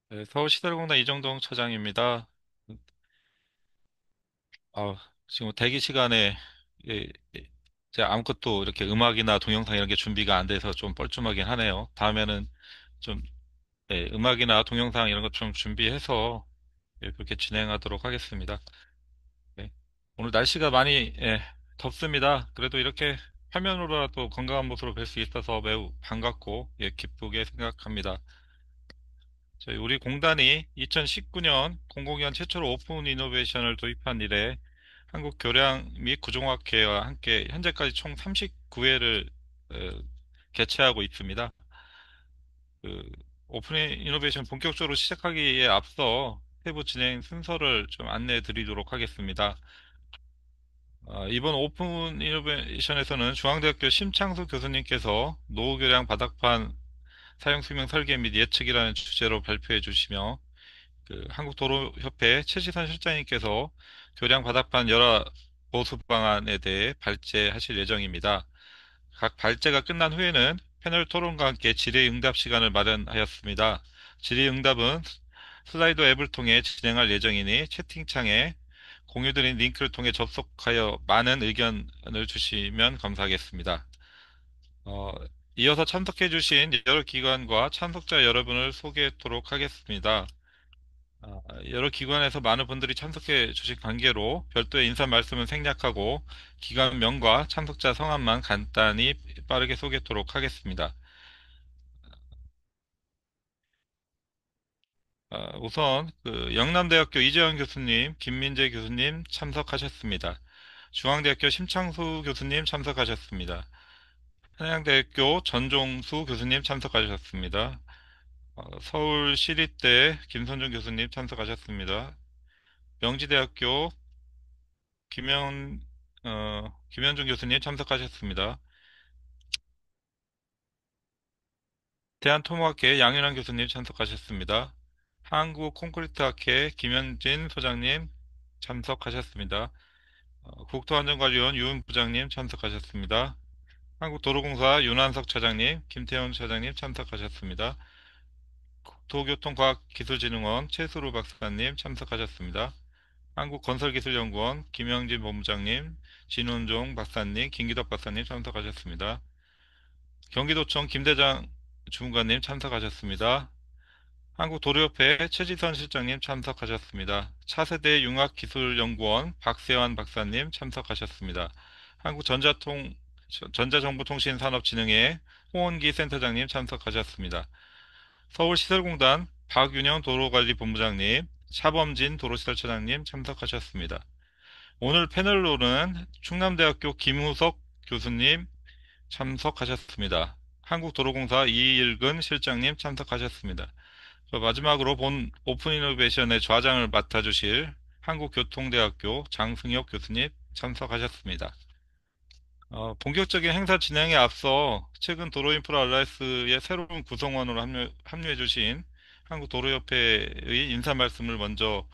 네, 서울시설공단 이정동 차장입니다. 아, 지금 대기 시간에 예, 예, 제가 아무것도 이렇게 음악이나 동영상 이런 게 준비가 안 돼서 좀 뻘쭘하긴 하네요. 다음에는 좀 음악이나 동영상 이런 것 좀 준비해서 그렇게 진행하도록 하겠습니다. 네. 오늘 날씨가 많이 덥습니다. 그래도 이렇게 화면으로라도 건강한 모습으로 뵐 수 있어서 매우 반갑고 기쁘게 생각합니다. 저희 우리 공단이 2019년 공공기관 최초로 오픈 이노베이션을 도입한 이래 한국 교량 및 구종학회와 함께 현재까지 총 39회를 개최하고 있습니다. 그 오픈 이노베이션 본격적으로 시작하기에 앞서 세부 진행 순서를 좀 안내해 드리도록 하겠습니다. 이번 오픈 이노베이션에서는 중앙대학교 심창수 교수님께서 노후교량 바닥판 사용 수명 설계 및 예측이라는 주제로 발표해 주시며 한국도로협회 최지선 실장님께서 교량 바닥판 열화 보수 방안에 대해 발제하실 예정입니다. 각 발제가 끝난 후에는 패널 토론과 함께 질의응답 시간을 마련하였습니다. 질의응답은 슬라이드 앱을 통해 진행할 예정이니 채팅창에 공유드린 링크를 통해 접속하여 많은 의견을 주시면 감사하겠습니다. 어, 이어서 참석해주신 여러 기관과 참석자 여러분을 소개하도록 하겠습니다. 여러 기관에서 많은 분들이 참석해 주신 관계로 별도의 인사 말씀은 생략하고 기관명과 참석자 성함만 간단히 빠르게 소개하도록 하겠습니다. 우선 영남대학교 이재현 교수님, 김민재 교수님 참석하셨습니다. 중앙대학교 심창수 교수님 참석하셨습니다. 한양대학교 전종수 교수님 참석하셨습니다. 서울시립대 김선중 교수님 참석하셨습니다. 명지대학교 김현중 교수님 참석하셨습니다. 대한토목학회 양윤환 교수님 참석하셨습니다. 한국콘크리트학회 김현진 소장님 참석하셨습니다. 국토안전관리원 유은 부장님 참석하셨습니다. 한국도로공사 윤한석 차장님, 김태훈 차장님 참석하셨습니다. 국토교통과학기술진흥원 최수루 박사님 참석하셨습니다. 한국건설기술연구원 김영진 본부장님, 진원종 박사님, 김기덕 박사님 참석하셨습니다. 경기도청 김대장 주무관님 참석하셨습니다. 한국도로협회 최지선 실장님 참석하셨습니다. 차세대 융합기술연구원 박세환 박사님 참석하셨습니다. 전자정보통신산업진흥회 홍원기 센터장님 참석하셨습니다. 서울시설공단 박윤영 도로관리본부장님, 차범진 도로시설처장님 참석하셨습니다. 오늘 패널로는 충남대학교 김우석 교수님 참석하셨습니다. 한국도로공사 이일근 실장님 참석하셨습니다. 마지막으로 본 오픈 이노베이션의 좌장을 맡아주실 한국교통대학교 장승혁 교수님 참석하셨습니다. 본격적인 행사 진행에 앞서 최근 도로인프라 알라이언스의 새로운 구성원으로 합류해주신 한국도로협회의 인사 말씀을 먼저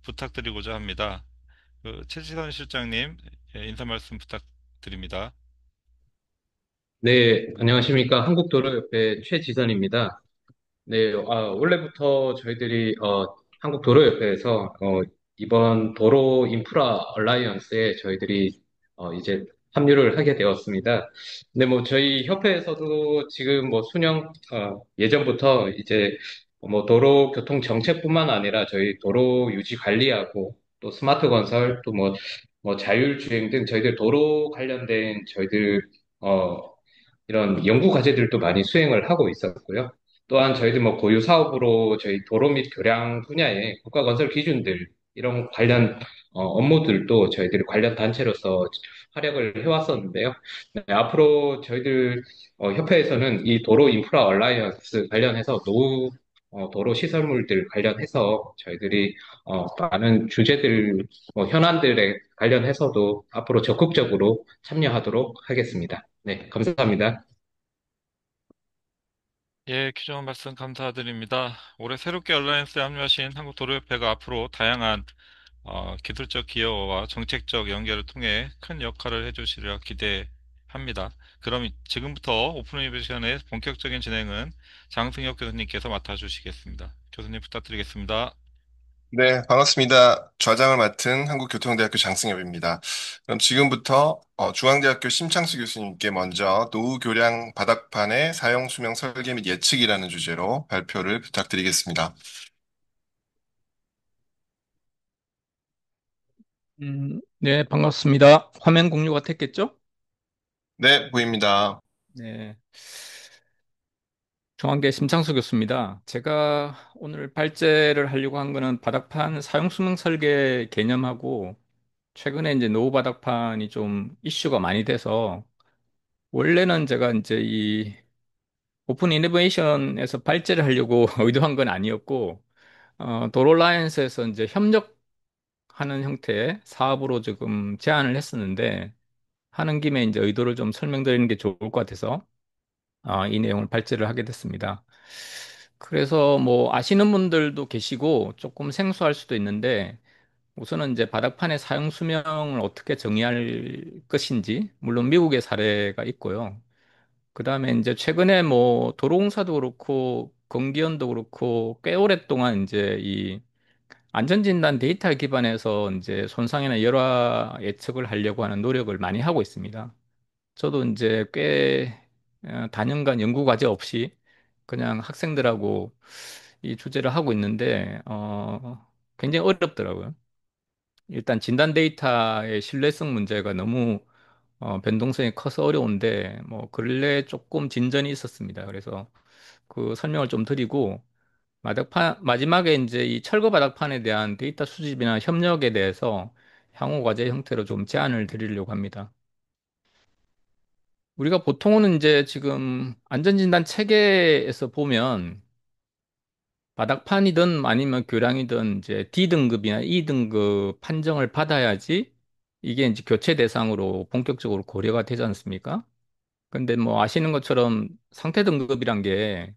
부탁드리고자 합니다. 최지선 실장님, 인사 말씀 부탁드립니다. 네, 안녕하십니까. 한국도로협회 최지선입니다. 네, 원래부터 저희들이, 한국도로협회에서, 이번 도로 인프라 얼라이언스에 저희들이, 이제 합류를 하게 되었습니다. 근데 뭐 저희 협회에서도 지금 뭐 예전부터 이제 뭐 도로 교통 정책뿐만 아니라 저희 도로 유지 관리하고 또 스마트 건설 또 뭐 자율주행 등 저희들 도로 관련된 이런 연구 과제들도 많이 수행을 하고 있었고요. 또한 저희들 뭐 고유 사업으로 저희 도로 및 교량 분야의 국가 건설 기준들 이런 관련 업무들도 저희들이 관련 단체로서 활약을 해왔었는데요. 네, 앞으로 저희들 협회에서는 이 도로 인프라 얼라이언스 관련해서 도로 시설물들 관련해서 저희들이 많은 주제들, 현안들에 관련해서도 앞으로 적극적으로 참여하도록 하겠습니다. 네, 감사합니다. 예, 귀중한 말씀 감사드립니다. 올해 새롭게 얼라이언스에 합류하신 한국도로협회가 앞으로 다양한 기술적 기여와 정책적 연계를 통해 큰 역할을 해주시리라 기대합니다. 합니다. 그럼 지금부터 오픈 이노베이션의 본격적인 진행은 장승혁 교수님께서 맡아주시겠습니다. 교수님 부탁드리겠습니다. 네, 반갑습니다. 좌장을 맡은 한국교통대학교 장승엽입니다. 그럼 지금부터 중앙대학교 심창수 교수님께 먼저 노후 교량 바닥판의 사용 수명 설계 및 예측이라는 주제로 발표를 부탁드리겠습니다. 네, 반갑습니다. 화면 공유가 됐겠죠? 네, 보입니다. 네. 중앙대 심창수 교수입니다. 제가 오늘 발제를 하려고 한 거는 바닥판 사용 수명 설계 개념하고 최근에 이제 노후 바닥판이 좀 이슈가 많이 돼서 원래는 제가 이제 이 오픈 이노베이션에서 발제를 하려고 의도한 건 아니었고 도로 라이언스에서 이제 협력하는 형태의 사업으로 지금 제안을 했었는데 하는 김에 이제 의도를 좀 설명드리는 게 좋을 것 같아서 이 내용을 발제를 하게 됐습니다. 그래서 뭐 아시는 분들도 계시고 조금 생소할 수도 있는데 우선은 이제 바닥판의 사용 수명을 어떻게 정의할 것인지 물론 미국의 사례가 있고요. 그다음에 이제 최근에 뭐 도로공사도 그렇고 건기현도 그렇고 꽤 오랫동안 이제 이 안전진단 데이터 기반에서 이제 손상이나 열화 예측을 하려고 하는 노력을 많이 하고 있습니다. 저도 이제 꽤 단연간 연구 과제 없이 그냥 학생들하고 이 주제를 하고 있는데 굉장히 어렵더라고요. 일단 진단 데이터의 신뢰성 문제가 너무 변동성이 커서 어려운데 뭐 근래에 조금 진전이 있었습니다. 그래서 그 설명을 좀 드리고 마지막에 이제 이 철거 바닥판에 대한 데이터 수집이나 협력에 대해서 향후 과제 형태로 좀 제안을 드리려고 합니다. 우리가 보통은 이제 지금 안전진단 체계에서 보면 바닥판이든 아니면 교량이든 이제 D등급이나 E등급 판정을 받아야지 이게 이제 교체 대상으로 본격적으로 고려가 되지 않습니까? 근데 뭐 아시는 것처럼 상태 등급이란 게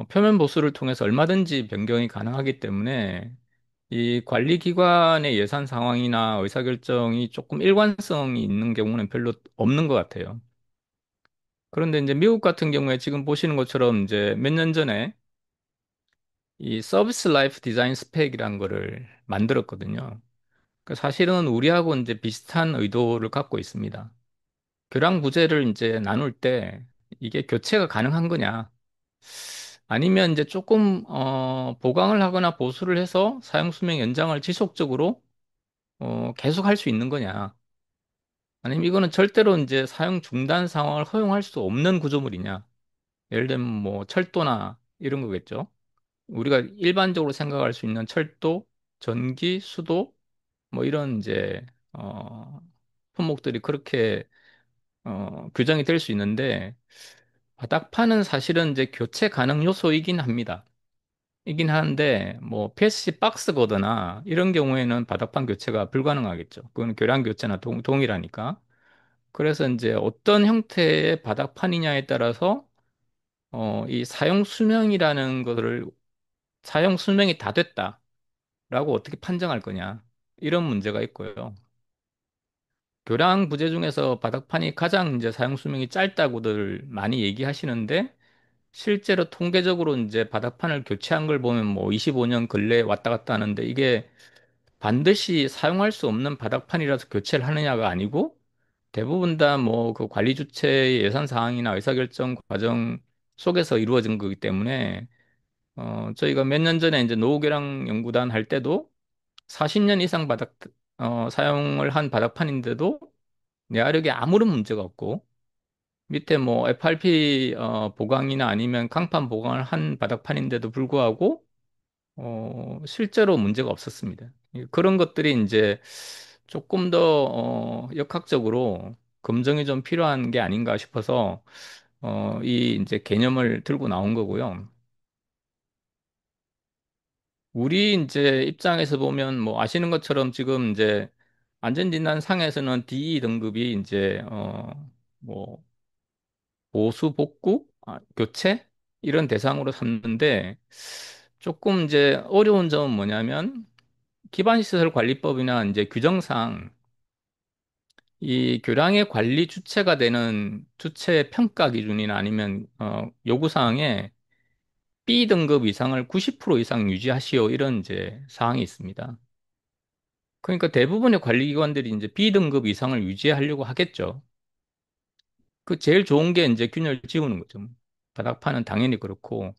표면 보수를 통해서 얼마든지 변경이 가능하기 때문에 이 관리기관의 예산 상황이나 의사결정이 조금 일관성이 있는 경우는 별로 없는 것 같아요. 그런데 이제 미국 같은 경우에 지금 보시는 것처럼 이제 몇 년 전에 이 서비스 라이프 디자인 스펙이라는 거를 만들었거든요. 그 사실은 우리하고 이제 비슷한 의도를 갖고 있습니다. 교량 부재를 이제 나눌 때 이게 교체가 가능한 거냐? 아니면 이제 조금 보강을 하거나 보수를 해서 사용 수명 연장을 지속적으로 계속 할 수 있는 거냐? 아니면 이거는 절대로 이제 사용 중단 상황을 허용할 수 없는 구조물이냐? 예를 들면 뭐 철도나 이런 거겠죠. 우리가 일반적으로 생각할 수 있는 철도, 전기, 수도 뭐 이런 이제 품목들이 그렇게 규정이 될 수 있는데 바닥판은 사실은 이제 교체 가능 요소이긴 합니다. 이긴 하는데 뭐 PSG 박스 거드나 이런 경우에는 바닥판 교체가 불가능하겠죠. 그건 교량 교체나 동일하니까. 그래서 이제 어떤 형태의 바닥판이냐에 따라서 이 사용 수명이라는 것을 사용 수명이 다 됐다라고 어떻게 판정할 거냐 이런 문제가 있고요. 교량 부재 중에서 바닥판이 가장 이제 사용 수명이 짧다고들 많이 얘기하시는데 실제로 통계적으로 이제 바닥판을 교체한 걸 보면 뭐 25년 근래에 왔다 갔다 하는데 이게 반드시 사용할 수 없는 바닥판이라서 교체를 하느냐가 아니고 대부분 다 뭐 그 관리 주체의 예산 사항이나 의사결정 과정 속에서 이루어진 거기 때문에 저희가 몇 년 전에 이제 노후교량 연구단 할 때도 40년 이상 사용을 한 바닥판인데도 내화력에 아무런 문제가 없고 밑에 뭐 FRP 보강이나 아니면 강판 보강을 한 바닥판인데도 불구하고 실제로 문제가 없었습니다. 그런 것들이 이제 조금 더 역학적으로 검증이 좀 필요한 게 아닌가 싶어서 이 이제 개념을 들고 나온 거고요. 우리 이제 입장에서 보면 뭐 아시는 것처럼 지금 이제 안전진단상에서는 DE 등급이 이제 뭐 보수 복구, 교체 이런 대상으로 삼는데 조금 이제 어려운 점은 뭐냐면 기반시설 관리법이나 이제 규정상 이 교량의 관리 주체가 되는 주체 평가 기준이나 아니면 요구사항에 B등급 이상을 90% 이상 유지하시오 이런 이제 사항이 있습니다. 그러니까 대부분의 관리기관들이 이제 B등급 이상을 유지하려고 하겠죠. 그 제일 좋은 게 이제 균열 지우는 거죠. 바닥판은 당연히 그렇고.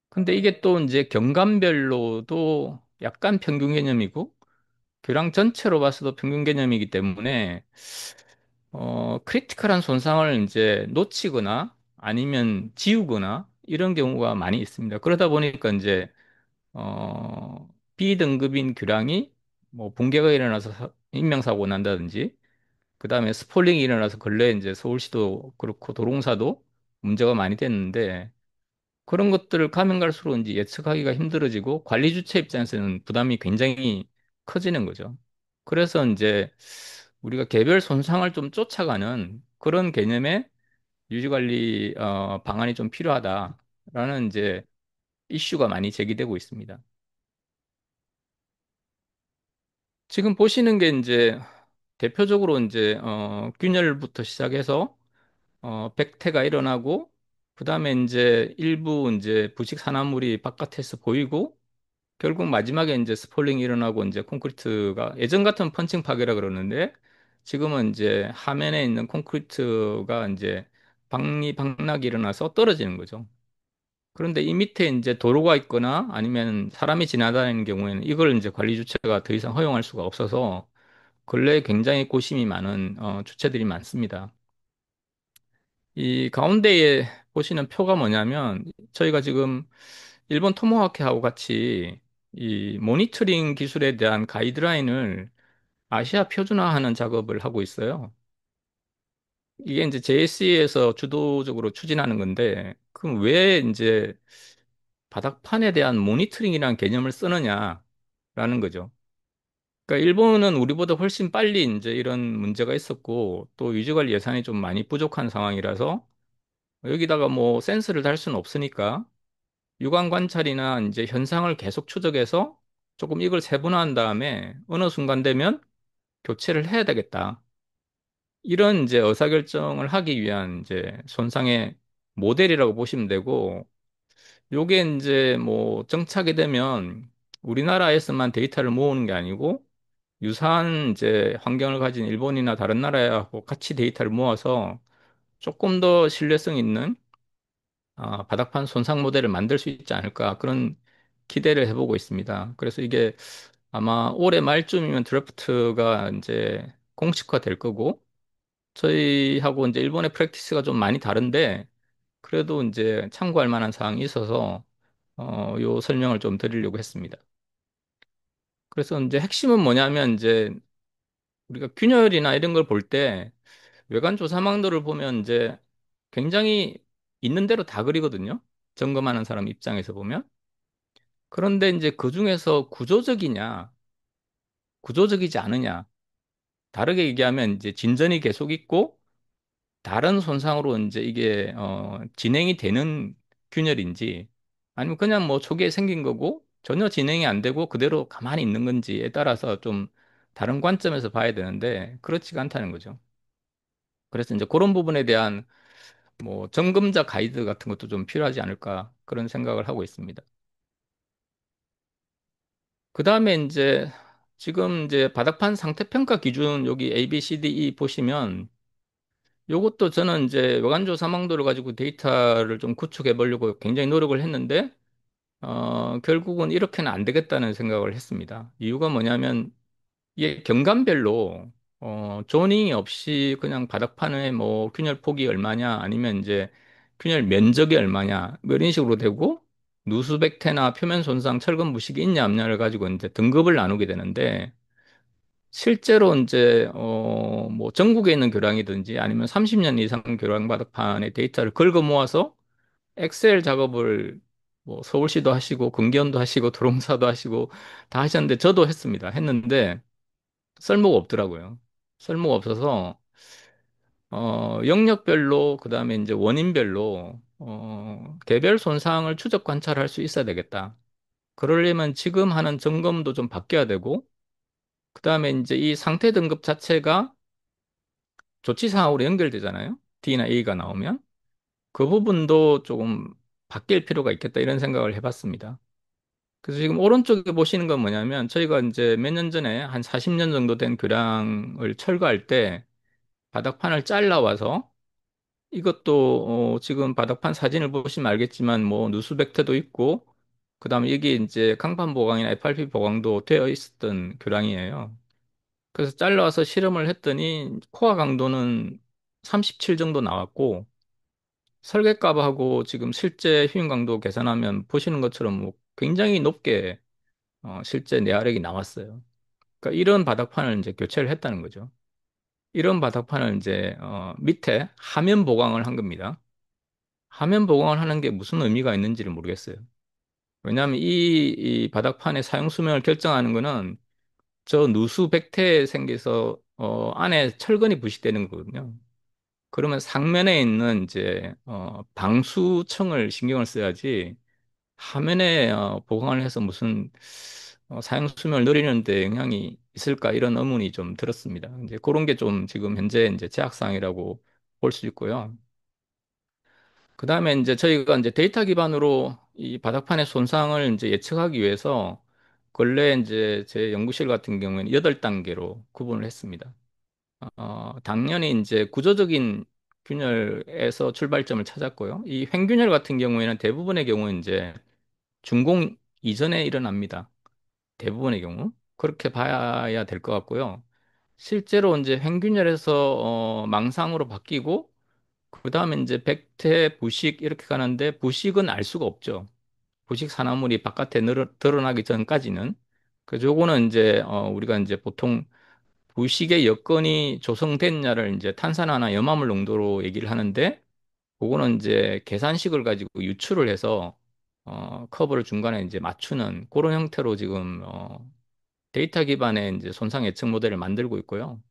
근데 이게 또 이제 경감별로도 약간 평균 개념이고 교량 전체로 봐서도 평균 개념이기 때문에 크리티컬한 손상을 이제 놓치거나 아니면 지우거나 이런 경우가 많이 있습니다. 그러다 보니까 이제 B등급인 교량이 뭐 붕괴가 일어나서 인명사고 난다든지 그다음에 스폴링이 일어나서 근래 이제 서울시도 그렇고 도롱사도 문제가 많이 됐는데 그런 것들을 가면 갈수록 이제 예측하기가 힘들어지고 관리 주체 입장에서는 부담이 굉장히 커지는 거죠. 그래서 이제 우리가 개별 손상을 좀 쫓아가는 그런 개념의 유지관리 방안이 좀 필요하다라는 이제 이슈가 많이 제기되고 있습니다. 지금 보시는 게 이제 대표적으로 이제 균열부터 시작해서 백태가 일어나고 그다음에 이제 일부 이제 부식 산화물이 바깥에서 보이고 결국 마지막에 이제 스폴링이 일어나고 이제 콘크리트가 예전 같은 펀칭 파괴라 그러는데 지금은 이제 하면에 있는 콘크리트가 이제 박락이 일어나서 떨어지는 거죠. 그런데 이 밑에 이제 도로가 있거나 아니면 사람이 지나다니는 경우에는 이걸 이제 관리 주체가 더 이상 허용할 수가 없어서 근래에 굉장히 고심이 많은 주체들이 많습니다. 이 가운데에 보시는 표가 뭐냐면 저희가 지금 일본 토모하케하고 같이 이 모니터링 기술에 대한 가이드라인을 아시아 표준화하는 작업을 하고 있어요. 이게 이제 JSE에서 주도적으로 추진하는 건데 그럼 왜 이제 바닥판에 대한 모니터링이라는 개념을 쓰느냐라는 거죠. 그러니까 일본은 우리보다 훨씬 빨리 이제 이런 문제가 있었고 또 유지관리 예산이 좀 많이 부족한 상황이라서 여기다가 뭐 센서를 달 수는 없으니까 육안 관찰이나 이제 현상을 계속 추적해서 조금 이걸 세분화한 다음에 어느 순간 되면 교체를 해야 되겠다. 이런 이제 의사결정을 하기 위한 이제 손상의 모델이라고 보시면 되고 요게 이제 뭐 정착이 되면 우리나라에서만 데이터를 모으는 게 아니고 유사한 이제 환경을 가진 일본이나 다른 나라하고 같이 데이터를 모아서 조금 더 신뢰성 있는 바닥판 손상 모델을 만들 수 있지 않을까 그런 기대를 해보고 있습니다. 그래서 이게 아마 올해 말쯤이면 드래프트가 이제 공식화 될 거고 저희하고 이제 일본의 프랙티스가 좀 많이 다른데 그래도 이제 참고할 만한 사항이 있어서 요 설명을 좀 드리려고 했습니다. 그래서 이제 핵심은 뭐냐면 이제 우리가 균열이나 이런 걸 볼 때 외관 조사망도를 보면 이제 굉장히 있는 대로 다 그리거든요. 점검하는 사람 입장에서 보면. 그런데 이제 그 중에서 구조적이냐, 구조적이지 않으냐. 다르게 얘기하면 이제 진전이 계속 있고 다른 손상으로 이제 이게 진행이 되는 균열인지 아니면 그냥 뭐 초기에 생긴 거고 전혀 진행이 안 되고 그대로 가만히 있는 건지에 따라서 좀 다른 관점에서 봐야 되는데 그렇지가 않다는 거죠. 그래서 이제 그런 부분에 대한 뭐 점검자 가이드 같은 것도 좀 필요하지 않을까 그런 생각을 하고 있습니다. 그 다음에 이제 지금 이제 바닥판 상태 평가 기준 여기 A, B, C, D, E 보시면 요것도 저는 이제 외관조 사망도를 가지고 데이터를 좀 구축해 보려고 굉장히 노력을 했는데 결국은 이렇게는 안 되겠다는 생각을 했습니다. 이유가 뭐냐면 이게 경감별로 조닝이 없이 그냥 바닥판에 뭐 균열 폭이 얼마냐 아니면 이제 균열 면적이 얼마냐 뭐 이런 식으로 되고 누수백태나 표면 손상, 철근 부식이 있냐 없냐를 가지고 이제 등급을 나누게 되는데 실제로 이제 뭐 전국에 있는 교량이든지 아니면 30년 이상 교량 바닥판의 데이터를 긁어 모아서 엑셀 작업을 뭐 서울시도 하시고 금기현도 하시고 도롱사도 하시고 다 하셨는데 저도 했습니다. 했는데 쓸모가 없더라고요. 쓸모가 없어서 영역별로 그다음에 이제 원인별로 개별 손상을 추적 관찰할 수 있어야 되겠다. 그러려면 지금 하는 점검도 좀 바뀌어야 되고 그다음에 이제 이 상태 등급 자체가 조치사항으로 연결되잖아요. D나 A가 나오면. 그 부분도 조금 바뀔 필요가 있겠다 이런 생각을 해봤습니다. 그래서 지금 오른쪽에 보시는 건 뭐냐면 저희가 이제 몇 년 전에 한 40년 정도 된 교량을 철거할 때 바닥판을 잘라와서 이것도 지금 바닥판 사진을 보시면 알겠지만 뭐 누수백태도 있고 그다음에 여기 이제 강판 보강이나 FRP 보강도 되어 있었던 교량이에요. 그래서 잘라와서 실험을 했더니 코어 강도는 37 정도 나왔고 설계값하고 지금 실제 휴임 강도 계산하면 보시는 것처럼 뭐 굉장히 높게 실제 내화력이 나왔어요. 그러니까 이런 바닥판을 이제 교체를 했다는 거죠. 이런 바닥판을 이제 밑에 하면 보강을 한 겁니다. 화면 보강을 하는 게 무슨 의미가 있는지를 모르겠어요. 왜냐하면 이 바닥판의 사용 수명을 결정하는 거는 저 누수 백태에 생겨서 안에 철근이 부식되는 거거든요. 그러면 상면에 있는 이제 방수층을 신경을 써야지 화면에 보강을 해서 무슨 사용 수명을 늘리는 데 영향이 있을까 이런 의문이 좀 들었습니다. 이제 그런 게 좀 지금 현재 이제 제약사항이라고 볼 수 있고요. 그 다음에 이제 저희가 이제 데이터 기반으로 이 바닥판의 손상을 이제 예측하기 위해서 근래 이제 제 연구실 같은 경우에는 8단계로 구분을 했습니다. 당연히 이제 구조적인 균열에서 출발점을 찾았고요. 이 횡균열 같은 경우에는 대부분의 경우 이제 준공 이전에 일어납니다. 대부분의 경우. 그렇게 봐야 될 것 같고요. 실제로 이제 횡균열에서 망상으로 바뀌고 그 다음에 이제 백태, 부식 이렇게 가는데 부식은 알 수가 없죠. 부식 산화물이 바깥에 드러나기 전까지는. 그래서 요거는 이제 우리가 이제 보통 부식의 여건이 조성됐냐를 이제 탄산화나 염화물 농도로 얘기를 하는데 그거는 이제 계산식을 가지고 유출을 해서 커브를 중간에 이제 맞추는 그런 형태로 지금 데이터 기반의 이제 손상 예측 모델을 만들고 있고요.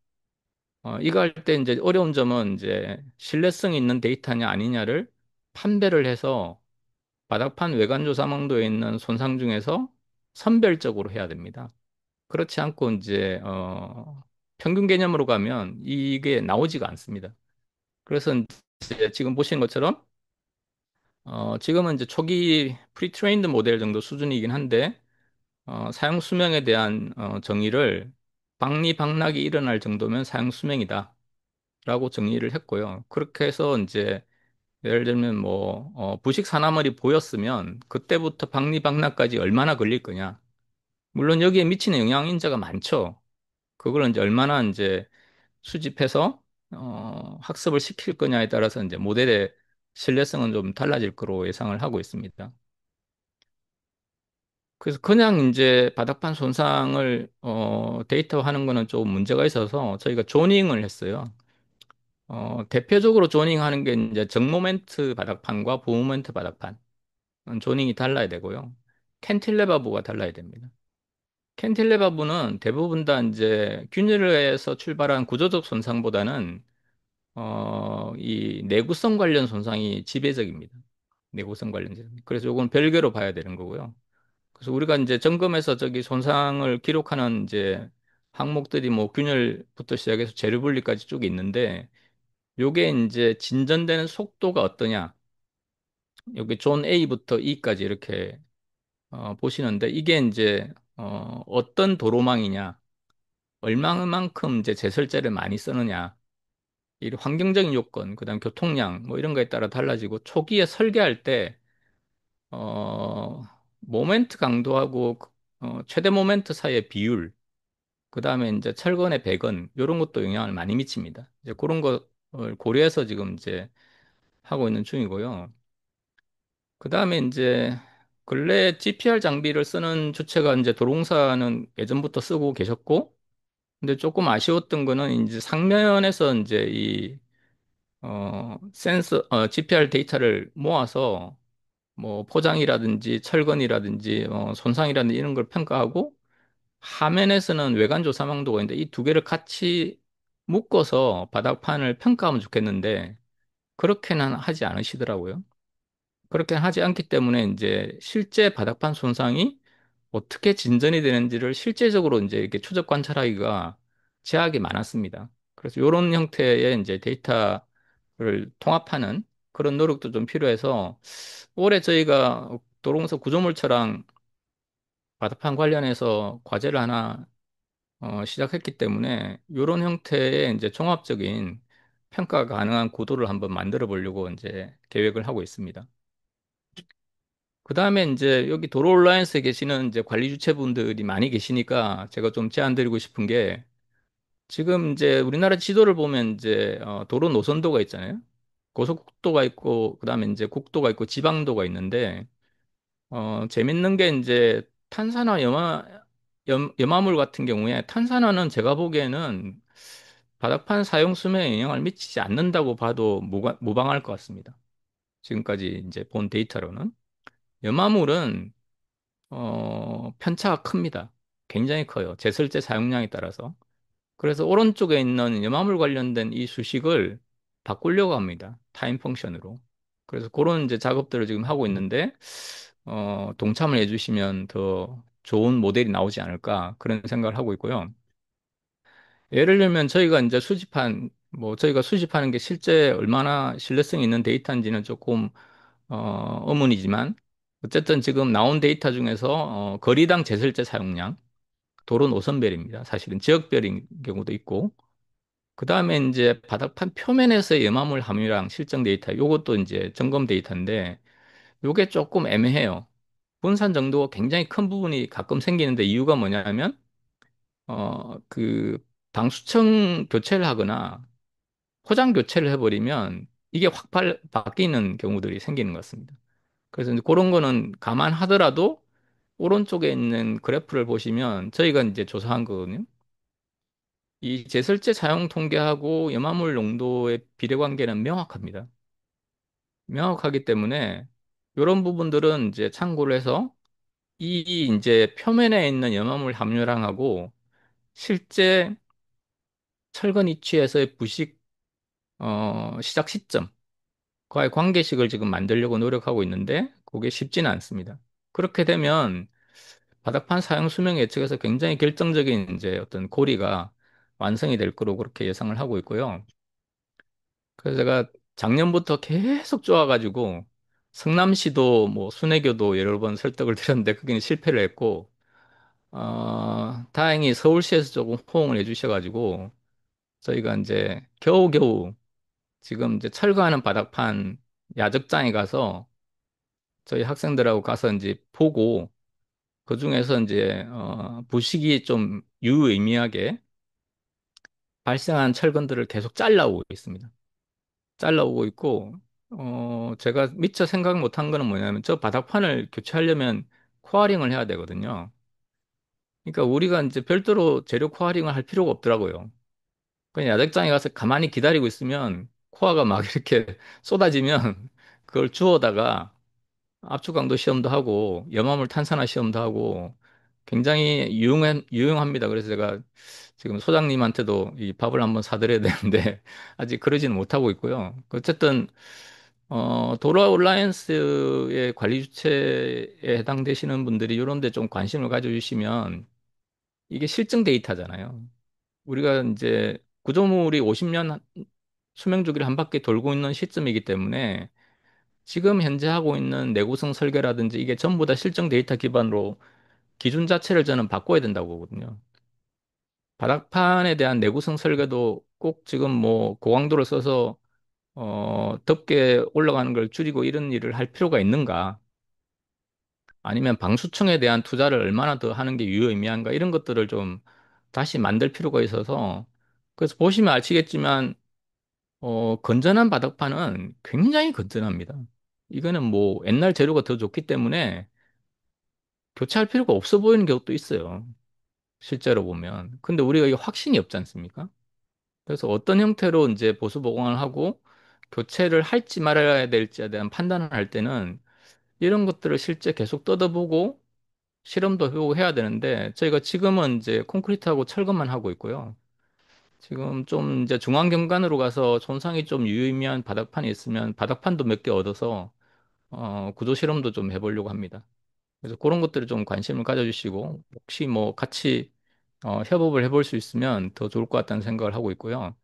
이거 할 때 이제 어려운 점은 이제 신뢰성 있는 데이터냐 아니냐를 판별을 해서 바닥판 외관 조사 망도에 있는 손상 중에서 선별적으로 해야 됩니다. 그렇지 않고 이제 평균 개념으로 가면 이게 나오지가 않습니다. 그래서 이제 지금 보시는 것처럼 지금은 이제 초기 프리트레인드 모델 정도 수준이긴 한데 사용 수명에 대한 정의를 박리박락이 일어날 정도면 사용 수명이다. 라고 정리를 했고요. 그렇게 해서 이제 예를 들면 뭐 부식 산화물이 보였으면 그때부터 박리박락까지 얼마나 걸릴 거냐. 물론 여기에 미치는 영향 인자가 많죠. 그걸 이제 얼마나 이제 수집해서 학습을 시킬 거냐에 따라서 이제 모델의 신뢰성은 좀 달라질 거로 예상을 하고 있습니다. 그래서 그냥 이제 바닥판 손상을 데이터화하는 거는 좀 문제가 있어서 저희가 조닝을 했어요. 대표적으로 조닝하는 게 이제 정모멘트 바닥판과 고모멘트 바닥판. 조닝이 달라야 되고요. 캔틸레버부가 달라야 됩니다. 캔틸레버부는 대부분 다 이제 균열에서 출발한 구조적 손상보다는 이 내구성 관련 손상이 지배적입니다. 내구성 관련. 그래서 이건 별개로 봐야 되는 거고요. 그래서 우리가 이제 점검해서 저기 손상을 기록하는 이제 항목들이 뭐 균열부터 시작해서 재료 분리까지 쭉 있는데 요게 이제 진전되는 속도가 어떠냐. 여기 존 A부터 E까지 이렇게 보시는데 이게 이제 어떤 도로망이냐, 얼마만큼 이제 제설제를 많이 쓰느냐, 이 환경적인 요건, 그다음 교통량 뭐 이런 거에 따라 달라지고 초기에 설계할 때 모멘트 강도하고 최대 모멘트 사이의 비율, 그다음에 이제 철근의 배건 이런 것도 영향을 많이 미칩니다. 이제 그런 것을 고려해서 지금 이제 하고 있는 중이고요. 그 다음에 이제 근래 GPR 장비를 쓰는 주체가 이제 도로공사는 예전부터 쓰고 계셨고, 근데 조금 아쉬웠던 거는 이제 상면에서 이제 이, GPR 데이터를 모아서 뭐 포장이라든지 철근이라든지 손상이라든지 이런 걸 평가하고, 하면에서는 외관 조사 망도가 있는데 이 두 개를 같이 묶어서 바닥판을 평가하면 좋겠는데, 그렇게는 하지 않으시더라고요. 그렇게 하지 않기 때문에 이제 실제 바닥판 손상이 어떻게 진전이 되는지를 실제적으로 이제 이렇게 추적 관찰하기가 제약이 많았습니다. 그래서 이런 형태의 이제 데이터를 통합하는 그런 노력도 좀 필요해서 올해 저희가 도로공사 구조물처랑 바다판 관련해서 과제를 하나 시작했기 때문에 이런 형태의 이제 종합적인 평가 가능한 구도를 한번 만들어 보려고 이제 계획을 하고 있습니다. 그 다음에 이제 여기 도로 온라인스에 계시는 이제 관리 주체분들이 많이 계시니까 제가 좀 제안 드리고 싶은 게 지금 이제 우리나라 지도를 보면 이제 도로 노선도가 있잖아요. 고속국도가 있고 그다음에 이제 국도가 있고 지방도가 있는데 재밌는 게 이제 탄산화 염화물 같은 경우에 탄산화는 제가 보기에는 바닥판 사용 수명에 영향을 미치지 않는다고 봐도 무방할 것 같습니다. 지금까지 이제 본 데이터로는 염화물은 편차가 큽니다. 굉장히 커요. 제설제 사용량에 따라서. 그래서 오른쪽에 있는 염화물 관련된 이 수식을 바꾸려고 합니다. 타임 펑션으로. 그래서 그런 이제 작업들을 지금 하고 있는데, 동참을 해주시면 더 좋은 모델이 나오지 않을까 그런 생각을 하고 있고요. 예를 들면 저희가 이제 저희가 수집하는 게 실제 얼마나 신뢰성이 있는 데이터인지는 조금, 의문이지만, 어쨌든 지금 나온 데이터 중에서, 거리당 제설제 사용량, 도로 노선별입니다. 사실은 지역별인 경우도 있고, 그 다음에 이제 바닥판 표면에서의 염화물 함유량 실증 데이터, 요것도 이제 점검 데이터인데, 요게 조금 애매해요. 분산 정도가 굉장히 큰 부분이 가끔 생기는데 이유가 뭐냐면, 그, 방수청 교체를 하거나 포장 교체를 해버리면 이게 바뀌는 경우들이 생기는 것 같습니다. 그래서 이제 그런 거는 감안하더라도 오른쪽에 있는 그래프를 보시면 저희가 이제 조사한 거거든요. 이 제설제 사용 통계하고 염화물 농도의 비례관계는 명확합니다. 명확하기 때문에 이런 부분들은 이제 참고를 해서 이 이제 표면에 있는 염화물 함유량하고 실제 철근 이취에서의 부식 시작 시점과의 관계식을 지금 만들려고 노력하고 있는데 그게 쉽지는 않습니다. 그렇게 되면 바닥판 사용 수명 예측에서 굉장히 결정적인 이제 어떤 고리가 완성이 될 거로 그렇게 예상을 하고 있고요. 그래서 제가 작년부터 계속 쪼아가지고 성남시도 뭐 순회교도 여러 번 설득을 드렸는데 그게 실패를 했고 다행히 서울시에서 조금 호응을 해주셔가지고 저희가 이제 겨우겨우 지금 이제 철거하는 바닥판 야적장에 가서 저희 학생들하고 가서 이제 보고 그중에서 이제 부식이 좀 유의미하게 발생한 철근들을 계속 잘라오고 있습니다. 잘라오고 있고, 제가 미처 생각 못한 거는 뭐냐면, 저 바닥판을 교체하려면 코어링을 해야 되거든요. 그러니까 우리가 이제 별도로 재료 코어링을 할 필요가 없더라고요. 그냥 야적장에 가서 가만히 기다리고 있으면, 코어가 막 이렇게 쏟아지면, 그걸 주워다가 압축강도 시험도 하고, 염화물 탄산화 시험도 하고, 굉장히 유용합니다. 그래서 제가 지금 소장님한테도 이 밥을 한번 사드려야 되는데, 아직 그러지는 못하고 있고요. 어쨌든, 도로 온라이언스의 관리 주체에 해당되시는 분들이 이런 데 좀 관심을 가져주시면 이게 실증 데이터잖아요. 우리가 이제 구조물이 50년 수명 주기를 한 바퀴 돌고 있는 시점이기 때문에 지금 현재 하고 있는 내구성 설계라든지 이게 전부 다 실증 데이터 기반으로 기준 자체를 저는 바꿔야 된다고 보거든요. 바닥판에 대한 내구성 설계도 꼭 지금 뭐 고강도를 써서 덮개 올라가는 걸 줄이고 이런 일을 할 필요가 있는가? 아니면 방수청에 대한 투자를 얼마나 더 하는 게 유의미한가? 이런 것들을 좀 다시 만들 필요가 있어서 그래서 보시면 아시겠지만 건전한 바닥판은 굉장히 건전합니다. 이거는 뭐 옛날 재료가 더 좋기 때문에 교체할 필요가 없어 보이는 경우도 있어요. 실제로 보면. 근데 우리가 이게 확신이 없지 않습니까? 그래서 어떤 형태로 이제 보수 보강을 하고 교체를 할지 말아야 될지에 대한 판단을 할 때는 이런 것들을 실제 계속 뜯어보고 실험도 해보고 해야 되는데 저희가 지금은 이제 콘크리트하고 철근만 하고 있고요. 지금 좀 이제 중앙경관으로 가서 손상이 좀 유의미한 바닥판이 있으면 바닥판도 몇 개 얻어서 구조 실험도 좀 해보려고 합니다. 그래서 그런 것들을 좀 관심을 가져주시고 혹시 뭐 같이 협업을 해볼 수 있으면 더 좋을 것 같다는 생각을 하고 있고요.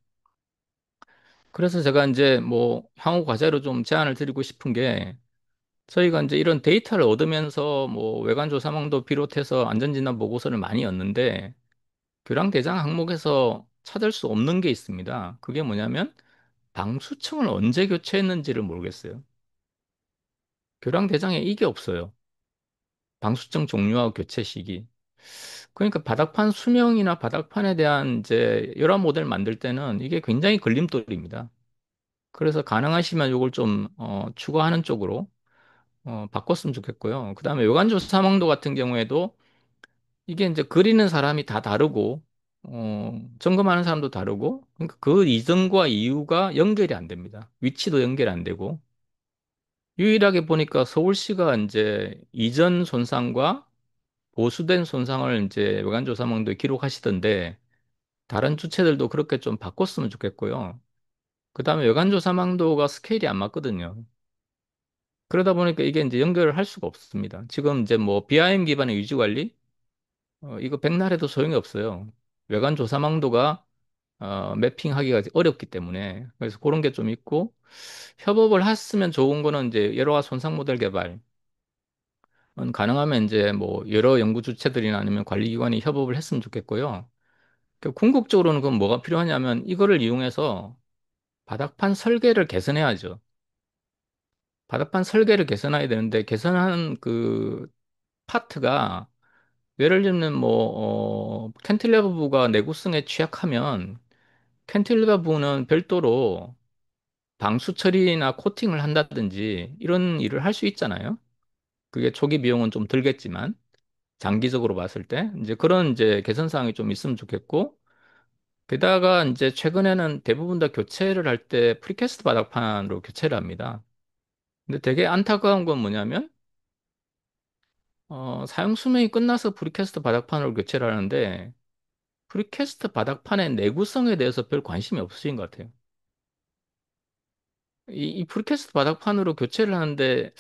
그래서 제가 이제 뭐 향후 과제로 좀 제안을 드리고 싶은 게 저희가 이제 이런 데이터를 얻으면서 뭐 외관 조사망도 비롯해서 안전진단 보고서를 많이 얻는데 교량대장 항목에서 찾을 수 없는 게 있습니다. 그게 뭐냐면 방수청을 언제 교체했는지를 모르겠어요. 교량대장에 이게 없어요. 방수청 종류와 교체 시기. 그러니까 바닥판 수명이나 바닥판에 대한 이제 여러 모델 만들 때는 이게 굉장히 걸림돌입니다. 그래서 가능하시면 이걸 좀 추가하는 쪽으로 바꿨으면 좋겠고요. 그다음에 외관조 사망도 같은 경우에도 이게 이제 그리는 사람이 다 다르고 점검하는 사람도 다르고 그러니까 그 이전과 이후가 연결이 안 됩니다. 위치도 연결이 안 되고 유일하게 보니까 서울시가 이제 이전 손상과 보수된 손상을 이제 외관조 사망도에 기록하시던데 다른 주체들도 그렇게 좀 바꿨으면 좋겠고요. 그다음에 외관조 사망도가 스케일이 안 맞거든요. 그러다 보니까 이게 이제 연결을 할 수가 없습니다. 지금 이제 뭐 BIM 기반의 유지 관리 이거 백날 해도 소용이 없어요. 외관 조사망도가 매핑하기가 어렵기 때문에 그래서 그런 게 좀 있고 협업을 했으면 좋은 거는 이제 여러 손상 모델 개발은 가능하면 이제 뭐 여러 연구 주체들이나 아니면 관리기관이 협업을 했으면 좋겠고요. 그 궁극적으로는 그럼 뭐가 필요하냐면 이거를 이용해서 바닥판 설계를 개선해야죠. 바닥판 설계를 개선해야 되는데 개선하는 그 파트가 예를 들면 뭐 캔틸레버 부가 내구성에 취약하면 캔틸레버 부는 별도로 방수 처리나 코팅을 한다든지 이런 일을 할 수 있잖아요. 그게 초기 비용은 좀 들겠지만 장기적으로 봤을 때 이제 그런 이제 개선 사항이 좀 있으면 좋겠고 게다가 이제 최근에는 대부분 다 교체를 할 때 프리캐스트 바닥판으로 교체를 합니다. 근데 되게 안타까운 건 뭐냐면 사용 수명이 끝나서 프리캐스트 바닥판으로 교체를 하는데 프리캐스트 바닥판의 내구성에 대해서 별 관심이 없으신 것 같아요. 이 프리캐스트 바닥판으로 교체를 하는데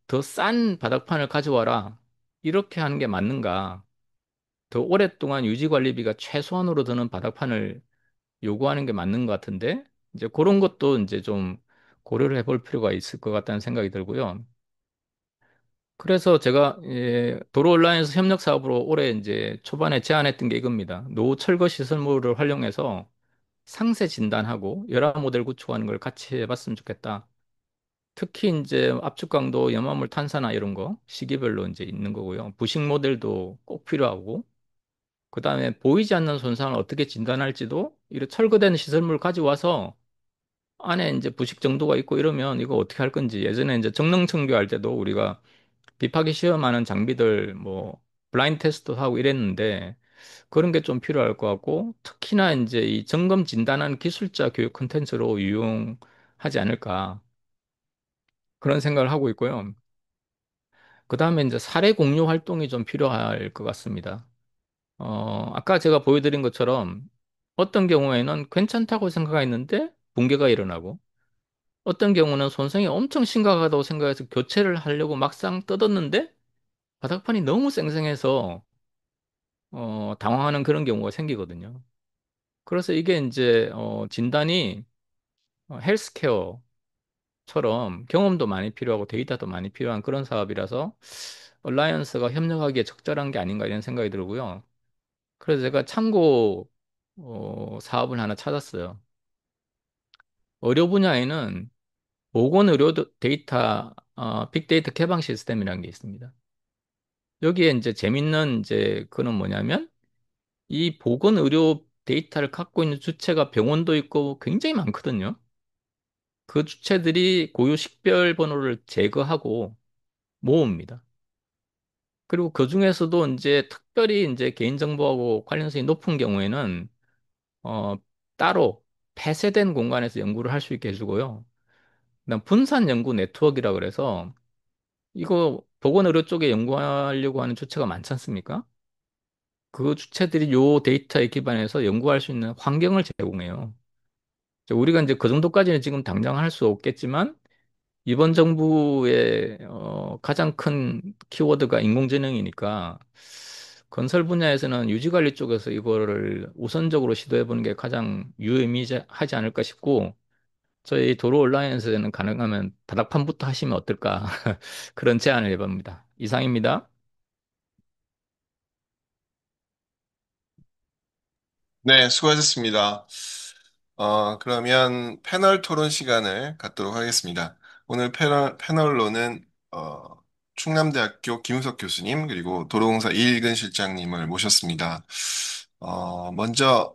더 싼 바닥판을 가져와라. 이렇게 하는 게 맞는가? 더 오랫동안 유지 관리비가 최소한으로 드는 바닥판을 요구하는 게 맞는 것 같은데 이제 그런 것도 이제 좀 고려를 해볼 필요가 있을 것 같다는 생각이 들고요. 그래서 제가 도로 온라인에서 협력 사업으로 올해 이제 초반에 제안했던 게 이겁니다. 노후 철거 시설물을 활용해서 상세 진단하고 열화 모델 구축하는 걸 같이 해봤으면 좋겠다. 특히 이제 압축 강도, 염화물 탄사나 이런 거 시기별로 이제 있는 거고요. 부식 모델도 꼭 필요하고, 그다음에 보이지 않는 손상을 어떻게 진단할지도 이렇게 철거된 시설물 가져와서 안에 이제 부식 정도가 있고 이러면 이거 어떻게 할 건지 예전에 이제 정릉 청교할 때도 우리가 비파기 시험하는 장비들 뭐 블라인드 테스트 하고 이랬는데 그런 게 좀 필요할 것 같고 특히나 이제 이 점검 진단하는 기술자 교육 콘텐츠로 유용하지 않을까 그런 생각을 하고 있고요. 그다음에 이제 사례 공유 활동이 좀 필요할 것 같습니다. 아까 제가 보여드린 것처럼 어떤 경우에는 괜찮다고 생각했는데 붕괴가 일어나고 어떤 경우는 손상이 엄청 심각하다고 생각해서 교체를 하려고 막상 뜯었는데 바닥판이 너무 쌩쌩해서 당황하는 그런 경우가 생기거든요. 그래서 이게 이제 진단이 헬스케어처럼 경험도 많이 필요하고 데이터도 많이 필요한 그런 사업이라서 얼라이언스가 협력하기에 적절한 게 아닌가 이런 생각이 들고요. 그래서 제가 참고 사업을 하나 찾았어요. 의료 분야에는 보건의료 데이터 빅데이터 개방 시스템이라는 게 있습니다. 여기에 이제 재밌는 이제 그는 뭐냐면 이 보건의료 데이터를 갖고 있는 주체가 병원도 있고 굉장히 많거든요. 그 주체들이 고유 식별 번호를 제거하고 모읍니다. 그리고 그 중에서도 이제 특별히 이제 개인정보하고 관련성이 높은 경우에는 어, 따로 폐쇄된 공간에서 연구를 할 수 있게 해주고요. 그다음 분산 연구 네트워크라 그래서 이거 보건의료 쪽에 연구하려고 하는 주체가 많지 않습니까? 그 주체들이 요 데이터에 기반해서 연구할 수 있는 환경을 제공해요. 우리가 이제 그 정도까지는 지금 당장 할 수 없겠지만 이번 정부의 가장 큰 키워드가 인공지능이니까 건설 분야에서는 유지관리 쪽에서 이거를 우선적으로 시도해 보는 게 가장 유의미하지 않을까 싶고 저희 도로 온라인에서는 가능하면 바닥판부터 하시면 어떨까? 그런 제안을 해봅니다. 이상입니다. 네, 수고하셨습니다. 그러면 패널 토론 시간을 갖도록 하겠습니다. 오늘 패널로는 충남대학교 김우석 교수님 그리고 도로공사 이일근 실장님을 모셨습니다. 먼저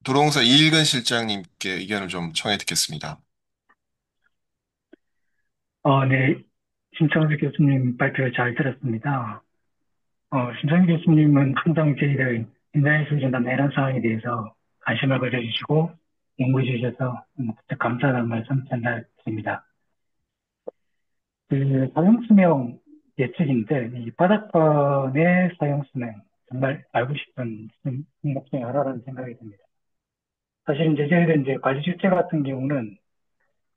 도로공사 이일근 실장님께 의견을 좀 청해 듣겠습니다. 네. 심창수 교수님 발표 잘 들었습니다. 심창수 교수님은 항상 저희들 현장에서 일어난 내란 상황에 대해서 관심을 가져주시고 연구해 주셔서 진짜 감사하다는 말씀 전달드립니다. 그 사용수명 예측인데 이 바닥판의 사용수명 정말 알고 싶은項目중에 하나라는 생각이 듭니다. 사실 이제 저희들 이제 과지주체 같은 경우는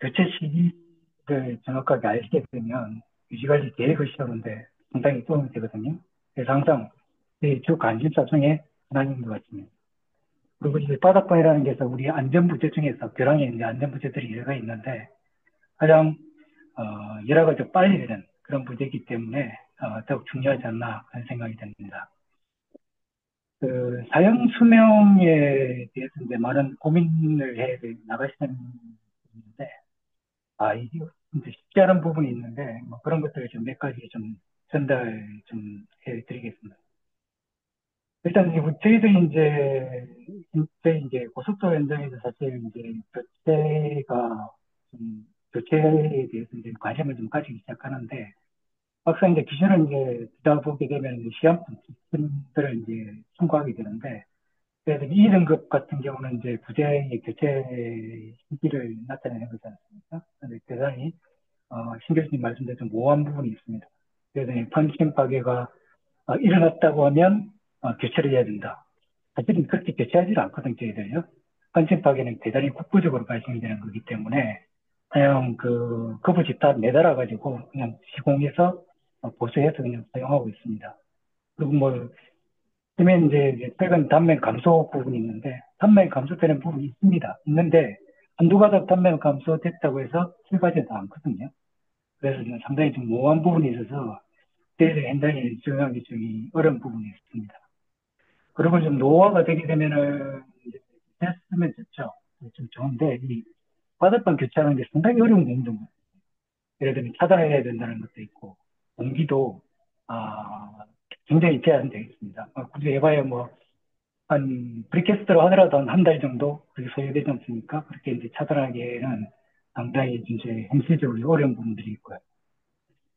교체 시기를 정확하게 알게 되면 유지관리 계획을 세우는데 상당히 도움이 되거든요. 그래서 항상 주 관심사 중에 하나인 것 같습니다. 그리고 이제 바닥권이라는 게 우리 안전부재 중에서 벼랑에 이제 안전부재들이 여러 가 있는데 가장 여러 가지 빨리 되는 그런 부재이기 때문에 더욱 중요하지 않나 그런 생각이 듭니다. 그 사용 수명에 대해서 이제 많은 고민을 해 나가시는 분인데 이게 진짜 쉽지 않은 부분이 있는데, 뭐 그런 것들을 좀 몇 가지 좀 전달 좀 해드리겠습니다. 일단, 저희들이 이제 고속도로 현장에서 사실 이제 교체에 대해서 이제 관심을 좀 가지기 시작하는데, 막상 이제 기준을 이제 듣다 보게 되면 이제 시험품 기준들을 이제 참고하게 되는데, 그래서 2등급 같은 경우는 이제 부재의 교체 시기를 나타내는 거지 않습니까? 근데 대단히 신 교수님 말씀대로 좀 모호한 부분이 있습니다. 그래서 펀칭 파괴가 일어났다고 하면 교체를 해야 된다. 사실은 그렇게 교체하지를 않거든요, 저희들요. 펀칭 파괴는 대단히 국부적으로 발생이 되는 거기 때문에 그냥 그 거부집단 매달아가지고 그냥 시공해서 보수해서 그냥 사용하고 있습니다. 그리고 뭐 그러면 이제 최근 단면 감소 부분이 있는데 단면 감소되는 부분이 있습니다. 있는데 한두 가닥 단면 감소됐다고 해서 출발하지도 않거든요. 그래서 좀 상당히 좀 모호한 부분이 있어서 데이터 굉장히 적용하기 좀 어려운 부분이 있습니다. 그리고 좀 노화가 되게 되면은 이제 했으면 좋죠. 좀 좋은데 이 바닥판 교체하는 게 상당히 어려운 공정입니다. 예를 들면 차단해야 된다는 것도 있고 공기도 아 굉장히 제한되어 있습니다. 굳이 해봐야 뭐 한 브리캐스트로 하더라도 한 달 정도 그렇게 소요되지 않습니까? 그렇게 이제 차단하기에는 상당히 이제 현실적으로 어려운 부분들이 있고요.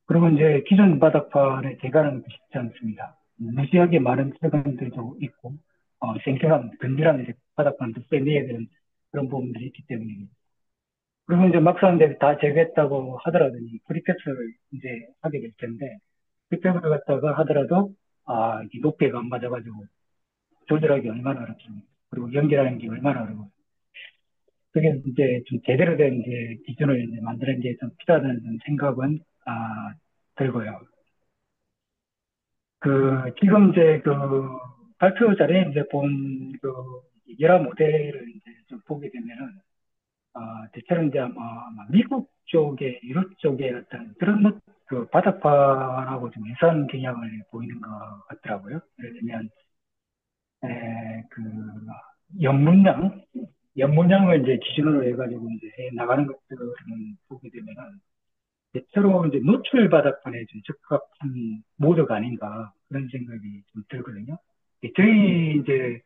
그리고 이제 기존 바닥판을 개간하는 것도 쉽지 않습니다. 무지하게 많은 세금들도 있고, 생생한, 근질한 이제 바닥판도 빼내야 되는 그런 부분들이 있기 때문입니다. 그리고 이제 막상 이제 다 제거했다고 하더라도 이 프리패스를 이제 하게 될 텐데, 프리패스를 갖다가 하더라도, 이 높이가 안 맞아가지고 조절하기 얼마나 어렵습니까? 그리고 연결하는 게 얼마나 어려워요. 그게 이제 좀 제대로 된 이제 기준을 이제 만드는 게 좀 필요하다는 생각은, 들고요. 지금 이제 발표 자료에 이제 여러 모델을 이제 좀 보게 되면은, 대체로 이제 아마 미국 쪽에, 유럽 쪽에 어떤 그런 바닥판하고 좀 유사한 경향을 보이는 것 같더라고요. 예를 들면, 그, 연문량, 연문량을 이제 기준으로 해가지고 이제 해 나가는 것들을 보게 되면은, 대체로 이제 노출 바닥판에 좀 적합한 모드가 아닌가 그런 생각이 좀 들거든요. 저희 이제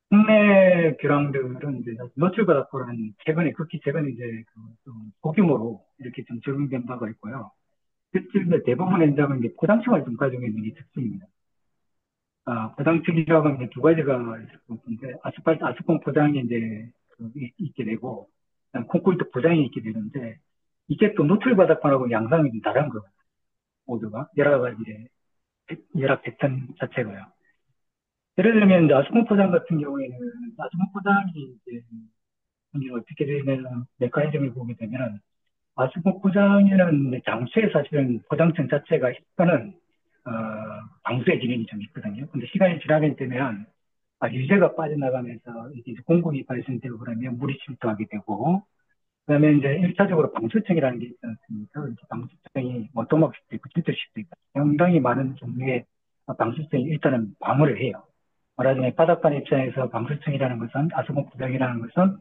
국내 뷰랑들은 이제 노출 바닥판은 극히 최근에 이제 좀 소규모로 이렇게 좀 적용된 바가 있고요. 실제 대부분 현장은 이제 포장층을 좀 가지고 있는 게 특징입니다. 포장층이라고 하면 두 가지가 있을 것 같은데 아스팔트, 아스콘 포장이 이제 있게 되고 그다음 콘크리트 포장이 있게 되는데 이게 또 노출 바닥판하고 양상이 좀 다른 거예요. 모두가 여러 가지 열악 패턴 자체가요. 예를 들면 이제 아스콘 포장 같은 경우에는 아스콘 포장이 이제 어떻게 되면 메커니즘을 보게 되면 아스콘 포장에는 장수에 사실은 포장층 자체가 있거는 방수의 기능이 좀 있거든요. 근데 시간이 지나게 되면 유재가 빠져나가면서 이제 공군이 발생되고 그러면 물이 침투하게 되고 그다음에 이제 1차적으로 방수청이라는 게 있지 않습니까? 이제 방수청이 뭐 도막식도 있고 진출식도 있고 상당히 많은 종류의 방수청이 일단은 방어를 해요. 말하자면 바닷가 입장에서 방수청이라는 것은 아수공포장이라는 것은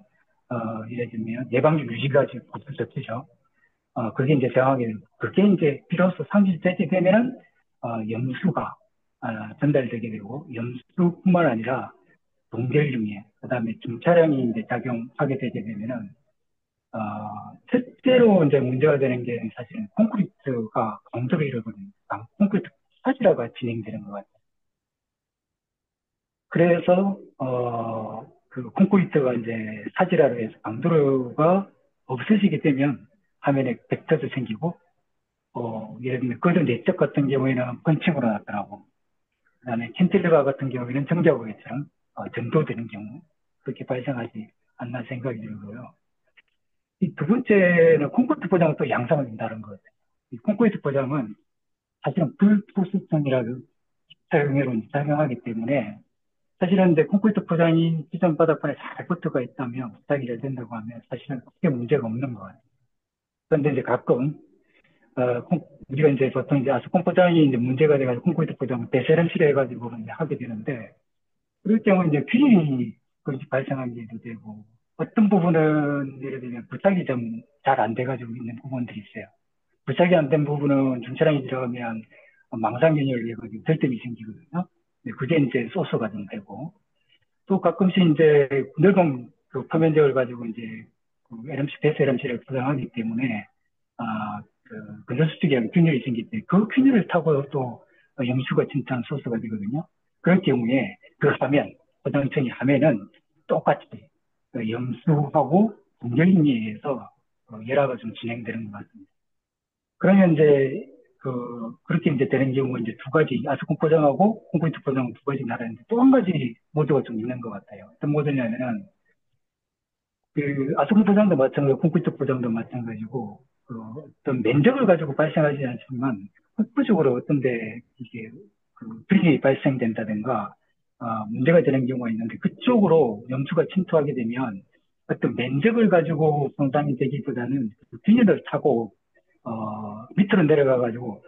예를 들면 예방적 유지가 지금 고수적이죠. 그게 이제 정하게 되고 그게 이제 비로소 상실되게 되면은 염수가 전달되게 되고 염수뿐만 아니라 동결중에 그다음에 중차량이 이제 작용하게 되게 되면은 실제로 이제 문제가 되는 게 사실은 콘크리트가 강도를 잃어버리는 콘크리트 파지라가 진행되는 것 같아요. 그래서 그 콘크리트가 이제 사지라로 해서 강도가 없어지게 되면 화면에 벡터도 생기고 예를 들면 거드 내적 같은 경우에는 건축으로 나타나고 그다음에 캔틸리바 같은 경우에는 정자고리처럼 전도되는 경우 그렇게 발생하지 않나 생각이 들고요. 이 두 번째는 콘크리트 포장은 또 양상을 좀 다른 것 같아요. 이 콘크리트 포장은 사실은 불포수성이라는 작용으로 작용하기 때문에 사실은 이제 콘크리트 포장이 기존 바닥판에 잘 붙어가 있다면 부착이 잘 된다고 하면 사실은 크게 문제가 없는 것 같아요. 그런데 이제 가끔 우리가 이제 보통 이제 아스콘 포장이 이제 문제가 돼가지고 콘크리트 포장을 대세련치를 해가지고 이제 하게 되는데 그럴 경우 이제 균일이 그것이 발생하기도 되고 어떤 부분은 예를 들면 부착이 좀 잘 안 돼가지고 있는 부분들이 있어요. 부착이 안 된 부분은 중차량이 들어가면 망상균열을 해가지고 들뜸이 생기거든요. 그게 이제 소스가 좀 되고 또 가끔씩 이제 넓은 그 표면적을 가지고 이제 그 LMC, 배수 LMC를 구성하기 때문에 건조수축이랑 균열이 생길 때 그 균열을 타고 또 염수가 침투한 소스가 되거든요. 그럴 경우에 그 화면, 고정층이 화면은 똑같이 그 염수하고 동결인에 의해서 열화가 좀 진행되는 것 같습니다. 그러면 이제 그렇게 이제 되는 경우가 이제 두 가지, 아스콘 포장하고 콘크리트 포장은 두 가지 나라인데 또 한 가지 모드가 좀 있는 것 같아요. 어떤 모드냐면은 그 아스콘 포장도 마찬가지고 콘크리트 포장도 마찬가지고 어떤 면적을 가지고 발생하지 않지만 국부적으로 어떤데 이게 불이 발생된다든가 문제가 되는 경우가 있는데 그쪽으로 염수가 침투하게 되면 어떤 면적을 가지고 손상이 되기보다는 균열을 타고 밑으로 내려가가지고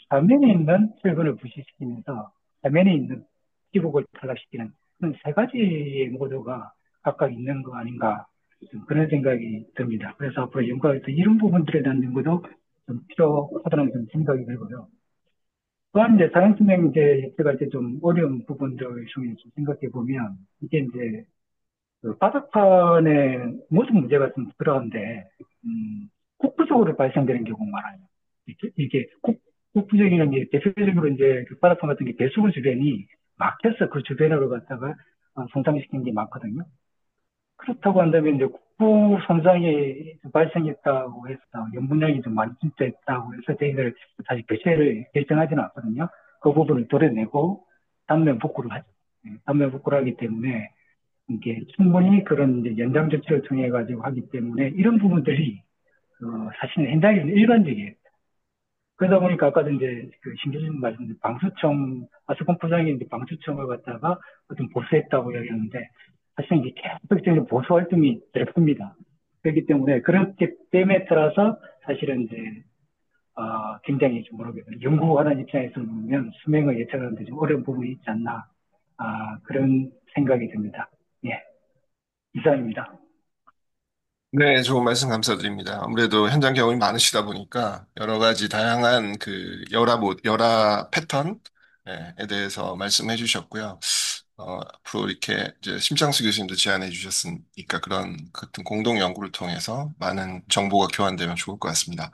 사면에 있는 철근을 부식시키면서 사면에 있는 기복을 탈락시키는 그런 세 가지의 모드가 각각 있는 거 아닌가 좀 그런 생각이 듭니다. 그래서 앞으로 연구할 때 이런 부분들에 대한 연구도 좀 필요하다는 좀 생각이 들고요. 또한 이제 자연수명 이제 예측할 때 좀 어려운 부분들 중에 좀 생각해 보면 이게 이제 그 바닥판에 모든 문제가 좀 들어간데 국부적으로 발생되는 경우가 많아요. 이게 국부적인 게 대표적으로 이제 그 바닥판 같은 게 배수구 주변이 막혀서 그 주변으로 갔다가 손상시킨 게 많거든요. 그렇다고 한다면 이제 국부 손상이 발생했다고 해서 연분량이 좀 많이 침투했다고 해서 저희들 다시 교체를 결정하지는 않거든요. 그 부분을 도려내고 단면 복구를 하죠. 단면 복구를 하기 때문에 이게 충분히 그런 이제 연장 조치를 통해 가지고 하기 때문에 이런 부분들이 사실은 현장에서는 일반적이에요. 그러다 보니까 아까도 이제 그 신교수님 말씀드린 방수청 아스콘 포장이 이제 방수청을 갖다가 어떤 보수했다고 이야기하는데 사실은 이게 계속적인 보수 활동이 들어갑니다. 그렇기 때문에 그렇기 때문에 따라서 사실은 이제 굉장히 좀 뭐라고 해야 되나 연구하는 입장에서 보면 수명을 예측하는데 좀 어려운 부분이 있지 않나 그런 생각이 듭니다. 예, 이상입니다. 네, 좋은 말씀 감사드립니다. 아무래도 현장 경험이 많으시다 보니까 여러 가지 다양한 그 열화 패턴에 대해서 말씀해 주셨고요. 앞으로 이렇게 이제 심창수 교수님도 제안해 주셨으니까 그런 같은 공동 연구를 통해서 많은 정보가 교환되면 좋을 것 같습니다.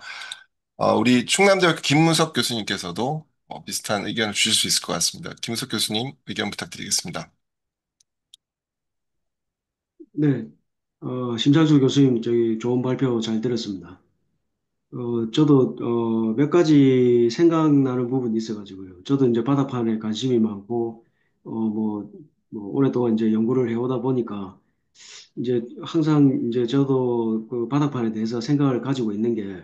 우리 충남대학교 김문석 교수님께서도 비슷한 의견을 주실 수 있을 것 같습니다. 김문석 교수님 의견 부탁드리겠습니다. 네, 심장수 교수님 저기 좋은 발표 잘 들었습니다. 저도 몇 가지 생각나는 부분이 있어가지고요. 저도 이제 바다판에 관심이 많고 오랫동안 이제 연구를 해오다 보니까 이제 항상 이제 저도 그 바닥판에 대해서 생각을 가지고 있는 게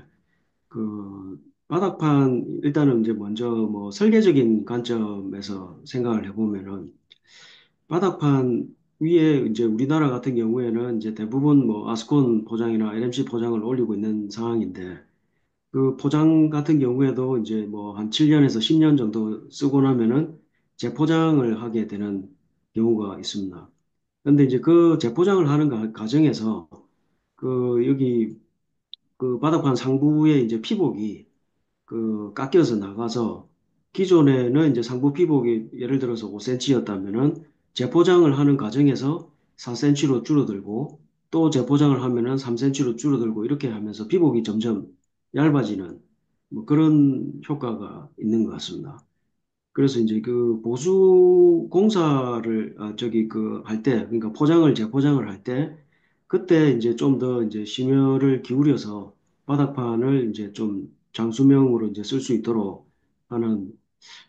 그 바닥판 일단은 이제 먼저 뭐 설계적인 관점에서 생각을 해보면은 바닥판 위에 이제 우리나라 같은 경우에는 이제 대부분 뭐 아스콘 포장이나 LMC 포장을 올리고 있는 상황인데 그 포장 같은 경우에도 이제 뭐 한 7년에서 10년 정도 쓰고 나면은 재포장을 하게 되는 경우가 있습니다. 근데 이제 그 재포장을 하는 과정에서 그 여기 그 바닥판 상부에 이제 피복이 그 깎여서 나가서 기존에는 이제 상부 피복이 예를 들어서 5cm였다면은 재포장을 하는 과정에서 4cm로 줄어들고 또 재포장을 하면은 3cm로 줄어들고 이렇게 하면서 피복이 점점 얇아지는 뭐 그런 효과가 있는 것 같습니다. 그래서 이제 그 보수 공사를 저기 그 할 때 그러니까 포장을 재포장을 할 때 그때 이제 좀 더 이제 심혈을 기울여서 바닥판을 이제 좀 장수명으로 이제 쓸 수 있도록 하는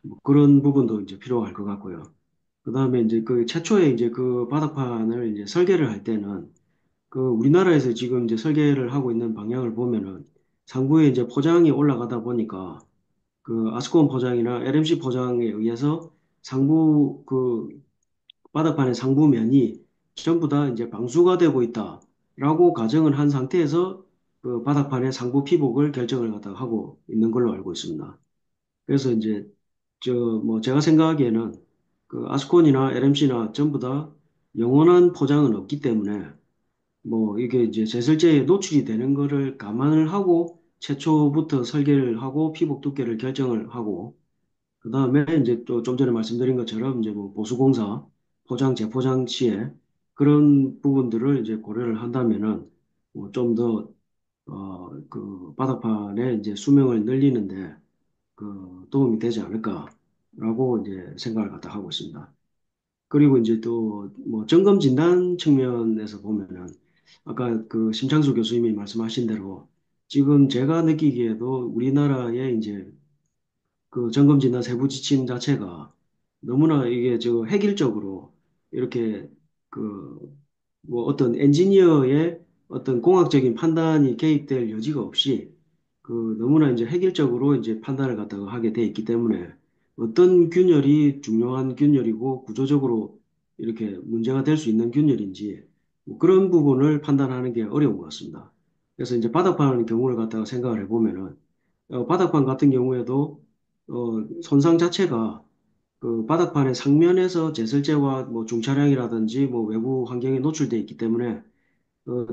뭐 그런 부분도 이제 필요할 것 같고요. 그다음에 이제 그 최초에 이제 그 바닥판을 이제 설계를 할 때는 그 우리나라에서 지금 이제 설계를 하고 있는 방향을 보면은 상부에 이제 포장이 올라가다 보니까 그 아스콘 포장이나 LMC 포장에 의해서 상부 그 바닥판의 상부면이 전부 다 이제 방수가 되고 있다라고 가정을 한 상태에서 그 바닥판의 상부 피복을 결정을 갖다가 하고 있는 걸로 알고 있습니다. 그래서 이제 저 뭐 제가 생각하기에는 그 아스콘이나 LMC나 전부 다 영원한 포장은 없기 때문에 뭐 이게 이제 제설제에 노출이 되는 거를 감안을 하고 최초부터 설계를 하고 피복 두께를 결정을 하고 그다음에 이제 또 좀 전에 말씀드린 것처럼 이제 뭐 보수공사, 포장, 재포장 시에 그런 부분들을 이제 고려를 한다면은 뭐 좀 더, 그 바닥판의 이제 수명을 늘리는데 그 도움이 되지 않을까라고 이제 생각을 갖다 하고 있습니다. 그리고 이제 또 뭐 점검 진단 측면에서 보면은 아까 그 심창수 교수님이 말씀하신 대로 지금 제가 느끼기에도 우리나라의 이제 그 점검진단 세부 지침 자체가 너무나 이게 저 획일적으로 이렇게 그 뭐 어떤 엔지니어의 어떤 공학적인 판단이 개입될 여지가 없이 그 너무나 이제 획일적으로 이제 판단을 갖다가 하게 돼 있기 때문에 어떤 균열이 중요한 균열이고 구조적으로 이렇게 문제가 될 수 있는 균열인지 뭐 그런 부분을 판단하는 게 어려운 것 같습니다. 그래서 이제 바닥판 경우를 갖다가 생각을 해보면은 바닥판 같은 경우에도 손상 자체가 그 바닥판의 상면에서 제설제와 뭐 중차량이라든지 뭐 외부 환경에 노출돼 있기 때문에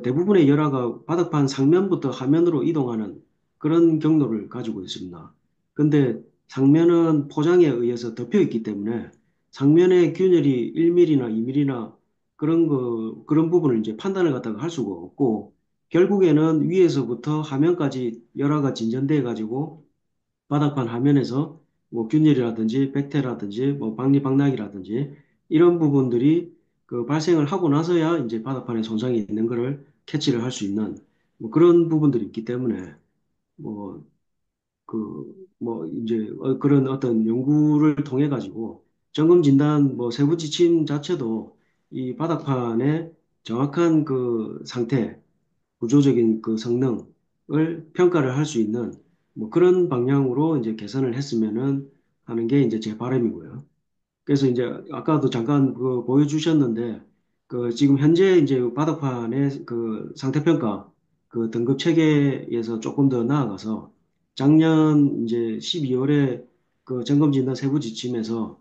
대부분의 열화가 바닥판 상면부터 하면으로 이동하는 그런 경로를 가지고 있습니다. 근데 상면은 포장에 의해서 덮여 있기 때문에 상면의 균열이 1mm나 2mm나 그런 부분을 이제 판단을 갖다가 할 수가 없고 결국에는 위에서부터 하면까지 열화가 진전돼 가지고 바닥판 화면에서 뭐 균열이라든지 백태라든지 뭐 박리박락이라든지 이런 부분들이 그 발생을 하고 나서야 이제 바닥판에 손상이 있는 것을 캐치를 할 수 있는 뭐 그런 부분들이 있기 때문에 뭐 뭐 이제 그런 어떤 연구를 통해 가지고 점검 진단 뭐 세부 지침 자체도 이 바닥판의 정확한 그 상태 구조적인 그 성능을 평가를 할 수 있는 뭐 그런 방향으로 이제 개선을 했으면은 하는 게 이제 제 바람이고요. 그래서 이제 아까도 잠깐 그 보여주셨는데 그 지금 현재 이제 바닥판의 그 상태평가 그 등급 체계에서 조금 더 나아가서 작년 이제 12월에 그 점검진단 세부 지침에서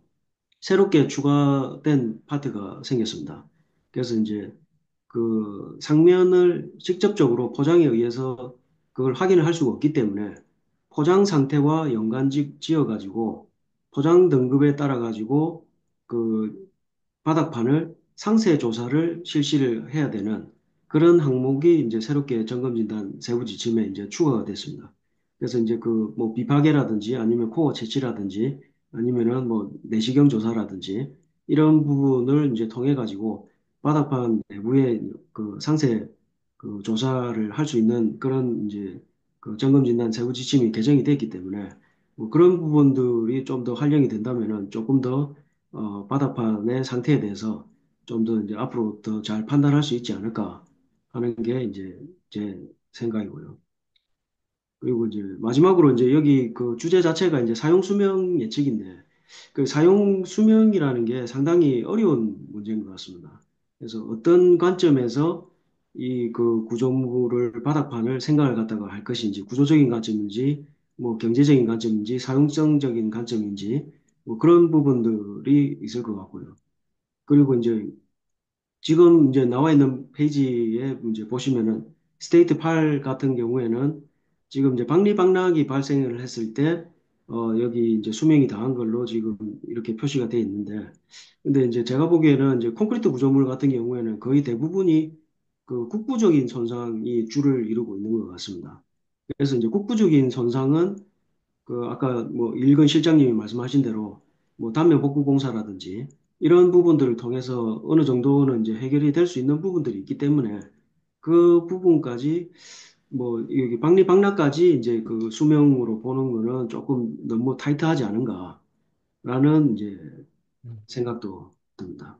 새롭게 추가된 파트가 생겼습니다. 그래서 이제 그 상면을 직접적으로 포장에 의해서 그걸 확인을 할 수가 없기 때문에 포장 상태와 연관 지어 가지고 포장 등급에 따라 가지고 그 바닥판을 상세 조사를 실시를 해야 되는 그런 항목이 이제 새롭게 점검진단 세부 지침에 이제 추가가 됐습니다. 그래서 이제 그 뭐 비파괴라든지 아니면 코어 채취라든지 아니면은 뭐 내시경 조사라든지 이런 부분을 이제 통해 가지고 바닥판 내부의 그 상세 그 조사를 할 수 있는 그런 이제 그 점검진단 세부 지침이 개정이 됐기 때문에 뭐 그런 부분들이 좀 더 활용이 된다면은 조금 더 바닥판의 상태에 대해서 좀 더 이제 앞으로 더 잘 판단할 수 있지 않을까 하는 게 이제 제 생각이고요. 그리고 이제 마지막으로 이제 여기 그 주제 자체가 이제 사용 수명 예측인데 그 사용 수명이라는 게 상당히 어려운 문제인 것 같습니다. 그래서 어떤 관점에서 이 그 구조물을 바닥판을 생각을 갖다가 할 것인지 구조적인 관점인지 뭐 경제적인 관점인지 사용성적인 관점인지 뭐 그런 부분들이 있을 것 같고요. 그리고 이제 지금 이제 나와 있는 페이지에 이제 보시면은 스테이트 8 같은 경우에는 지금 이제 박리박락이 발생을 했을 때 여기 이제 수명이 다한 걸로 지금 이렇게 표시가 돼 있는데 근데 이제 제가 보기에는 이제 콘크리트 구조물 같은 경우에는 거의 대부분이 그 국부적인 손상이 주를 이루고 있는 것 같습니다. 그래서 이제 국부적인 손상은 그 아까 뭐 일건 실장님이 말씀하신 대로 뭐 단면 복구 공사라든지 이런 부분들을 통해서 어느 정도는 이제 해결이 될 수 있는 부분들이 있기 때문에 그 부분까지 뭐 여기 박리박락까지 이제 그 수명으로 보는 거는 조금 너무 타이트하지 않은가라는 이제 생각도 듭니다.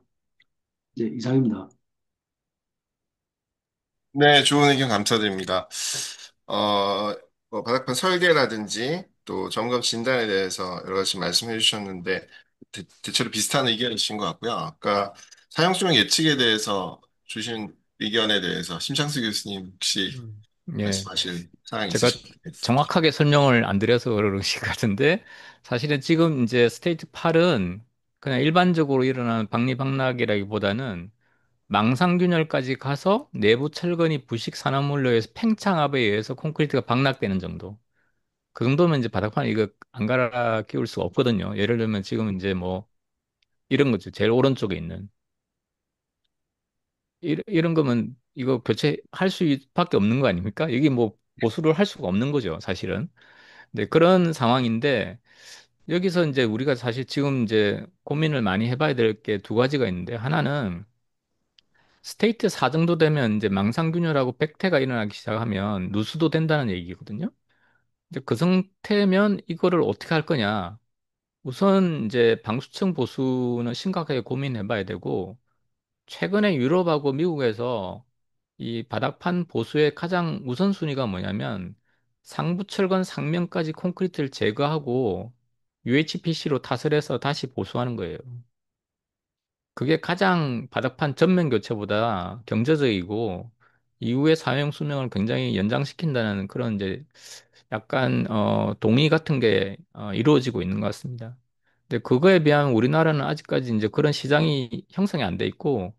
네, 이상입니다. 네, 좋은 의견 감사드립니다. 어, 뭐 바닥판 설계라든지 또 점검 진단에 대해서 여러 가지 말씀해 주셨는데 대체로 비슷한 의견이신 것 같고요. 아까 사용 수명 예측에 대해서 주신 의견에 대해서 심창수 교수님 혹시 예. 말씀하실 사항이 제가 있으신가요? 정확하게 설명을 안 드려서 그러신 것 같은데, 사실은 지금 이제 스테이트 8은 그냥 일반적으로 일어나는 박리박락이라기보다는 망상균열까지 가서 내부 철근이 부식 산화물로 해서 팽창압에 의해서 콘크리트가 박락되는 정도. 그 정도면 이제 바닥판 이거 안 갈아 끼울 수가 없거든요. 예를 들면 지금 이제 뭐 이런 거죠. 제일 오른쪽에 있는. 이런 거면 이거 교체할 수밖에 없는 거 아닙니까? 이게 뭐 보수를 할 수가 없는 거죠, 사실은. 네, 그런 상황인데 여기서 이제 우리가 사실 지금 이제 고민을 많이 해봐야 될 게 두 가지가 있는데 하나는 스테이트 4 정도 되면 이제 망상균열하고 백태가 일어나기 시작하면 누수도 된다는 얘기거든요. 이제 그 상태면 이거를 어떻게 할 거냐? 우선 이제 방수층 보수는 심각하게 고민해 봐야 되고 최근에 유럽하고 미국에서 이 바닥판 보수의 가장 우선순위가 뭐냐면 상부철근 상면까지 콘크리트를 제거하고 UHPC로 탓을 해서 다시 보수하는 거예요. 그게 가장 바닥판 전면 교체보다 경제적이고 이후의 사용 수명을 굉장히 연장시킨다는 그런 이제 약간 동의 같은 게 이루어지고 있는 것 같습니다. 근데 그거에 비하면 우리나라는 아직까지 이제 그런 시장이 형성이 안 돼 있고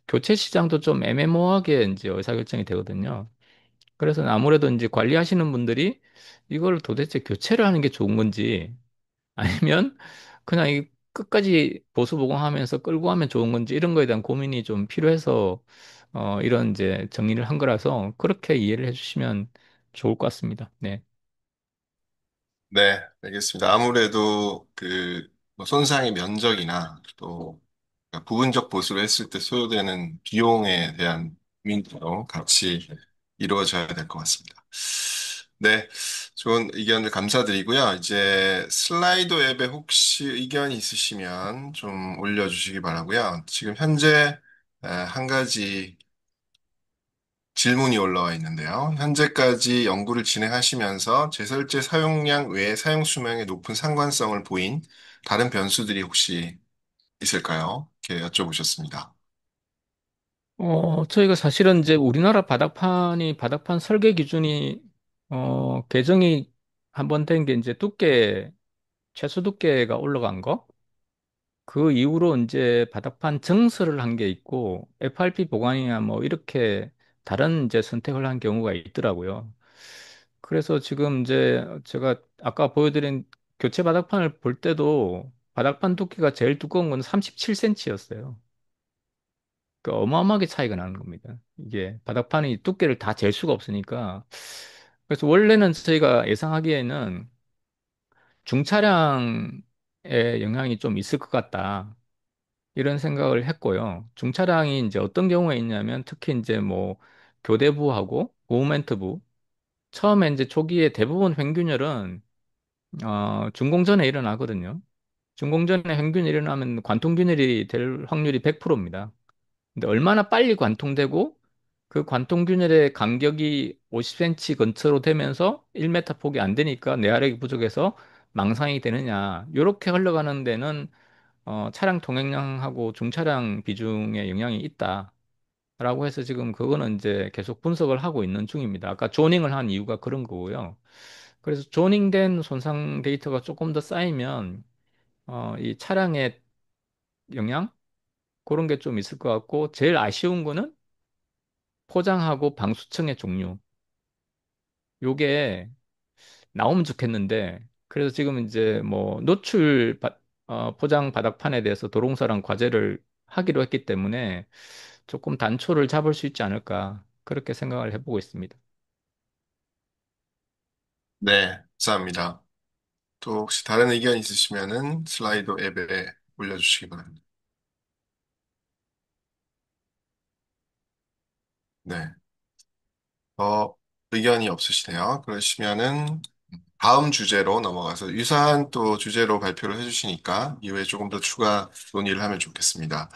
교체 시장도 좀 애매모호하게 이제 의사결정이 되거든요. 그래서 아무래도 이제 관리하시는 분들이 이걸 도대체 교체를 하는 게 좋은 건지 아니면 그냥 이 끝까지 보수 보강하면서 끌고 가면 좋은 건지 이런 거에 대한 고민이 좀 필요해서 이런 이제 정리를 한 거라서 그렇게 이해를 해주시면 좋을 것 같습니다. 네. 네, 알겠습니다. 아무래도 뭐 손상의 면적이나 또 그러니까 부분적 보수를 했을 때 소요되는 비용에 대한 고민도 같이 이루어져야 될 것 같습니다. 네, 좋은 의견을 감사드리고요. 이제 슬라이도 앱에 혹시 의견이 있으시면 좀 올려주시기 바라고요. 지금 현재 한 가지 질문이 올라와 있는데요. 현재까지 연구를 진행하시면서 제설제 사용량 외에 사용 수명에 높은 상관성을 보인 다른 변수들이 혹시 있을까요? 이렇게 여쭤보셨습니다. 저희가 사실은 이제 우리나라 바닥판 설계 기준이 개정이 한번 된 게 이제 최소 두께가 올라간 거. 그 이후로 이제 바닥판 증설을 한 게 있고 FRP 보강이나 뭐 이렇게 다른 이제 선택을 한 경우가 있더라고요. 그래서 지금 이제 제가 아까 보여드린 교체 바닥판을 볼 때도 바닥판 두께가 제일 두꺼운 건 37cm였어요. 그 어마어마하게 차이가 나는 겁니다. 이게 바닥판이 두께를 다 잴 수가 없으니까. 그래서 원래는 저희가 예상하기에는 중차량의 영향이 좀 있을 것 같다. 이런 생각을 했고요. 중차량이 이제 어떤 경우에 있냐면 특히 이제 뭐 교대부하고 고무멘트부 처음에 이제 초기에 대부분 횡균열은 준공전에 일어나거든요. 준공전에 횡균이 일어나면 관통균열이 될 확률이 100%입니다. 근데 얼마나 빨리 관통되고 그 관통균열의 간격이 50cm 근처로 되면서 1m 폭이 안 되니까 내화력이 부족해서 망상이 되느냐. 이렇게 흘러가는 데는 차량 통행량하고 중차량 비중에 영향이 있다라고 해서 지금 그거는 이제 계속 분석을 하고 있는 중입니다. 아까 조닝을 한 이유가 그런 거고요. 그래서 조닝된 손상 데이터가 조금 더 쌓이면 이 차량의 영향 그런 게 좀 있을 것 같고 제일 아쉬운 거는 포장하고 방수층의 종류. 요게 나오면 좋겠는데 그래서 지금 이제 뭐 포장 바닥판에 대해서 도롱사랑 과제를 하기로 했기 때문에 조금 단초를 잡을 수 있지 않을까 그렇게 생각을 해보고 있습니다. 네, 감사합니다. 또 혹시 다른 의견 있으시면은 슬라이도 앱에 올려주시기 바랍니다. 네, 의견이 없으시네요. 그러시면은 다음 주제로 넘어가서 유사한 또 주제로 발표를 해주시니까 이후에 조금 더 추가 논의를 하면 좋겠습니다.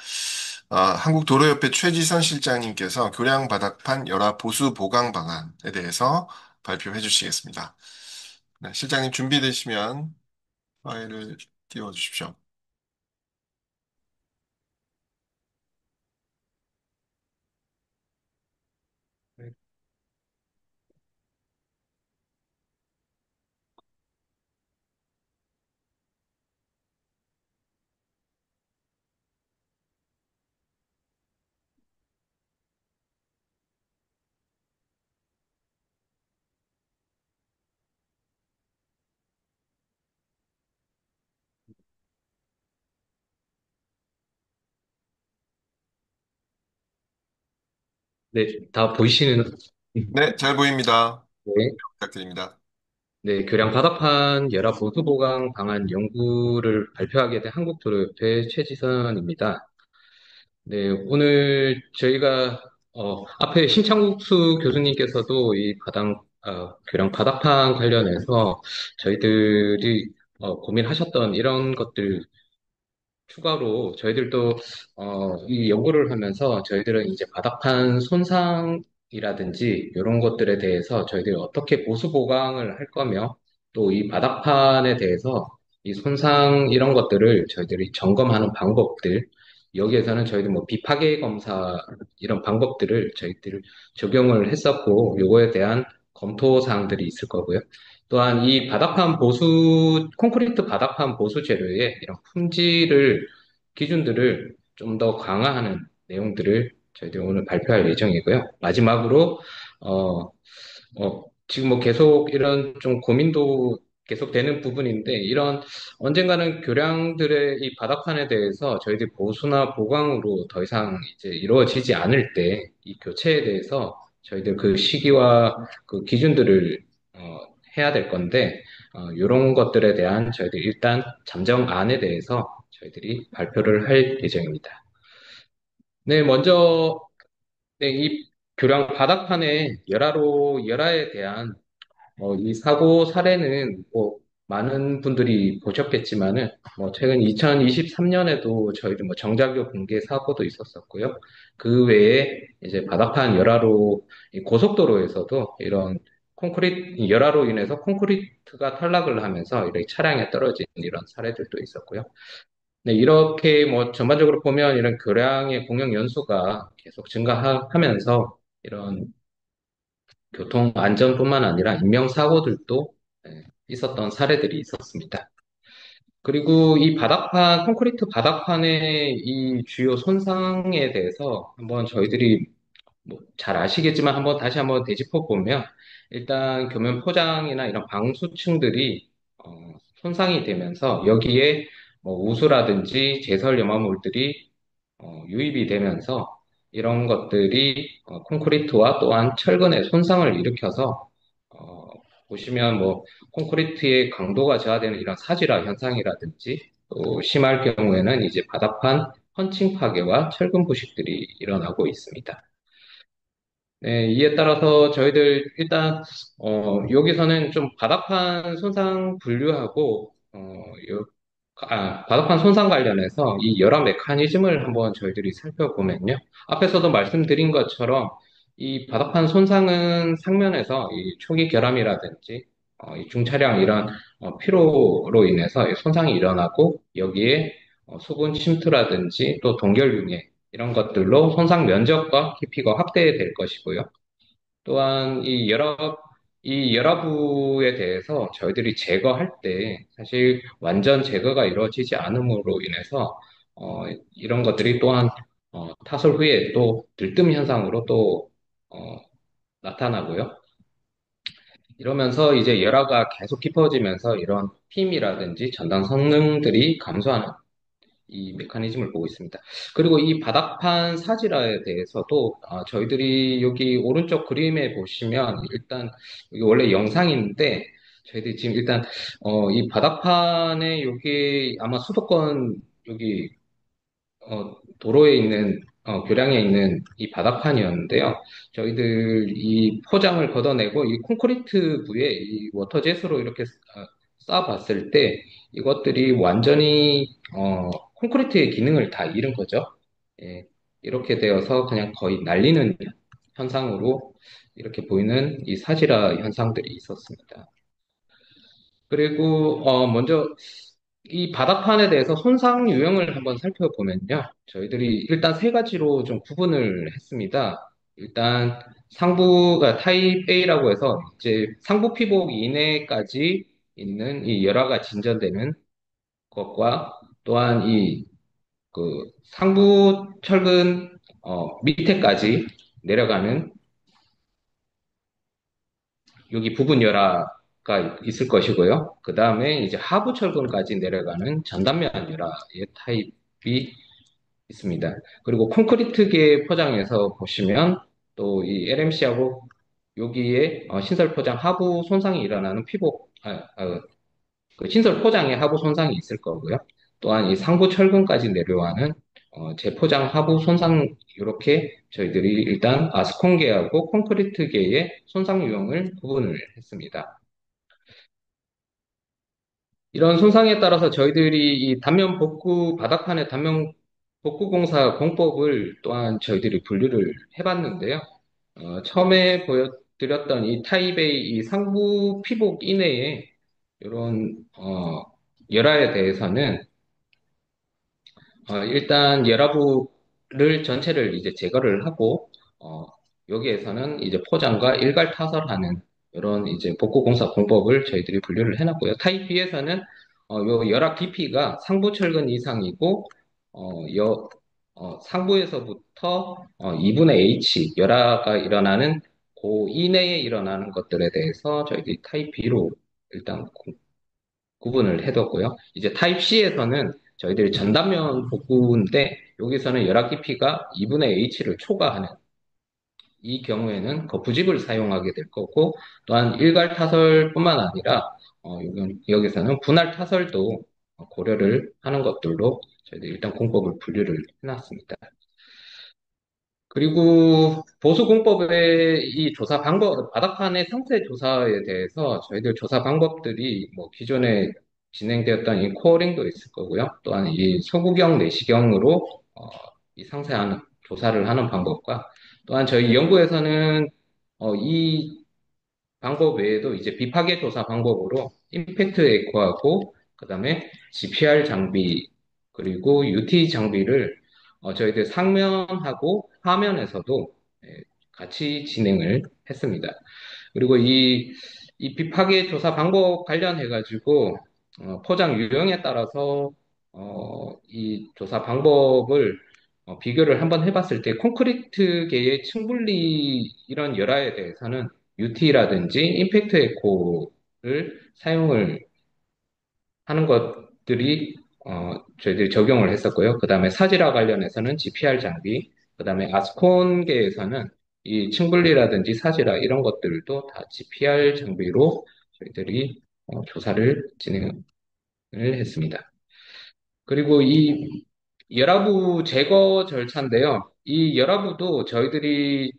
한국도로협회 최지선 실장님께서 교량 바닥판 열화 보수 보강 방안에 대해서 발표해 주시겠습니다. 네, 실장님 준비되시면 파일을 띄워 주십시오. 네, 다 보이시는, 네, 잘 보입니다. 네, 부탁드립니다. 네, 교량 바닥판 열압 보수 보강 방안 연구를 발표하게 된 한국도로협회 최지선입니다. 네, 오늘 저희가 앞에 신창국수 교수님께서도 교량 바닥판 관련해서 저희들이 고민하셨던 이런 것들 추가로 저희들도 이 연구를 하면서 저희들은 이제 바닥판 손상이라든지 이런 것들에 대해서 저희들이 어떻게 보수 보강을 할 거며 또 이 바닥판에 대해서 이 손상 이런 것들을 저희들이 점검하는 방법들 여기에서는 저희들 뭐 비파괴 검사 이런 방법들을 저희들 적용을 했었고 요거에 대한 검토 사항들이 있을 거고요. 또한 이 콘크리트 바닥판 보수 재료의 이런 기준들을 좀 더 강화하는 내용들을 저희들이 오늘 발표할 예정이고요. 마지막으로, 어, 지금 뭐 계속 이런 좀 고민도 계속 되는 부분인데, 언젠가는 교량들의 이 바닥판에 대해서 저희들이 보수나 보강으로 더 이상 이제 이루어지지 않을 때, 이 교체에 대해서 저희들 그 시기와 그 기준들을 어, 해야 될 건데, 이런 것들에 대한 저희들 일단 잠정안에 대해서 저희들이 발표를 할 예정입니다. 네, 먼저 네, 이 교량 바닥판의 열화에 대한 이 사고 사례는 뭐 많은 분들이 보셨겠지만은 뭐 최근 2023년에도 저희들 뭐 정작교 붕괴 사고도 있었었고요. 그 외에 이제 바닥판 열화로 이 고속도로에서도 이런 열화로 인해서 콘크리트가 탈락을 하면서 이렇게 차량에 떨어진 이런 사례들도 있었고요. 네, 이렇게 뭐 전반적으로 보면 이런 교량의 공영 연수가 계속 증가하면서 이런 교통 안전뿐만 아니라 인명사고들도 있었던 사례들이 있었습니다. 그리고 콘크리트 바닥판의 이 주요 손상에 대해서 한번 저희들이 뭐 잘 아시겠지만 다시 한번 되짚어 보면 일단 교면 포장이나 이런 방수층들이 손상이 되면서 여기에 뭐 우수라든지 제설 염화물들이 유입이 되면서 이런 것들이 콘크리트와 또한 철근에 손상을 일으켜서 어, 보시면 뭐 콘크리트의 강도가 저하되는 이런 사지라 현상이라든지 또 심할 경우에는 이제 바닥판 펀칭 파괴와 철근 부식들이 일어나고 있습니다. 네, 이에 따라서 저희들 일단 여기서는 좀 바닥판 손상 분류하고 바닥판 손상 관련해서 이 여러 메커니즘을 한번 저희들이 살펴보면요. 앞에서도 말씀드린 것처럼 이 바닥판 손상은 상면에서 이 초기 결함이라든지 이 중차량 이런 피로로 인해서 이 손상이 일어나고 여기에 수분 침투라든지 또 동결 융해 이런 것들로 손상 면적과 깊이가 확대될 것이고요. 또한 이 열화부에 대해서 저희들이 제거할 때 사실 완전 제거가 이루어지지 않음으로 인해서 이런 것들이 또한 타설 후에 또 들뜸 현상으로 또 어, 나타나고요. 이러면서 이제 열화가 계속 깊어지면서 이런 힘이라든지 전단 성능들이 감소하는 이 메커니즘을 보고 있습니다. 그리고 이 바닥판 사질화에 대해서도 저희들이 여기 오른쪽 그림에 보시면 일단 이게 원래 영상인데 저희들이 지금 일단 이 바닥판에 여기 아마 수도권 여기 도로에 있는 교량에 있는 이 바닥판이었는데요. 저희들 이 포장을 걷어내고 이 콘크리트부에 이 워터젯으로 이렇게 쌓아봤을 때 이것들이 완전히 콘크리트의 기능을 다 잃은 거죠. 예, 이렇게 되어서 그냥 거의 날리는 현상으로 이렇게 보이는 이 사지라 현상들이 있었습니다. 그리고 먼저 이 바닥판에 대해서 손상 유형을 한번 살펴보면요. 저희들이 일단 세 가지로 좀 구분을 했습니다. 일단 상부가 타입 A라고 해서 이제 상부 피복 이내까지 있는 이 열화가 진전되는 것과 또한 이 그 상부 철근 밑에까지 내려가는 여기 부분 열화가 있을 것이고요. 그 다음에 이제 하부 철근까지 내려가는 전단면 열화의 타입이 있습니다. 그리고 콘크리트계 포장에서 보시면 또 이 LMC하고 여기에 신설 포장 하부 손상이 일어나는 그 신설 포장에 하부 손상이 있을 거고요. 또한 이 상부 철근까지 내려가는 재포장 하부 손상 이렇게 저희들이 일단 아스콘계하고 콘크리트계의 손상 유형을 구분을 했습니다. 이런 손상에 따라서 저희들이 이 단면 복구, 바닥판의 단면 복구 공사 공법을 또한 저희들이 분류를 해봤는데요. 처음에 보여드렸던 이 타입의 이 상부 피복 이내에 이런, 열화에 대해서는, 일단 열화부를 전체를 이제 제거를 하고, 여기에서는 이제 포장과 일괄 타설하는 이런 이제 복구 공사 공법을 저희들이 분류를 해놨고요. 타입 B에서는 요 열압 깊이가 상부 철근 이상이고 상부에서부터 2분의 H 열화가 일어나는 그 이내에 일어나는 것들에 대해서 저희들이 타입 B로 일단 구분을 해뒀고요. 이제 타입 C에서는 저희들이 전단면 복구인데 여기서는 열압 깊이가 2분의 H를 초과하는 이 경우에는 거푸집을 사용하게 될 거고 또한 일괄 타설뿐만 아니라 여기서는 분할 타설도 고려를 하는 것들로 저희들이 일단 공법을 분류를 해놨습니다. 그리고 보수공법의 이 조사 방법, 바닥판의 상태 조사에 대해서 저희들 조사 방법들이 뭐 기존에 진행되었던 이 코어링도 있을 거고요. 또한 이 소구경, 내시경으로 이 상세한 조사를 하는 방법과 또한 저희 연구에서는 이 방법 외에도 이제 비파괴 조사 방법으로 임팩트 에코하고 그다음에 GPR 장비 그리고 UT 장비를 저희들 상면하고 하면에서도 같이 진행을 했습니다. 그리고 이 비파괴 조사 방법 관련해가지고 포장 유형에 따라서 이 조사 방법을 비교를 한번 해봤을 때 콘크리트계의 층분리 이런 열화에 대해서는 UT라든지 임팩트 에코를 사용을 하는 것들이 저희들이 적용을 했었고요. 그 다음에 사지라 관련해서는 GPR 장비, 그 다음에 아스콘계에서는 이 층분리라든지 사지라 이런 것들도 다 GPR 장비로 저희들이 조사를 진행을 했습니다. 그리고 이 열화부 제거 절차인데요. 이 열화부도 저희들이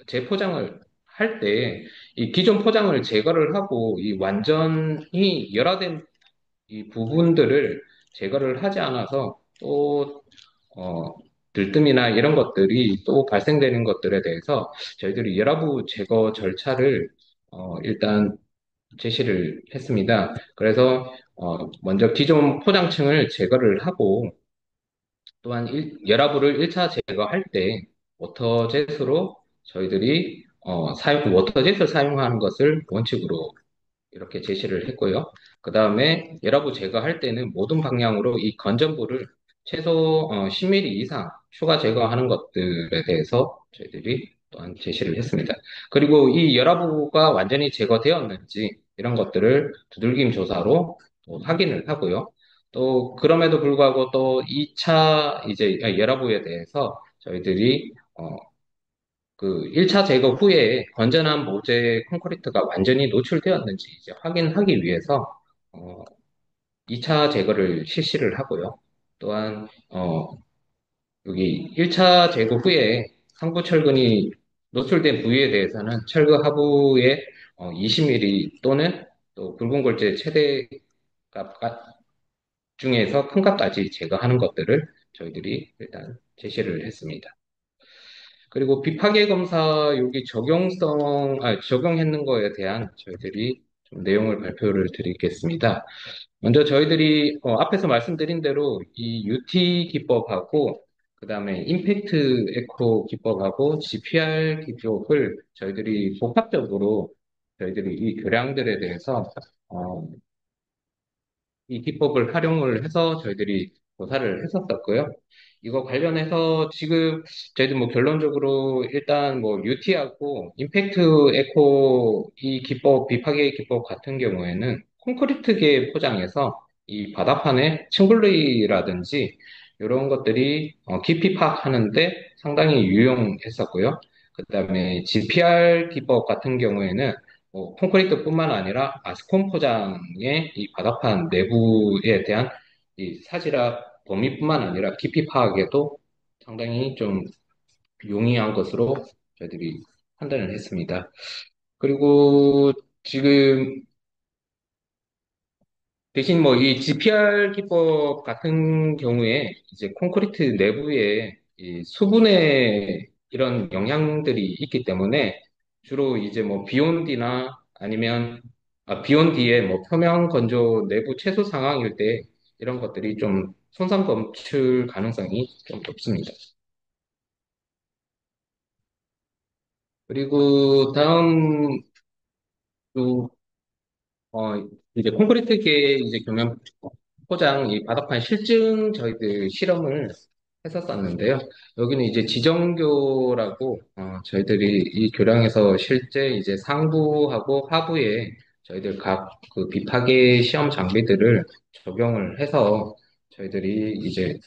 재포장을 할 때, 이 기존 포장을 제거를 하고, 이 완전히 열화된 이 부분들을 제거를 하지 않아서 또, 어, 들뜸이나 이런 것들이 또 발생되는 것들에 대해서 저희들이 열화부 제거 절차를 일단 제시를 했습니다. 그래서 먼저 기존 포장층을 제거를 하고 또한 열화부를 1차 제거할 때 워터젯으로 저희들이 워터젯을 사용하는 것을 원칙으로 이렇게 제시를 했고요. 그 다음에 열화부 제거할 때는 모든 방향으로 이 건전부를 최소 10mm 이상 추가 제거하는 것들에 대해서 저희들이 또한 제시를 했습니다. 그리고 이 열화부가 완전히 제거되었는지 이런 것들을 두들김 조사로 또 확인을 하고요. 또 그럼에도 불구하고 또 2차 이제 열화부에 대해서 저희들이 그 1차 제거 후에 건전한 모재 콘크리트가 완전히 노출되었는지 이제 확인하기 위해서 어, 2차 제거를 실시를 하고요. 또한 여기 1차 제거 후에 상부 철근이 노출된 부위에 대해서는 철거 하부의 20mm 또는 또 굵은 골재 최대값 중에서 큰 값까지 제거하는 것들을 저희들이 일단 제시를 했습니다. 그리고 비파괴 검사 여기 적용했는 거에 대한 저희들이 좀 내용을 발표를 드리겠습니다. 먼저 저희들이 앞에서 말씀드린 대로 이 UT 기법하고 그다음에 임팩트 에코 기법하고 GPR 기법을 저희들이 복합적으로 저희들이 이 교량들에 대해서 어, 이 기법을 활용을 해서 저희들이 조사를 했었었고요. 이거 관련해서 지금 저희들 뭐 결론적으로 일단 뭐 UT하고 임팩트 에코 이 기법, 비파괴 기법 같은 경우에는 콘크리트계 포장에서 이 바닥판에 층블리라든지 이런 것들이 깊이 파악하는데 상당히 유용했었고요. 그다음에 GPR 기법 같은 경우에는 콘크리트뿐만 아니라 아스콘 포장의 이 바닥판 내부에 대한 이 사지락 범위뿐만 아니라 깊이 파악에도 상당히 좀 용이한 것으로 저희들이 판단을 했습니다. 그리고 지금 대신 뭐 이 GPR 기법 같은 경우에 이제 콘크리트 내부에 이 수분의 이런 영향들이 있기 때문에 주로 이제 뭐 비온디나 아니면 비온디의 뭐 표면 건조 내부 최소 상황일 때 이런 것들이 좀 손상 검출 가능성이 좀 높습니다. 그리고 다음 또 이제 콘크리트계 이제 교면 포장 이 바닥판 실증 저희들 실험을 했었었는데요. 여기는 이제 지정교라고 저희들이 이 교량에서 실제 이제 상부하고 하부에 저희들 각 그 비파계 시험 장비들을 적용을 해서 저희들이 이제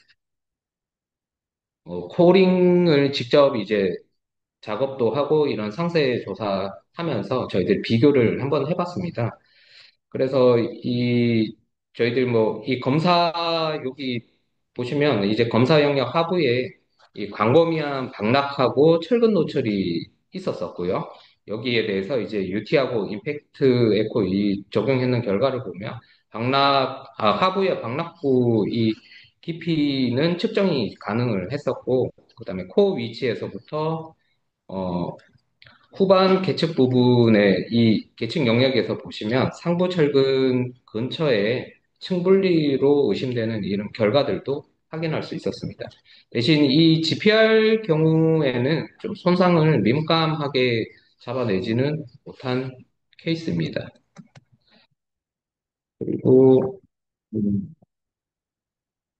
코링을 직접 이제 작업도 하고 이런 상세 조사하면서 저희들 비교를 한번 해봤습니다. 그래서 저희들 뭐 이 검사 여기 보시면 이제 검사 영역 하부에 이 광범위한 방락하고 철근 노출이 있었었고요. 여기에 대해서 이제 UT하고 임팩트 에코 이 적용했는 결과를 보면 하부의 방락부 이 깊이는 측정이 가능을 했었고, 그다음에 코 위치에서부터 어, 후반 계측 부분의 이 계측 영역에서 보시면 상부 철근 근처에 층분리로 의심되는 이런 결과들도 확인할 수 있었습니다. 대신 이 GPR 경우에는 좀 손상을 민감하게 잡아내지는 못한 케이스입니다. 그리고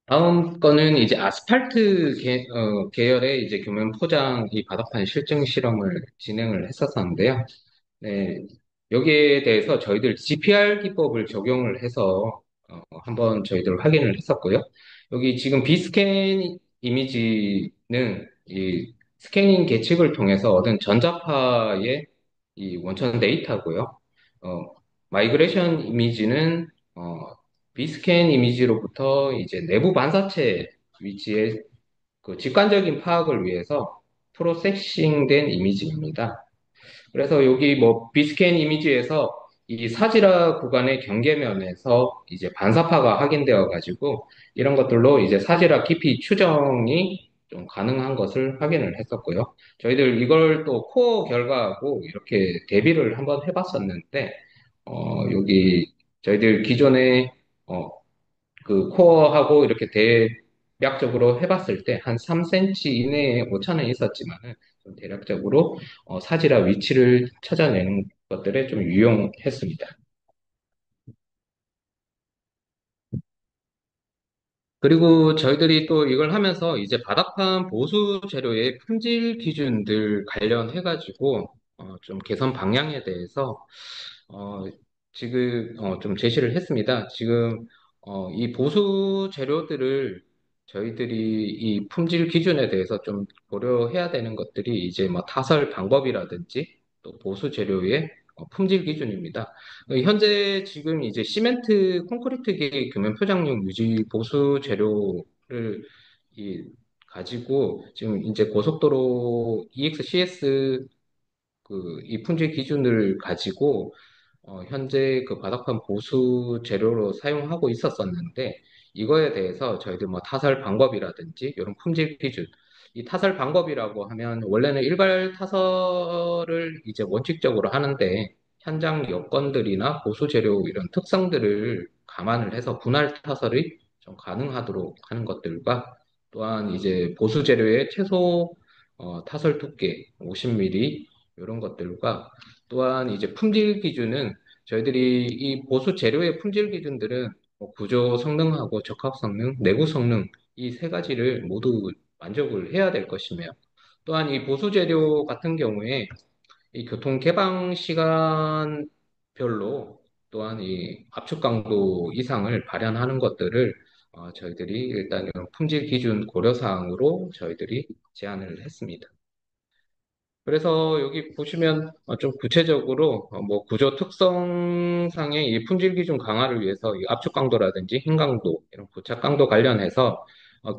다음 거는 이제 아스팔트 계열의 이제 교면 포장 이 바닥판 실증 실험을 진행을 했었었는데요. 네, 여기에 대해서 저희들 GPR 기법을 적용을 해서 한번 저희들 확인을 했었고요. 여기 지금 비스캔 이미지는 이 스캐닝 계측을 통해서 얻은 전자파의 이 원천 데이터고요. 어, 마이그레이션 이미지는 비스캔 이미지로부터 이제 내부 반사체 위치의 그 직관적인 파악을 위해서 프로세싱된 이미지입니다. 그래서 여기 뭐 비스캔 이미지에서 이 사지라 구간의 경계면에서 이제 반사파가 확인되어 가지고 이런 것들로 이제 사지라 깊이 추정이 좀 가능한 것을 확인을 했었고요. 저희들 이걸 또 코어 결과하고 이렇게 대비를 한번 해봤었는데 여기 저희들 기존에 어, 그 코어하고 이렇게 대략적으로 해봤을 때 한 3cm 이내에 오차는 있었지만은 좀 대략적으로 사지라 위치를 찾아내는 것들에 좀 유용했습니다. 그리고 저희들이 또 이걸 하면서 이제 바닥판 보수 재료의 품질 기준들 관련해가지고 좀 개선 방향에 대해서 어, 지금 좀 제시를 했습니다. 지금 이 보수 재료들을 저희들이 이 품질 기준에 대해서 좀 고려해야 되는 것들이 이제 뭐 타설 방법이라든지 또 보수 재료의 품질 기준입니다. 현재 지금 이제 시멘트, 콘크리트계 금연 포장용 유지 보수 재료를 이 가지고 지금 이제 고속도로 EXCS 그 이 품질 기준을 가지고 현재 그 바닥판 보수 재료로 사용하고 있었었는데 이거에 대해서 저희들 뭐 타설 방법이라든지 이런 품질 기준 이 타설 방법이라고 하면 원래는 일괄 타설을 이제 원칙적으로 하는데 현장 여건들이나 보수 재료 이런 특성들을 감안을 해서 분할 타설이 좀 가능하도록 하는 것들과 또한 이제 보수 재료의 최소 타설 두께 50mm 이런 것들과 또한 이제 품질 기준은 저희들이 이 보수 재료의 품질 기준들은 뭐 구조 성능하고 적합 성능, 내구 성능 이 세 가지를 모두 만족을 해야 될 것이며 또한 이 보수 재료 같은 경우에 이 교통 개방 시간별로 또한 이 압축 강도 이상을 발현하는 것들을 저희들이 일단 이런 품질 기준 고려 사항으로 저희들이 제안을 했습니다. 그래서 여기 보시면 좀 구체적으로 뭐 구조 특성상의 이 품질 기준 강화를 위해서 이 압축 강도라든지 힘 강도, 이런 부착 강도 관련해서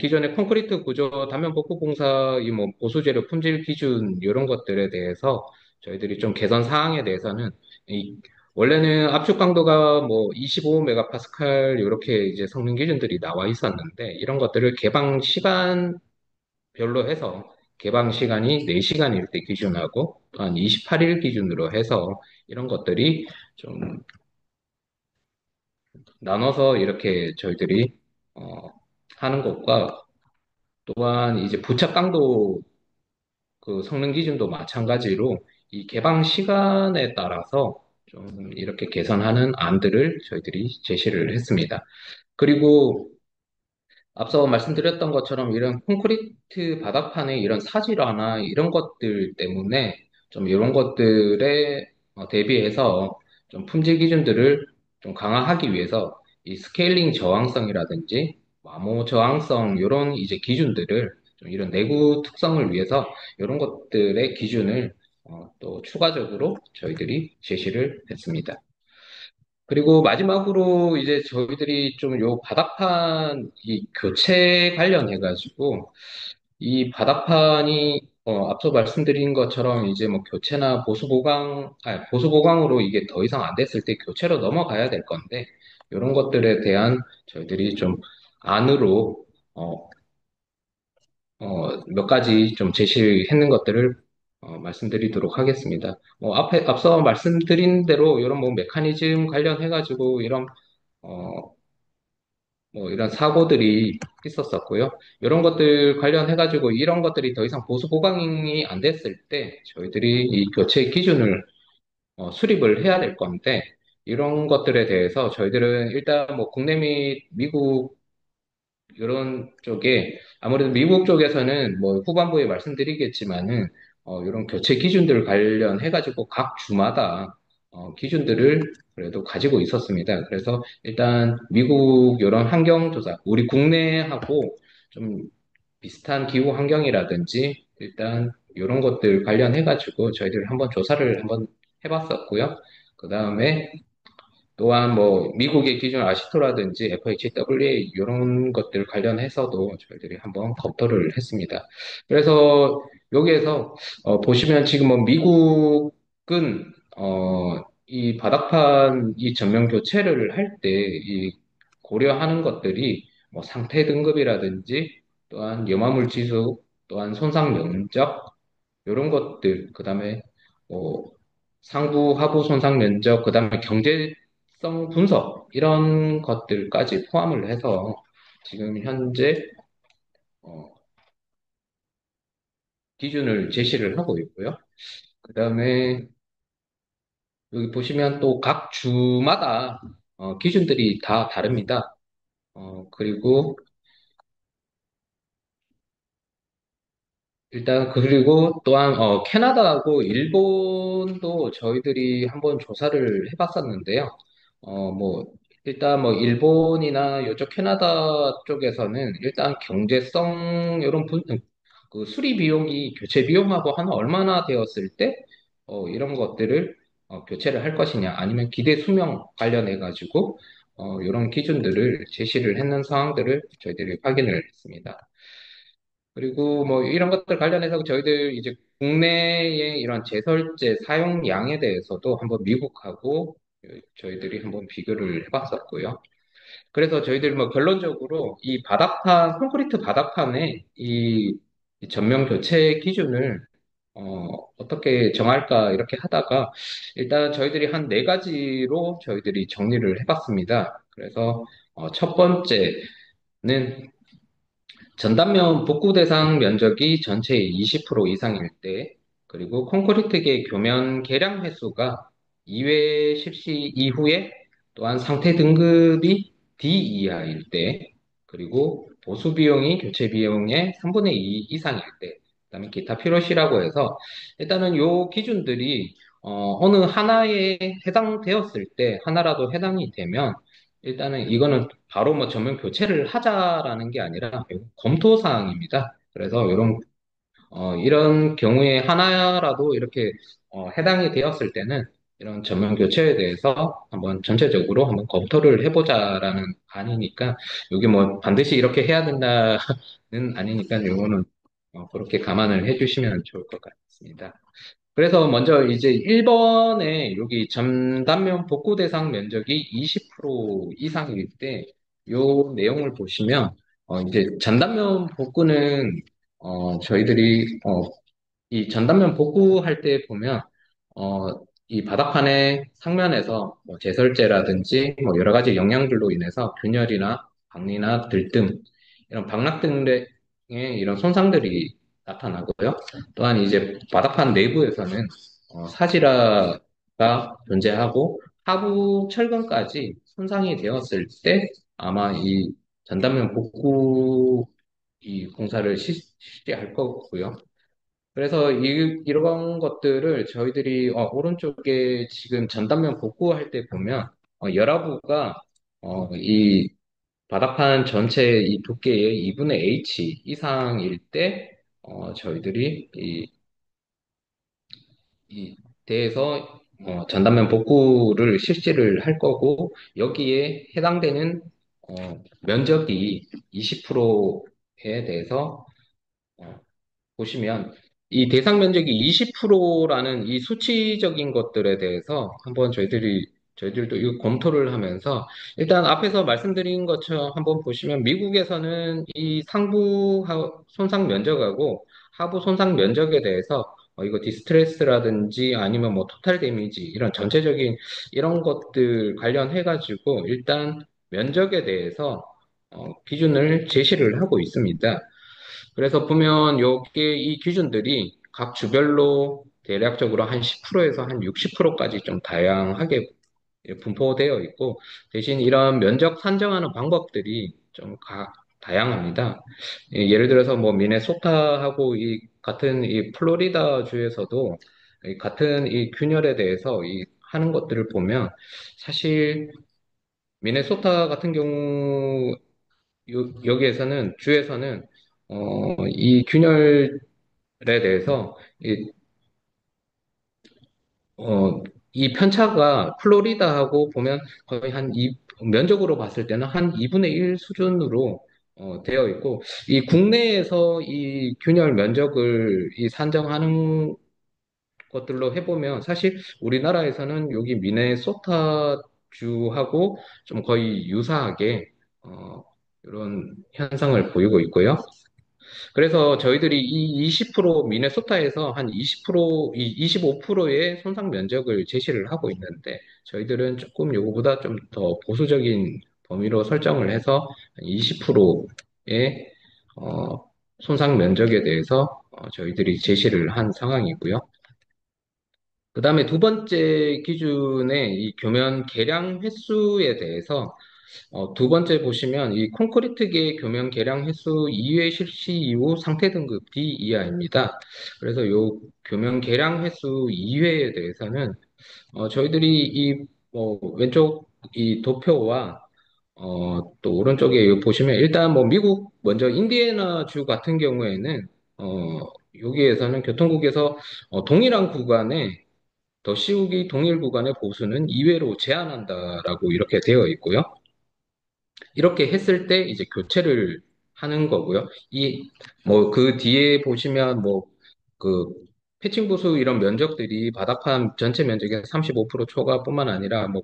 기존의 콘크리트 구조 단면 복구 공사 이 뭐 보수 재료 품질 기준 이런 것들에 대해서 저희들이 좀 개선 사항에 대해서는 이 원래는 압축 강도가 뭐 25메가파스칼 이렇게 이제 성능 기준들이 나와 있었는데 이런 것들을 개방 시간 별로 해서 개방 시간이 4시간일 때 기준하고 또한 28일 기준으로 해서 이런 것들이 좀 나눠서 이렇게 저희들이 어, 하는 것과 또한 이제 부착 강도 그 성능 기준도 마찬가지로 이 개방 시간에 따라서 좀 이렇게 개선하는 안들을 저희들이 제시를 했습니다. 그리고 앞서 말씀드렸던 것처럼 이런 콘크리트 바닥판의 이런 사질화나 이런 것들 때문에 좀 이런 것들에 대비해서 좀 품질 기준들을 좀 강화하기 위해서 이 스케일링 저항성이라든지 마모 저항성 이런 이제 기준들을 좀 이런 내구 특성을 위해서 이런 것들의 기준을 또 추가적으로 저희들이 제시를 했습니다. 그리고 마지막으로 이제 저희들이 좀 요 바닥판 이 교체 관련해가지고 이 바닥판이 앞서 말씀드린 것처럼 이제 뭐 교체나 보수 보강, 아니, 보수 보강으로 이게 더 이상 안 됐을 때 교체로 넘어가야 될 건데 이런 것들에 대한 저희들이 좀 안으로 어, 몇 가지 좀 제시했는 것들을 말씀드리도록 하겠습니다. 앞서 말씀드린 대로 이런 뭐 메커니즘 관련해가지고 이런 어, 뭐 이런 사고들이 있었었고요. 이런 것들 관련해가지고 이런 것들이 더 이상 보수 보강이 안 됐을 때 저희들이 이 교체 기준을 수립을 해야 될 건데 이런 것들에 대해서 저희들은 일단 뭐 국내 및 미국 이런 쪽에 아무래도 미국 쪽에서는 뭐 후반부에 말씀드리겠지만은 이런 교체 기준들 관련해 가지고 각 주마다 기준들을 그래도 가지고 있었습니다. 그래서 일단 미국 이런 환경 조사, 우리 국내하고 좀 비슷한 기후 환경이라든지 일단 이런 것들 관련해 가지고 저희들 한번 조사를 한번 해봤었고요. 그 다음에 또한 뭐 미국의 기준 아시토라든지 FHWA 이런 것들 관련해서도 저희들이 한번 검토를 했습니다. 그래서 여기에서 보시면 지금 뭐 미국은 이 바닥판 이 전면 교체를 할 때 이 고려하는 것들이 뭐 상태 등급이라든지 또한 염화물 지수 또한 손상 면적 이런 것들 그다음에 상부, 하부 손상 면적, 그다음에 경제성 분석 이런 것들까지 포함을 해서 지금 현재 어, 기준을 제시를 하고 있고요. 그다음에 여기 보시면 또 각 주마다 기준들이 다 다릅니다. 그리고 일단 그리고 또한 캐나다하고 일본도 저희들이 한번 조사를 해봤었는데요. 뭐 일단 뭐 일본이나 이쪽 캐나다 쪽에서는 일단 경제성 이런 그 수리 비용이 교체 비용하고 한 얼마나 되었을 때 이런 것들을 교체를 할 것이냐 아니면 기대 수명 관련해 가지고 이런 기준들을 제시를 했는 상황들을 저희들이 확인을 했습니다. 그리고 뭐 이런 것들 관련해서 저희들 이제 국내의 이런 제설제 사용량에 대해서도 한번 미국하고 저희들이 한번 비교를 해봤었고요. 그래서 저희들 뭐 결론적으로 이 바닥판, 콘크리트 바닥판에 이 전면 교체 기준을 어떻게 정할까 이렇게 하다가 일단 저희들이 한 네 가지로 저희들이 정리를 해봤습니다. 그래서 첫 번째는 전단면 복구 대상 면적이 전체의 20% 이상일 때, 그리고 콘크리트계 교면 개량 횟수가 2회 실시 이후에 또한 상태 등급이 D 이하일 때, 그리고 보수 비용이 교체 비용의 3분의 2 이상일 때, 그다음에 기타 필요시라고 해서 일단은 요 기준들이 어느 하나에 해당되었을 때 하나라도 해당이 되면 일단은 이거는 바로 뭐 전면 교체를 하자라는 게 아니라 검토 사항입니다. 그래서 이런 경우에 하나라도 이렇게 해당이 되었을 때는 이런 전면 교체에 대해서 한번 전체적으로 한번 검토를 해보자라는 아니니까 여기 뭐 반드시 이렇게 해야 된다는 아니니까 요거는 그렇게 감안을 해주시면 좋을 것 같습니다. 그래서 먼저 이제 1번에 여기 전단면 복구 대상 면적이 20% 이상일 때 요 내용을 보시면 이제 전단면 복구는 저희들이 이 전단면 복구할 때 보면 어, 이 바닥판의 상면에서 뭐 제설제라든지 뭐 여러 가지 영향들로 인해서 균열이나 박리나 들뜸 이런 방락 등의 이런 손상들이 나타나고요. 또한 이제 바닥판 내부에서는 사지라가 존재하고 하부 철근까지 손상이 되었을 때 아마 이 전단면 복구 이 공사를 실시할 거고요. 그래서 이런 것들을 저희들이 오른쪽에 지금 전단면 복구할 때 보면 열하부가 이 바닥판 전체 이 두께의 2분의 H 이상일 때 저희들이 이 대해서 전단면 복구를 실시를 할 거고 여기에 해당되는 면적이 20%에 대해서 보시면 이 대상 면적이 20%라는 이 수치적인 것들에 대해서 한번 저희들도 이거 검토를 하면서 일단 앞에서 말씀드린 것처럼 한번 보시면 미국에서는 이 상부 손상 면적하고 하부 손상 면적에 대해서 이거 디스트레스라든지 아니면 뭐 토탈 데미지 이런 전체적인 이런 것들 관련해 가지고 일단 면적에 대해서 기준을 제시를 하고 있습니다. 그래서 보면 여기 이 기준들이 각 주별로 대략적으로 한 10%에서 한 60%까지 좀 다양하게 분포되어 있고 대신 이런 면적 산정하는 방법들이 좀 다양합니다. 예를 들어서 뭐 미네소타하고 이 같은 이 플로리다 주에서도 이 같은 이 균열에 대해서 이 하는 것들을 보면 사실 미네소타 같은 경우 여기에서는 주에서는 이 균열에 대해서 이 편차가 플로리다하고 보면 거의 면적으로 봤을 때는 한 2분의 1 수준으로 되어 있고 이 국내에서 이 균열 면적을 산정하는 것들로 해보면 사실 우리나라에서는 여기 미네소타 주하고 좀 거의 유사하게 이런 현상을 보이고 있고요. 그래서 저희들이 이 20% 미네소타에서 한 20%, 25%의 손상 면적을 제시를 하고 있는데 저희들은 조금 요거보다 좀 더 보수적인 범위로 설정을 해서 20%의 손상 면적에 대해서 저희들이 제시를 한 상황이고요. 그 다음에 두 번째 기준의 이 교면 개량 횟수에 대해서 두 번째 보시면 이 콘크리트계 교면 개량 횟수 2회 실시 이후 상태 등급 D 이하입니다. 그래서 요 교면 개량 횟수 2회에 대해서는 저희들이 이 왼쪽 이 도표와 또 오른쪽에 여기 보시면 일단 뭐 미국 먼저 인디애나 주 같은 경우에는 여기에서는 교통국에서 동일한 구간에 더 씌우기 동일 구간의 보수는 2회로 제한한다라고 이렇게 되어 있고요. 이렇게 했을 때 이제 교체를 하는 거고요. 뭐 그 뒤에 보시면 뭐 그 패칭 보수 이런 면적들이 바닥판 전체 면적의 35% 초과뿐만 아니라 뭐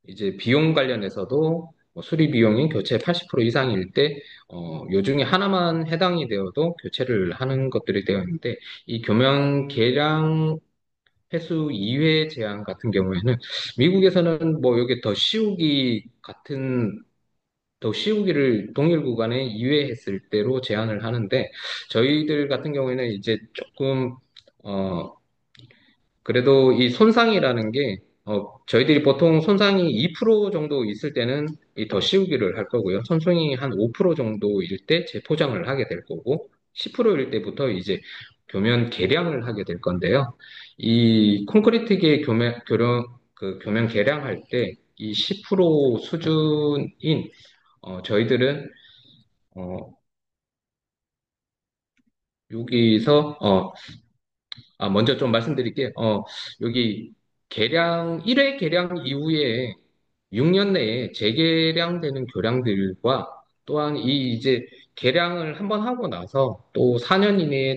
이제 비용 관련해서도 뭐 수리 비용이 교체 80% 이상일 때 요 중에 하나만 해당이 되어도 교체를 하는 것들이 되어 있는데 이 교면 개량 횟수 2회 제한 같은 경우에는 미국에서는 뭐 여기 더 씌우기를 동일 구간에 2회 했을 때로 제한을 하는데 저희들 같은 경우에는 이제 조금 어 그래도 이 손상이라는 게 저희들이 보통 손상이 2% 정도 있을 때는 이 더 씌우기를 할 거고요. 손상이 한 5% 정도일 때 재포장을 하게 될 거고 10%일 때부터 이제 교면 개량을 하게 될 건데요. 이 콘크리트계 교면 개량할 때 이 10% 수준인 저희들은 어, 여기서 먼저 좀 말씀드릴게요. 여기 1회 개량 이후에 6년 내에 재개량되는 교량들과 또한 이 이제 개량을 한번 하고 나서 또 4년 이내에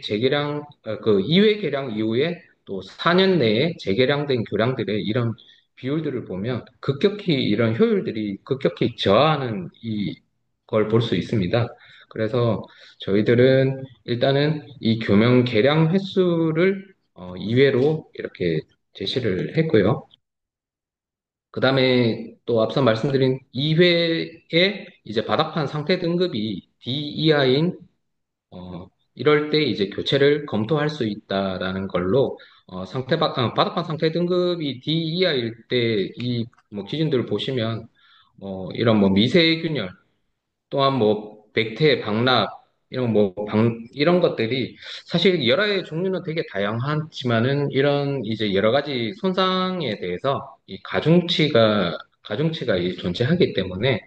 2회 개량 이후에 또 4년 내에 재개량된 교량들의 이런 비율들을 보면 급격히 이런 효율들이 급격히 저하하는 걸 볼 수 있습니다. 그래서 저희들은 일단은 이 교명 개량 횟수를 2회로 이렇게 제시를 했고요. 그 다음에 또 앞서 말씀드린 2회에 이제 바닥판 상태 등급이 D 이하인 이럴 때 이제 교체를 검토할 수 있다라는 걸로 바닥판 상태 등급이 D 이하일 때 이 뭐 기준들을 보시면 이런 뭐 미세균열 또한 뭐 백태, 박납 이런 것들이 사실 열화의 종류는 되게 다양하지만은 이런 이제 여러 가지 손상에 대해서 이 가중치가 존재하기 때문에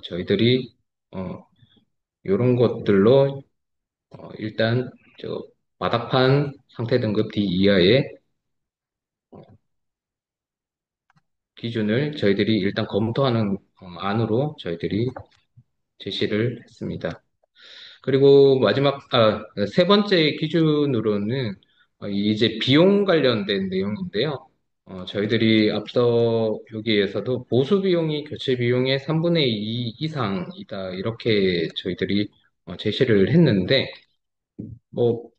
저희들이 이런 것들로 일단 저 바닥판 상태 등급 D 이하의 기준을 저희들이 일단 검토하는 안으로 저희들이 제시를 했습니다. 그리고 세 번째 기준으로는 이제 비용 관련된 내용인데요. 저희들이 앞서 여기에서도 보수 비용이 교체 비용의 3분의 2 이상이다. 이렇게 저희들이 제시를 했는데, 뭐,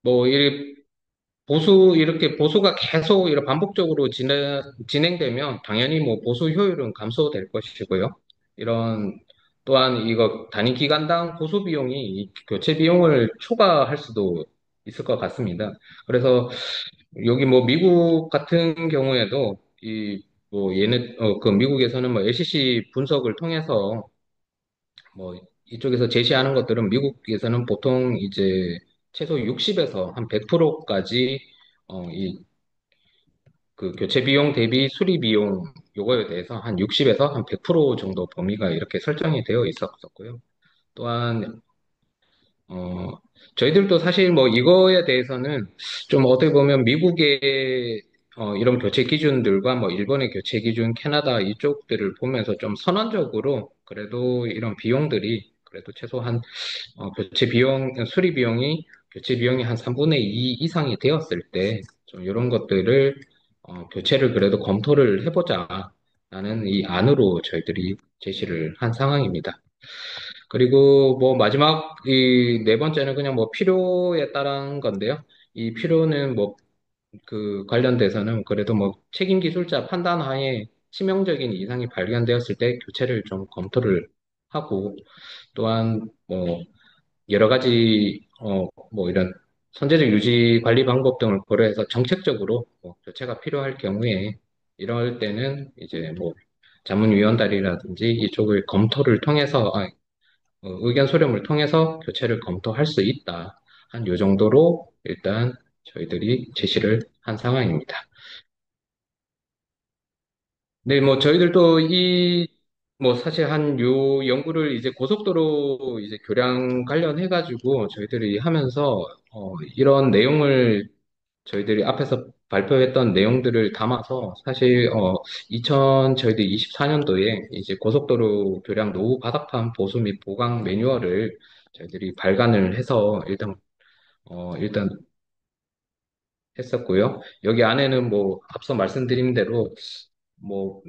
뭐, 이렇게 보수가 계속 이렇게 반복적으로 진행되면 당연히 뭐 보수 효율은 감소될 것이고요. 이런 또한 이거 단위 기간당 보수 비용이 이 교체 비용을 초과할 수도 있을 것 같습니다. 그래서 여기 뭐 미국 같은 경우에도 그 미국에서는 뭐 LCC 분석을 통해서 뭐 이쪽에서 제시하는 것들은 미국에서는 보통 이제 최소 60에서 한 100%까지 이 그 교체 비용 대비 수리 비용 요거에 대해서 한 60에서 한 100% 정도 범위가 이렇게 설정이 되어 있었고요. 또한 어 저희들도 사실 뭐 이거에 대해서는 좀 어떻게 보면 미국의 이런 교체 기준들과 뭐 일본의 교체 기준, 캐나다 이쪽들을 보면서 좀 선언적으로 그래도 이런 비용들이 그래도 최소한 교체 비용이 한 3분의 2 이상이 되었을 때, 좀 이런 것들을, 교체를 그래도 검토를 해보자. 라는 이 안으로 저희들이 제시를 한 상황입니다. 그리고 뭐 마지막 이 네 번째는 그냥 뭐 필요에 따른 건데요. 이 필요는 뭐 그 관련돼서는 그래도 뭐 책임 기술자 판단 하에 치명적인 이상이 발견되었을 때 교체를 좀 검토를 하고 또한 뭐 여러 가지 뭐 이런 선제적 유지 관리 방법 등을 고려해서 정책적으로 뭐 교체가 필요할 경우에 이럴 때는 이제 뭐 자문위원단이라든지 이쪽을 검토를 통해서 의견 수렴을 통해서 교체를 검토할 수 있다. 한 요 정도로 일단 저희들이 제시를 한 상황입니다. 네, 뭐 저희들도 뭐 사실 한 요 연구를 이제 고속도로 이제 교량 관련해 가지고 저희들이 하면서 이런 내용을 저희들이 앞에서 발표했던 내용들을 담아서 사실 2000 저희들이 24년도에 이제 고속도로 교량 노후 바닥판 보수 및 보강 매뉴얼을 저희들이 발간을 해서 일단 했었고요. 여기 안에는 뭐 앞서 말씀드린 대로 뭐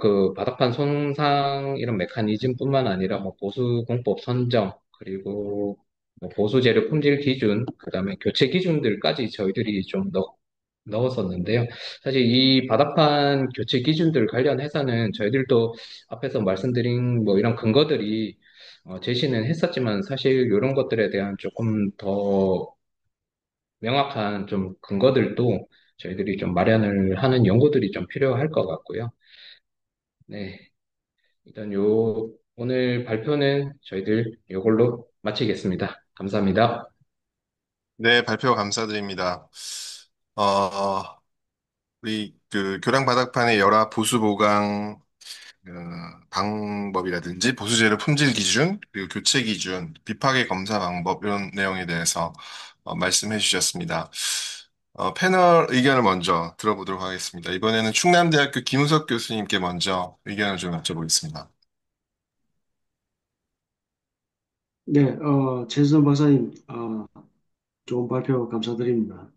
그 바닥판 손상 이런 메커니즘뿐만 아니라 뭐 보수 공법 선정 그리고 뭐 보수 재료 품질 기준 그다음에 교체 기준들까지 저희들이 좀 넣었었는데요. 사실 이 바닥판 교체 기준들 관련해서는 저희들도 앞에서 말씀드린 뭐 이런 근거들이 제시는 했었지만 사실 이런 것들에 대한 조금 더 명확한 좀 근거들도 저희들이 좀 마련을 하는 연구들이 좀 필요할 것 같고요. 네, 일단 오늘 발표는 저희들 요걸로 마치겠습니다. 감사합니다. 네, 발표 감사드립니다. 어, 우리 그 교량 바닥판의 열화 보수 보강 방법이라든지 보수재료 품질 기준, 그리고 교체 기준, 비파괴 검사 방법 이런 내용에 대해서 말씀해 주셨습니다. 패널 의견을 먼저 들어보도록 하겠습니다. 이번에는 충남대학교 김우석 교수님께 먼저 의견을 좀 여쭤보겠습니다. 네, 최수선 박사님, 좋은 발표 감사드립니다.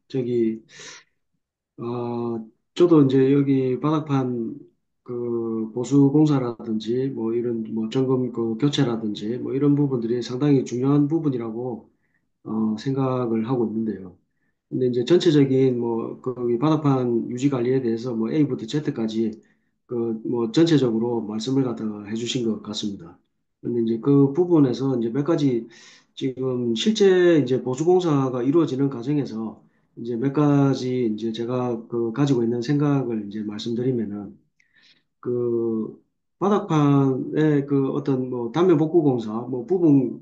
저도 이제 여기 바닥판 그 보수 공사라든지 뭐 이런 뭐 점검 그 교체라든지 뭐 이런 부분들이 상당히 중요한 부분이라고 생각을 하고 있는데요. 근데 이제 전체적인 뭐 거기 바닥판 유지 관리에 대해서 뭐 A부터 Z까지 그 뭐 전체적으로 말씀을 갖다가 해주신 것 같습니다. 근데 이제 그 부분에서 이제 몇 가지 지금 실제 이제 보수 공사가 이루어지는 과정에서 이제 몇 가지 이제 제가 그 가지고 있는 생각을 이제 말씀드리면은 그 바닥판의 그 어떤 뭐 단면 복구 공사, 뭐 부분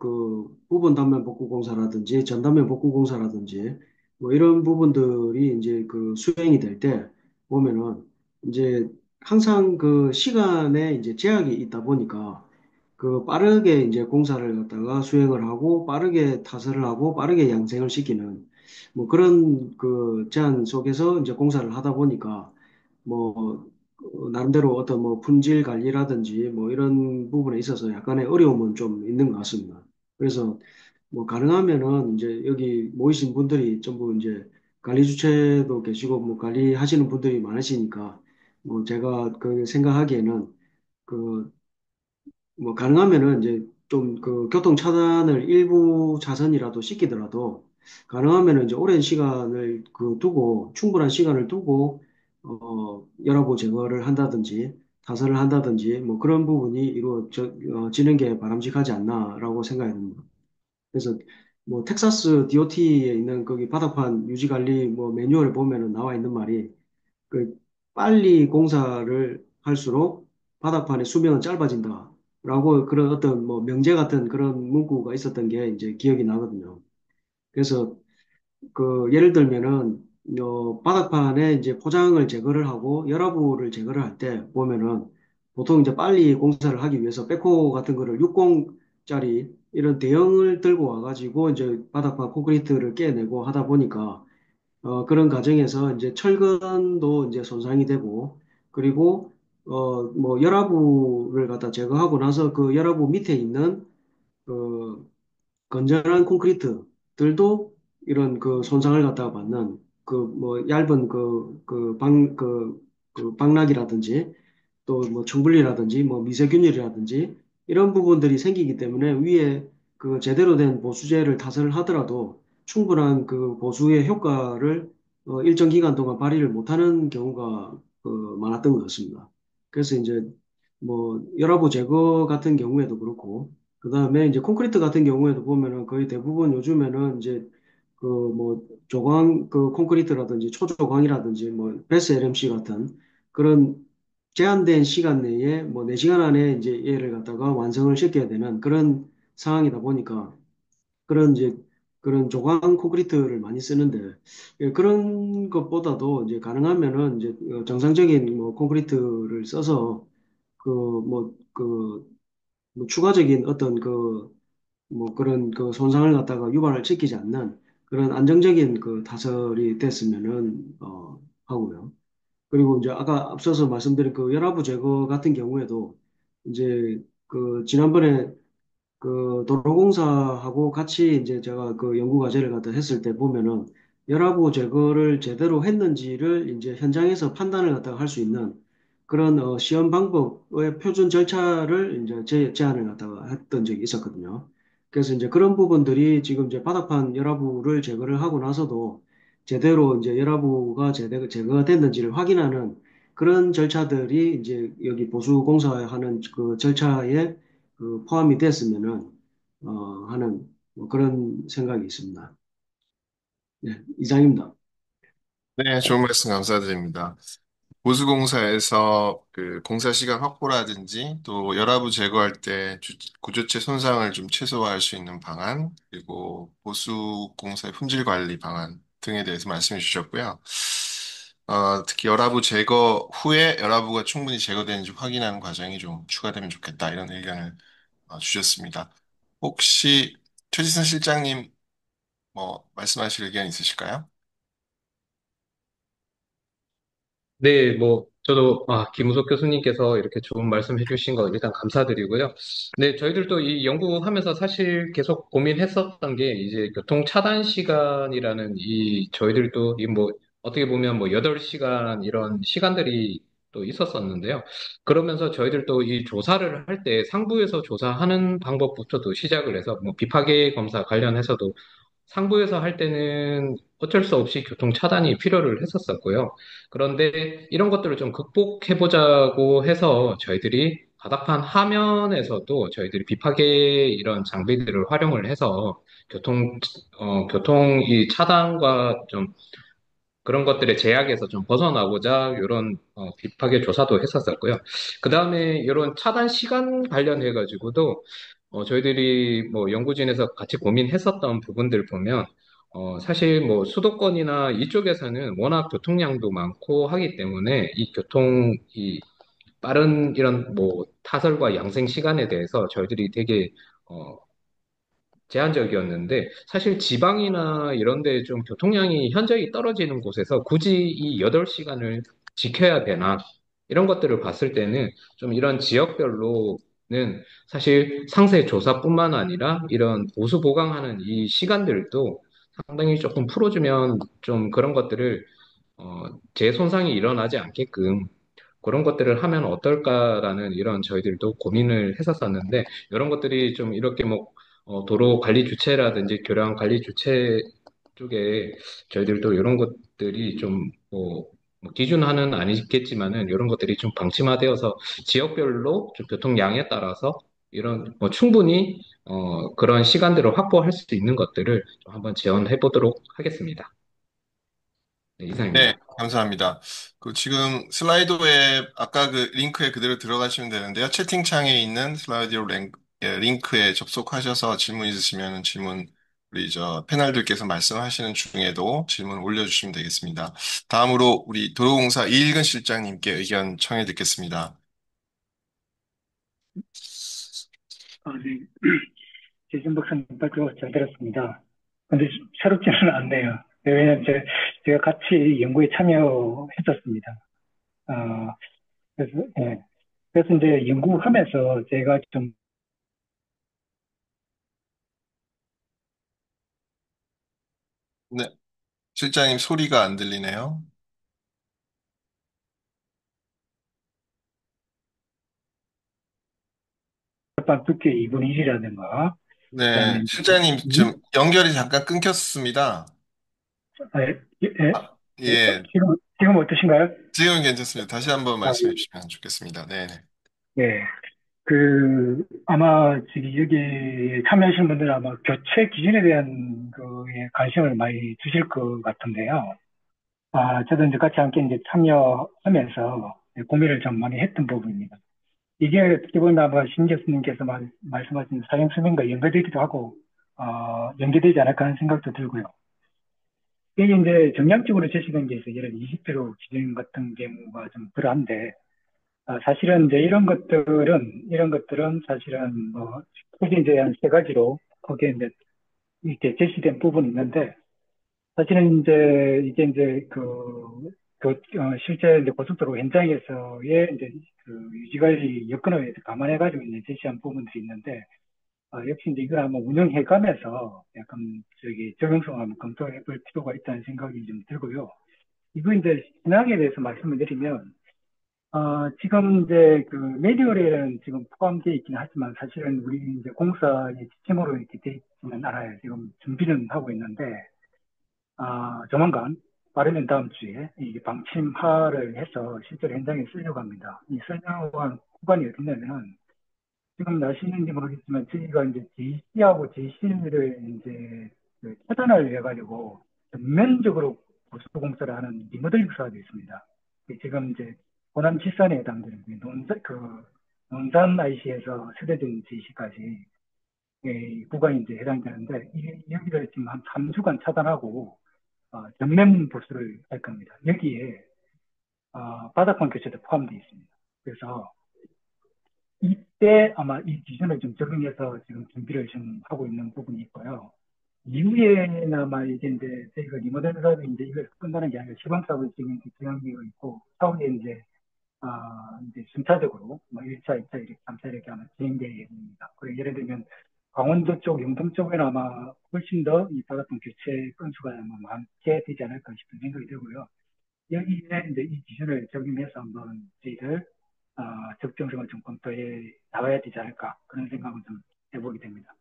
단면 복구 공사라든지 전단면 복구 공사라든지 뭐 이런 부분들이 이제 그 수행이 될 때 보면은 이제 항상 그 시간에 이제 제약이 있다 보니까 그 빠르게 이제 공사를 갖다가 수행을 하고 빠르게 타설을 하고 빠르게 양생을 시키는 뭐 그런 그 제한 속에서 이제 공사를 하다 보니까 뭐 나름대로 어떤 뭐 품질 관리라든지 뭐 이런 부분에 있어서 약간의 어려움은 좀 있는 것 같습니다. 그래서 뭐 가능하면은 이제 여기 모이신 분들이 전부 이제 관리 주체도 계시고 뭐 관리하시는 분들이 많으시니까 뭐 제가 그 생각하기에는 그 뭐 가능하면은 이제 좀 그 교통 차단을 일부 차선이라도 시키더라도 가능하면은 이제 오랜 시간을 그 두고 충분한 시간을 두고 열하고 제거를 한다든지 타설을 한다든지 뭐 그런 부분이 이루어지는 게 바람직하지 않나라고 생각이 듭니다. 그래서 뭐 텍사스 DOT에 있는 거기 바닥판 유지 관리 뭐 매뉴얼에 보면은 나와 있는 말이 그 빨리 공사를 할수록 바닥판의 수명은 짧아진다. 라고 그런 어떤 뭐 명제 같은 그런 문구가 있었던 게 이제 기억이 나거든요. 그래서 그 예를 들면은 바닥판에 이제 포장을 제거를 하고 열화부를 제거를 할 때 보면은 보통 이제 빨리 공사를 하기 위해서 백호 같은 거를 60짜리 이런 대형을 들고 와가지고 이제 바닥판 콘크리트를 깨내고 하다 보니까 그런 과정에서 이제 철근도 이제 손상이 되고, 그리고, 뭐, 열화부를 갖다 제거하고 나서 그 열화부 밑에 있는 그 건전한 콘크리트들도 이런 그 손상을 갖다가 받는 그 뭐 얇은 그 방락이라든지 또 뭐 충분리라든지 뭐 미세균일이라든지 이런 부분들이 생기기 때문에 위에 그 제대로 된 보수제를 타설을 하더라도 충분한 그 보수의 효과를 일정 기간 동안 발휘를 못하는 경우가 많았던 것 같습니다. 그래서 이제 뭐 열화부 제거 같은 경우에도 그렇고 그다음에 이제 콘크리트 같은 경우에도 보면은 거의 대부분 요즘에는 이제 그 뭐 조광 그 콘크리트라든지 초조광이라든지 뭐 베스 LMC 같은 그런 제한된 시간 내에 뭐 4시간 안에 이제 얘를 갖다가 완성을 시켜야 되는 그런 상황이다 보니까 그런 이제 그런 조광 콘크리트를 많이 쓰는데 그런 것보다도 이제 가능하면은 이제 정상적인 뭐 콘크리트를 써서 뭐 추가적인 어떤 뭐 그런 그 손상을 갖다가 유발을 시키지 않는 그런 안정적인 그 타설이 됐으면은 하고요. 그리고 이제 아까 앞서서 말씀드린 그 열화부 제거 같은 경우에도 이제 그 지난번에 그 도로공사하고 같이 이제 제가 그 연구 과제를 갖다 했을 때 보면은 열하부 제거를 제대로 했는지를 이제 현장에서 판단을 갖다가 할 수 있는 그런 시험 방법의 표준 절차를 이제 제안을 갖다가 했던 적이 있었거든요. 그래서 이제 그런 부분들이 지금 이제 바닥판 열하부를 제거를 하고 나서도 제대로 이제 열하부가 제대로 제거가 됐는지를 확인하는 그런 절차들이 이제 여기 보수공사하는 그 절차에 포함이 됐으면은 하는 뭐 그런 생각이 있습니다. 네, 이상입니다. 네, 좋은 말씀 감사드립니다. 보수공사에서 그 공사 시간 확보라든지 또 열하부 제거할 때 구조체 손상을 좀 최소화할 수 있는 방안, 그리고 보수공사의 품질 관리 방안 등에 대해서 말씀해 주셨고요. 특히 열하부 제거 후에 열하부가 충분히 제거되는지 확인하는 과정이 좀 추가되면 좋겠다 이런 의견을 주셨습니다. 혹시 최지선 실장님 뭐 말씀하실 의견 있으실까요? 네, 뭐, 저도, 김우석 교수님께서 이렇게 좋은 말씀 해주신 거 일단 감사드리고요. 네, 저희들도 이 연구하면서 사실 계속 고민했었던 게 이제 교통 차단 시간이라는 저희들도 이 뭐, 어떻게 보면 뭐 8시간 이런 시간들이 또 있었었는데요. 그러면서 저희들도 이 조사를 할 때 상부에서 조사하는 방법부터도 시작을 해서 뭐 비파괴 검사 관련해서도 상부에서 할 때는 어쩔 수 없이 교통 차단이 필요를 했었었고요. 그런데 이런 것들을 좀 극복해보자고 해서 저희들이 바닥판 하면에서도 저희들이 비파괴 이런 장비들을 활용을 해서 교통 이 차단과 좀 그런 것들의 제약에서 좀 벗어나고자 이런 비파괴 조사도 했었었고요. 그 다음에 이런 차단 시간 관련해 가지고도 저희들이 뭐 연구진에서 같이 고민했었던 부분들 보면 사실 뭐 수도권이나 이쪽에서는 워낙 교통량도 많고 하기 때문에 이 빠른 이런 뭐 타설과 양생 시간에 대해서 저희들이 되게 어, 제한적이었는데 사실 지방이나 이런 데 좀 교통량이 현저히 떨어지는 곳에서 굳이 이 8시간을 지켜야 되나 이런 것들을 봤을 때는 좀 이런 지역별로는 사실 상세 조사뿐만 아니라 이런 보수 보강하는 이 시간들도 상당히 조금 풀어주면 좀 그런 것들을 재손상이 일어나지 않게끔 그런 것들을 하면 어떨까라는 이런 저희들도 고민을 했었었는데 이런 것들이 좀 이렇게 뭐 도로 관리 주체라든지 교량 관리 주체 쪽에 저희들도 이런 것들이 뭐 기준화는 아니겠지만은 이런 것들이 좀 방침화되어서 지역별로 좀 교통량에 따라서 이런 뭐 충분히 그런 시간들을 확보할 수 있는 것들을 좀 한번 제안해 보도록 하겠습니다. 네, 네, 이상입니다. 감사합니다. 그 지금 슬라이도에 아까 그 링크에 그대로 들어가시면 되는데요. 채팅창에 있는 슬라이드 링크에 접속하셔서 질문 있으시면 질문 우리 저 패널들께서 말씀하시는 중에도 질문 올려주시면 되겠습니다. 다음으로 우리 도로공사 이일근 실장님께 의견 청해 듣겠습니다. 네. 재진 박사님 발표 잘 들었습니다. 근데 새롭지는 않네요. 네, 왜냐면 제가 같이 연구에 참여했었습니다. 어, 그래서, 예. 그래서 이제 연구하면서 제가 좀 네, 실장님 소리가 안 들리네요. 바닥판 두께 2분의 1이라든가, 그다음에 네, 이제 실장님 좀 연결이 잠깐 끊겼습니다. 아, 예, 예? 아, 예, 지금 어떠신가요? 지금은 괜찮습니다. 다시 한번 아, 말씀해 주시면 좋겠습니다. 네네. 예. 아마 저기 여기 참여하시는 분들은 아마 교체 기준에 대한 거에 관심을 많이 주실 것 같은데요. 저도 이제 같이 함께 이제 참여하면서 고민을 좀 많이 했던 부분입니다. 이게 어떻게 보면 아마 신 교수님께서 말씀하신 사형 수명과 연계되기도 하고, 연계되지 않을까 하는 생각도 들고요. 이게 이제 정량적으로 제시된 게 있어요. 예를 들어 20kg 기준 같은 경우가 좀 그러한데, 사실은 이제 이런 것들은 사실은 뭐, 크게 이제 한 세 가지로 거기에 이제 이렇게 제시된 부분이 있는데, 사실은 이제 이게 이제 실제 이제 고속도로 현장에서의 이제 유지관리 여건을 감안해가지고 이제 제시한 부분들이 있는데, 역시 이제 이걸 한번 운영해가면서 약간 저기 적용성을 한번 검토해 볼 필요가 있다는 생각이 좀 들고요. 이거 이제 신학에 대해서 말씀을 드리면, 지금 이제 매뉴얼에는 지금 포함되어 있긴 하지만 사실은 우리 이제 공사의 지침으로 이렇게 되어 있지는 않아요. 지금 준비는 하고 있는데, 조만간 빠르면 다음 주에 이 방침화를 해서 실제로 현장에 쓰려고 합니다. 이 쓰려고 한 구간이 어디냐면은 지금 아시는지 모르겠지만 저희가 이제 JC하고 JC를 이제 차단을 해가지고 전면적으로 보수공사를 하는 리모델링 사업이 있습니다. 지금 이제 호남 지산에 해당되는 논산 IC에서 스레든 JC까지 구간이 이제 해당되는데 여기를 지금 한 3주간 차단하고 전면 보수를 할 겁니다. 여기에 바닥판 교체도 포함되어 있습니다. 그래서 이때 아마 이 기준을 좀 적용해서 지금 준비를 좀 하고 있는 부분이 있고요. 이후에는 아마 이제 저희가 리모델 사업이 이제 이걸 끝나는 게 아니라 시범 사업을 지금 진행되고 있고, 차후에 이제 순차적으로 뭐 1차, 2차, 3차 이렇게 아마 진행되겠습니다. 그리고 예를 들면 강원도 쪽, 영동 쪽에는 아마 훨씬 더 이 바닥판 교체 건수가 아마 많게 되지 않을까 싶은 생각이 들고요. 여기에 이제 이 기준을 적용해서 한번 저희들 적정성을 좀 검토해 나가야 되지 않을까 그런 생각을 좀 해보게 됩니다.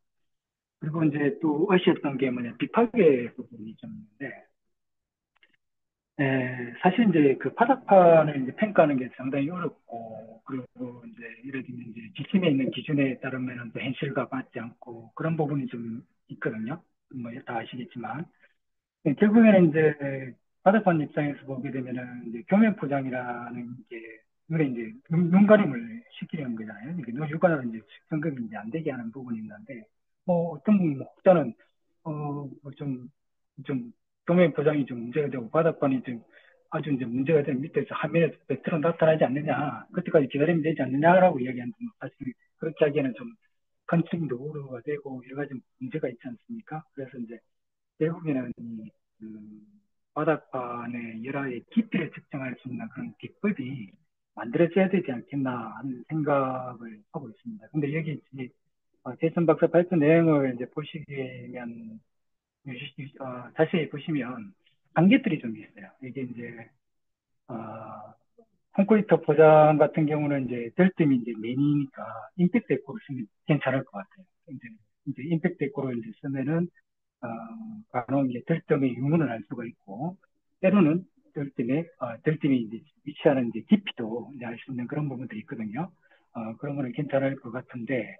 그리고 이제 또 아쉬웠던 게 뭐냐 비파괴 부분이 좀 있는데 사실 이제 그 바닥판을 이제 평가하는 게 상당히 어렵고 그리고 이제 예를 들면 이제 지침에 있는 기준에 따르면은 또 현실과 맞지 않고 그런 부분이 좀 있거든요. 뭐 다 아시겠지만 결국에는 이제 바다판 입장에서 보게 되면은 이제 교면 포장이라는 게 이게 이제 눈가림을 시키려는 거잖아요. 이게 육안으로 이제 성급이 이제 안 되게 하는 부분이 있는데 뭐 어떤 혹자는 뭐좀 교면 포장이 좀 문제가 되고 바닥판이 좀 아주 이제 문제가 되는 밑에서 화면에 배트로 나타나지 않느냐 그때까지 기다리면 되지 않느냐라고 이야기하는데 사실 그렇게 하기에는 좀 컨닝도 오류가 되고 여러 가지 문제가 있지 않습니까? 그래서 이제 결국에는 그 바닥판의 열화의 깊이를 측정할 수 있는 그런 기법이 만들어져야 되지 않겠나 하는 생각을 하고 있습니다. 근데 여기 이제 제이슨 박사 발표 내용을 이제 보시면 자세히 보시면 한계들이 좀 있어요. 이게 이제 어, 콘크리트 포장 같은 경우는 이제 들뜸이 이제 맨이니까 임팩트 에코를 쓰면 괜찮을 것 같아요. 이제 임팩트 에코를 이제 쓰면은 어, 간혹 이제 들뜸의 유무는 알 수가 있고, 때로는 들뜸이 이제 위치하는 이제 깊이도 이제 알 수 있는 그런 부분들이 있거든요. 그런 거는 괜찮을 것 같은데,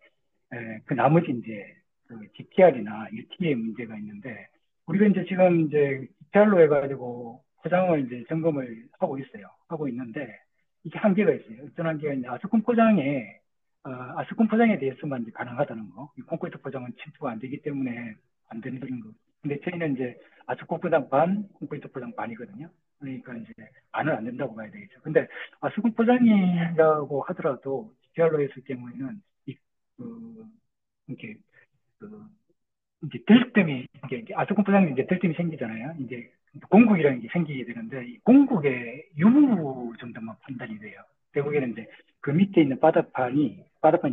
그 나머지 이제 그 GTR이나 UT의 문제가 있는데, 우리가 이제 지금 이제 GTR로 해가지고 포장을 이제 점검을 하고 있어요. 하고 있는데, 이게 한계가 있어요. 어떤 한계가 있냐. 아스콘 포장에 대해서만 이제 가능하다는 거. 이 콘크리트 포장은 침투가 안 되기 때문에 안 되는 거. 근데 저희는 이제 아스콘 포장 반, 콘크리트 포장 반이거든요. 그러니까 이제 반은 안 된다고 봐야 되겠죠. 근데 아스콘 포장이라고 하더라도 GTR로 했을 경우에는 그, 이렇게, 그, 이제 들뜸이, 이게 아스콘 포장이 이제 들뜸이 생기잖아요. 이제 공국이라는 게 생기게 되는데, 이 공국의 유무 정도만 판단이 돼요. 결국에는 이제 그 밑에 있는 바닥판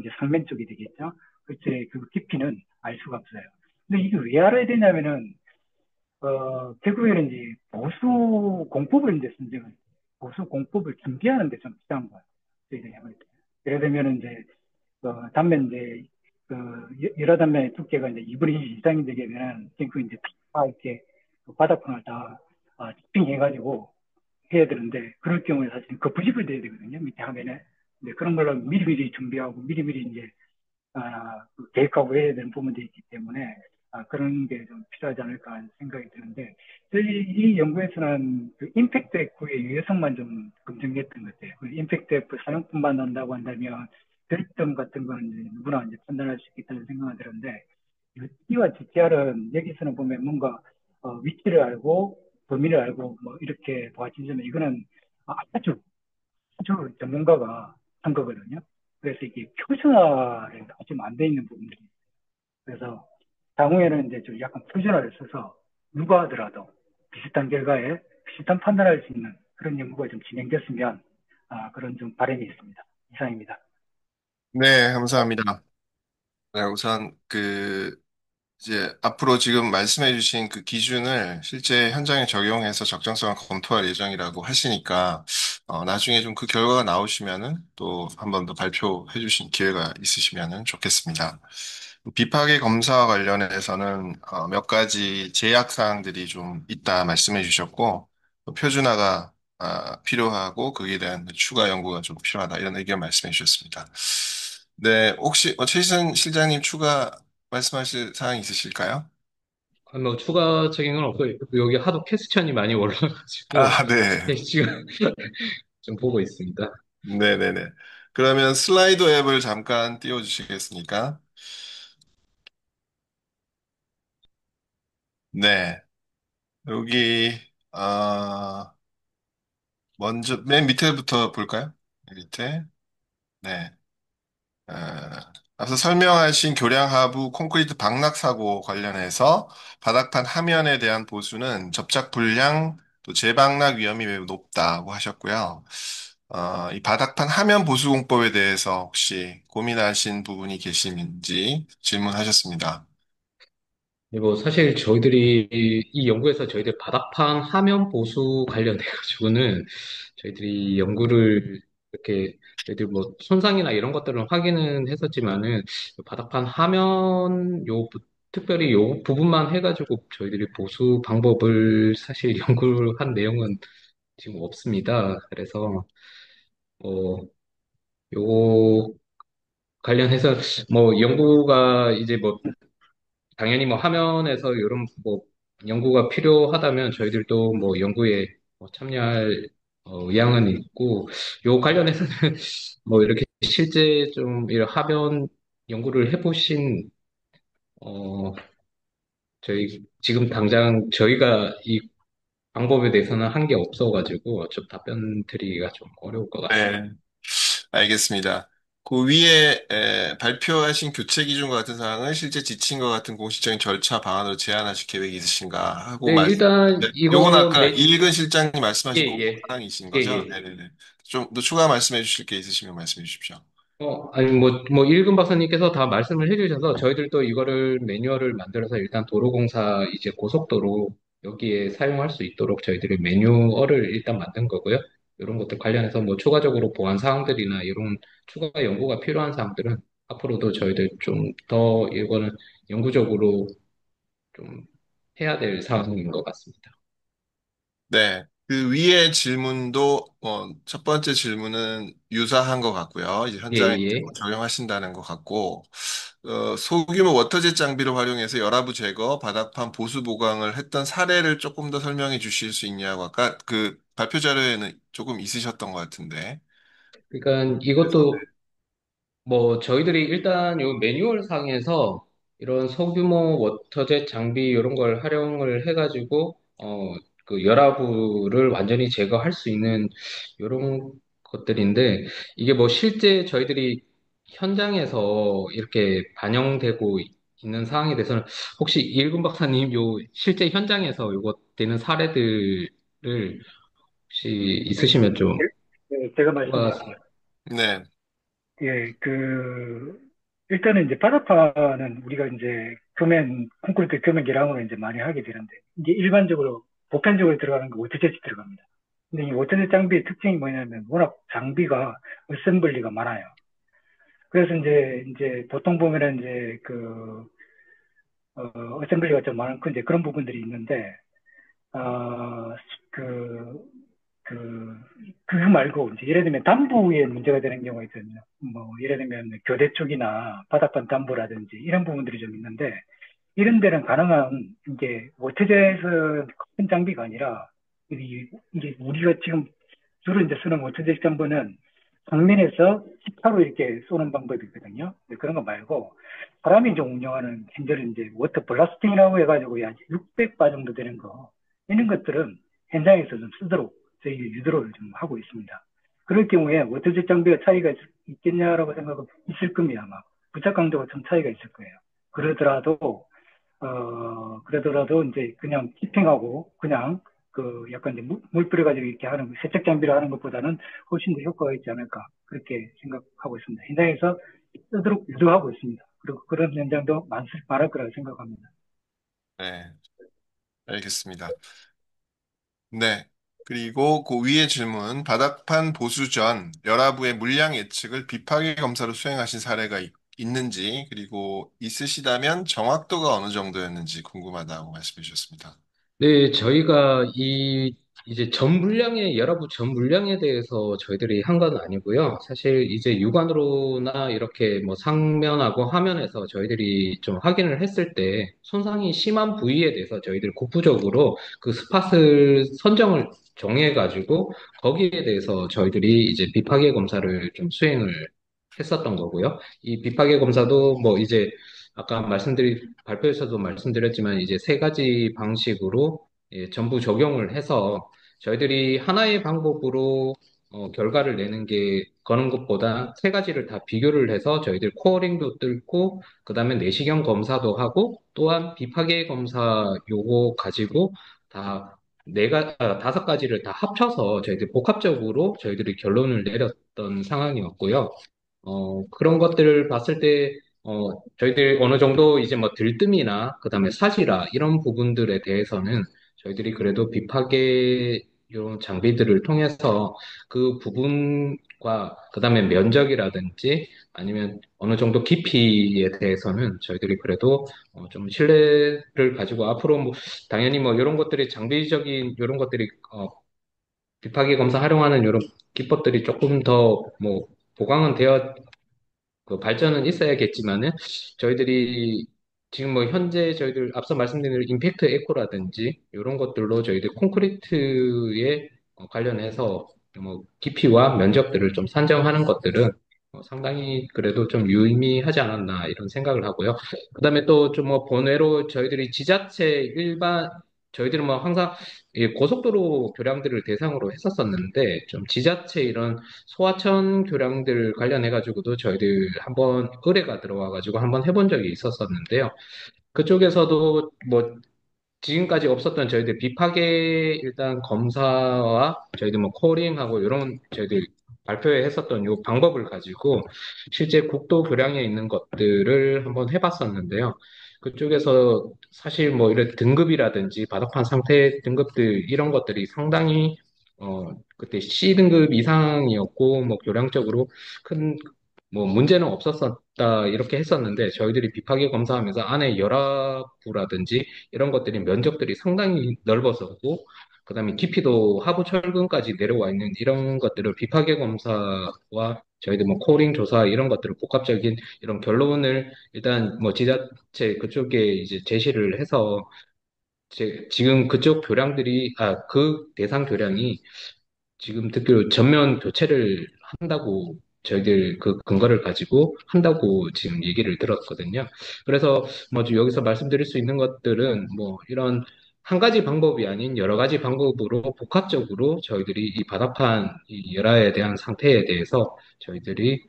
이제 상면 쪽이 되겠죠. 그때 그 깊이는 알 수가 없어요. 근데 이게 왜 알아야 되냐면은, 결국에는 이제 보수 공법을 준비하는 데 좀 필요한 거예요. 저희들이 해볼 때. 예를 들면 이제 단면 이제 여러 단면의 두께가 이제 2분의 1 이상이 되게 되면 그 이제 다 이렇게 그 바닥판을 다 집중해가지고 해야 되는데 그럴 경우에 사실 거푸집을 돼야 되거든요. 밑에 화면에. 근데 그런 걸로 미리미리 준비하고 미리미리 이제 계획하고 해야 되는 부분들이 있기 때문에 그런 게 좀 필요하지 않을까 하는 생각이 드는데 저희 이 연구에서는 그 임팩트 F의 유효성만 좀 검증했던 것 같아요. 그 임팩트 F 사용법만 한다고 한다면 결점 같은 거는 이제 누구나 이제 판단할 수 있다는 생각이 들었는데 T와 GTR은 여기서는 보면 뭔가 위치를 알고 범위를 알고 뭐 이렇게 보아지면 이거는 아주 아주 전문가가 한 거거든요. 그래서 이게 표준화를 아직 안 돼 있는 부분들이 있어요. 그래서 향후에는 이제 좀 약간 표준화를 써서 누가 하더라도 비슷한 결과에 비슷한 판단할 수 있는 그런 연구가 좀 진행됐으면 그런 좀 바람이 있습니다. 이상입니다. 네, 감사합니다. 네, 우선 이제 앞으로 지금 말씀해 주신 그 기준을 실제 현장에 적용해서 적정성을 검토할 예정이라고 하시니까, 나중에 좀 그 결과가 나오시면은 또 한 번 더 발표해 주신 기회가 있으시면은 좋겠습니다. 비파계 검사와 관련해서는 몇 가지 제약 사항들이 좀 있다 말씀해 주셨고, 또 표준화가 필요하고 거기에 대한 추가 연구가 좀 필요하다 이런 의견 말씀해 주셨습니다. 네, 혹시 최희선 실장님 추가 말씀하실 사항 있으실까요? 뭐 추가적인 건 없고요. 여기 하도 퀘스천이 많이 올라가지고 아, 네. 지금 좀 보고 있습니다. 네네네. 그러면 슬라이드 앱을 잠깐 띄워주시겠습니까? 네. 여기, 아, 먼저, 맨 밑에부터 볼까요? 맨 밑에. 네. 앞서 설명하신 교량 하부 콘크리트 방락 사고 관련해서 바닥판 하면에 대한 보수는 접착 불량 또 재방락 위험이 매우 높다고 하셨고요. 이 바닥판 하면 보수 공법에 대해서 혹시 고민하신 부분이 계시는지 질문하셨습니다. 그리고 사실 저희들이 이 연구에서 저희들 바닥판 하면 보수 관련돼 가지고는 저희들이 연구를 이렇게 저희들 뭐 손상이나 이런 것들은 확인은 했었지만은 바닥판 하면 특별히 요 부분만 해가지고 저희들이 보수 방법을 사실 연구를 한 내용은 지금 없습니다. 그래서 뭐 요 관련해서 뭐 연구가 이제 뭐 당연히 뭐 화면에서 이런 뭐 연구가 필요하다면 저희들도 뭐 연구에 참여할 의향은 있고 요 관련해서는 뭐 이렇게 실제 좀 이런 하변 연구를 해보신 어 저희 지금 당장 저희가 이 방법에 대해서는 한 게 없어가지고 좀 답변 드리기가 좀 어려울 것 같습니다. 네, 알겠습니다. 그 위에 발표하신 교체 기준과 같은 사항을 실제 지침과 같은 공식적인 절차 방안으로 제안하실 계획이 있으신가 하고 네, 일단 네, 요건 이거 아까 이일근 실장님 예, 말씀하신 그 예, 사항이신 예, 거죠? 예. 네네네. 좀 더 추가 말씀해 주실 게 있으시면 말씀해 주십시오. 아니, 일금 박사님께서 다 말씀을 해주셔서 저희들도 이거를 매뉴얼을 만들어서 일단 도로공사 이제 고속도로 여기에 사용할 수 있도록 저희들이 매뉴얼을 일단 만든 거고요. 이런 것들 관련해서 뭐 추가적으로 보안 사항들이나 이런 추가 연구가 필요한 사항들은 앞으로도 저희들 좀 더 이거는 연구적으로 좀 해야 될 사항인 것 같습니다. 네. 그 위에 질문도, 첫 번째 질문은 유사한 것 같고요. 이제 예, 현장에 예. 적용하신다는 것 같고, 소규모 워터젯 장비를 활용해서 열화부 제거, 바닥판 보수 보강을 했던 사례를 조금 더 설명해 주실 수 있냐고 아까 그 발표 자료에는 조금 있으셨던 것 같은데. 그러니까 그래서 이것도 뭐 저희들이 일단 요 매뉴얼 상에서 이런 소규모 워터젯 장비 이런 걸 활용을 해가지고 그 열화부를 완전히 제거할 수 있는 이런 것들인데 이게 뭐 실제 저희들이 현장에서 이렇게 반영되고 있는 상황에 대해서는 혹시 이일금 박사님 요 실제 현장에서 요거 되는 사례들을 혹시 네, 있으시면 좀 제가 추가 말씀드릴게요. 네, 예, 일단은 이제 바다파는 우리가 이제 콘크리트 표면 계량으로 이제 많이 하게 되는데, 이게 일반적으로, 보편적으로 들어가는 거 워터젯이 들어갑니다. 근데 이 워터젯 장비의 특징이 뭐냐면, 워낙 장비가 어셈블리가 많아요. 그래서 이제 보통 보면은 이제 어셈블리가 좀 많고 이제 그런 부분들이 있는데, 어, 그, 그, 그거 말고, 이제 예를 들면 담부에 문제가 되는 경우가 있거든요. 뭐, 예를 들면 교대 쪽이나 바닥판 담부라든지 이런 부분들이 좀 있는데, 이런 데는 가능한, 이제, 워터젯은 큰 장비가 아니라, 이게 우리가 지금 주로 이제 쓰는 워터젯 장비는 정면에서 직파로 이렇게 쏘는 방법이 있거든요. 근데 그런 거 말고, 사람이 이제 운영하는 핸들은 이제 워터 블라스팅이라고 해가지고 약 600바 정도 되는 거, 이런 것들은 현장에서 좀 쓰도록 저희 유도를 좀 하고 있습니다. 그럴 경우에 워터젯 장비가 차이가 있겠냐라고 생각은 있을 겁니다. 아마 부착 강도가 좀 차이가 있을 거예요. 그러더라도 그러더라도 이제 그냥 키핑하고 그냥 약간 이제 물 뿌려가지고 이렇게 하는 세척 장비로 하는 것보다는 훨씬 더 효과가 있지 않을까 그렇게 생각하고 있습니다. 현장에서 쓰도록 유도하고 있습니다. 그리고 그런 현장도 많을 거라고 생각합니다. 네, 알겠습니다. 네. 그리고 그 위의 질문, 바닥판 보수 전 열하부의 물량 예측을 비파기 검사로 수행하신 사례가 있는지, 그리고 있으시다면 정확도가 어느 정도였는지 궁금하다고 말씀해 주셨습니다. 네, 저희가 이제 전 물량의, 여러분 전 물량에 대해서 저희들이 한 건 아니고요. 사실 이제 육안으로나 이렇게 뭐 상면하고 화면에서 저희들이 좀 확인을 했을 때 손상이 심한 부위에 대해서 저희들 국부적으로 그 스팟을 정해가지고 거기에 대해서 저희들이 이제 비파괴 검사를 좀 수행을 했었던 거고요. 이 비파괴 검사도 뭐 이제 아까 발표에서도 말씀드렸지만 이제 세 가지 방식으로 전부 적용을 해서 저희들이 하나의 방법으로 결과를 내는 게 거는 것보다 세 가지를 다 비교를 해서 저희들 코어링도 뚫고 그다음에 내시경 검사도 하고 또한 비파괴 검사 요거 가지고 다 다섯 가지를 다 합쳐서 저희들 복합적으로 저희들이 결론을 내렸던 상황이었고요. 그런 것들을 봤을 때, 저희들 어느 정도 이제 뭐 들뜸이나, 그 다음에 사지라, 이런 부분들에 대해서는 저희들이 그래도 비파괴 이런 장비들을 통해서 그 부분과, 그 다음에 면적이라든지, 아니면 어느 정도 깊이에 대해서는 저희들이 그래도 좀 신뢰를 가지고 앞으로 뭐, 당연히 뭐 이런 것들이 장비적인 이런 것들이, 비파괴 검사 활용하는 이런 기법들이 조금 더 뭐, 보강은 되어 그 발전은 있어야겠지만은 저희들이 지금 뭐 현재 저희들 앞서 말씀드린 임팩트 에코라든지 이런 것들로 저희들 콘크리트에 관련해서 뭐 깊이와 면적들을 좀 산정하는 것들은 상당히 그래도 좀 유의미하지 않았나 이런 생각을 하고요. 그다음에 또 좀 뭐 본외로 저희들이 지자체 일반 저희들은 뭐 항상 이 고속도로 교량들을 대상으로 했었었는데 좀 지자체 이런 소하천 교량들 관련해가지고도 저희들 한번 의뢰가 들어와가지고 한번 해본 적이 있었었는데요. 그쪽에서도 뭐 지금까지 없었던 저희들 비파괴 일단 검사와 저희들 뭐 코링하고 이런 저희들 발표회 했었던 요 방법을 가지고 실제 국도 교량에 있는 것들을 한번 해봤었는데요. 그쪽에서 사실 뭐 이런 등급이라든지 바닥판 상태 등급들 이런 것들이 상당히 그때 C 등급 이상이었고 뭐 교량적으로 큰 뭐 문제는 없었었다 이렇게 했었는데 저희들이 비파괴 검사하면서 안에 열압부라든지 이런 것들이 면적들이 상당히 넓어서고 그다음에 깊이도 하부 철근까지 내려와 있는 이런 것들을 비파괴 검사와 저희들 뭐 코링 조사 이런 것들을 복합적인 이런 결론을 일단 뭐 지자체 그쪽에 이제 제시를 해서 지금 그쪽 교량들이 그 대상 교량이 지금 듣기로 전면 교체를 한다고 저희들 그 근거를 가지고 한다고 지금 얘기를 들었거든요. 그래서 뭐 여기서 말씀드릴 수 있는 것들은 뭐 이런 한 가지 방법이 아닌 여러 가지 방법으로 복합적으로 저희들이 이 바닥판 이 열화에 대한 상태에 대해서 저희들이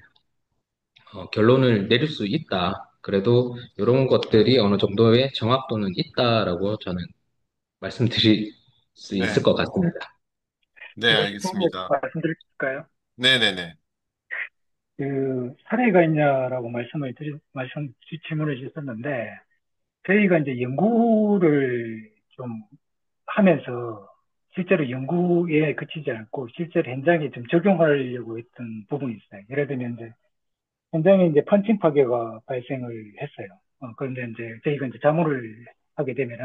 결론을 내릴 수 있다. 그래도 이런 것들이 어느 정도의 정확도는 있다라고 저는 말씀드릴 수 있을 네, 것 같습니다. 네, 또 알겠습니다. 말씀드릴까요? 네네네. 사례가 있냐라고 질문을 주셨는데, 저희가 이제 연구를 좀 하면서 실제로 연구에 그치지 않고 실제로 현장에 좀 적용하려고 했던 부분이 있어요. 예를 들면 이제 현장에 이제 펀칭 파괴가 발생을 했어요. 그런데 이제 저희가 이제 자문을 가게 되면은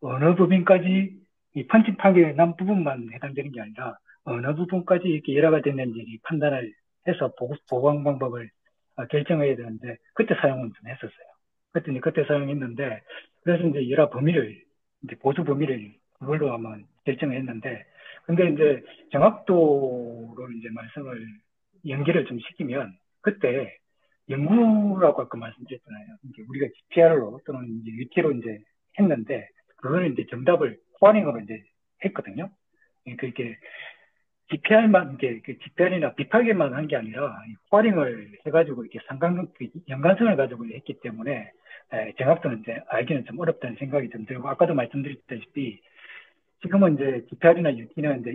어느 부분까지 이 펀칭 파괴 난 부분만 해당되는 게 아니라 어느 부분까지 이렇게 열화가 됐는지 판단을 해서 보강 방법을 결정해야 되는데 그때 사용은 좀 했었어요. 그때 사용했는데 그래서 이제 열화 범위를 이제 보수 범위를 그걸로 한번 결정을 했는데 근데 이제 정확도로 이제 말씀을 연계를 좀 시키면 그때 연구라고 아까 말씀드렸잖아요. 이제 우리가 GPR로 또는 이제 UT로 이제 했는데 그거는 이제 정답을 코어링으로 이제 했거든요. 그러니까 이게 GPR만 이게 그 GPR이나 비파기만 한 게 아니라 코어링을 해가지고 이렇게 연관성을 가지고 했기 때문에 정확도는 이제 알기는 좀 어렵다는 생각이 좀 들고 아까도 말씀드렸다시피 지금은 이제 GPR이나 UT는 이제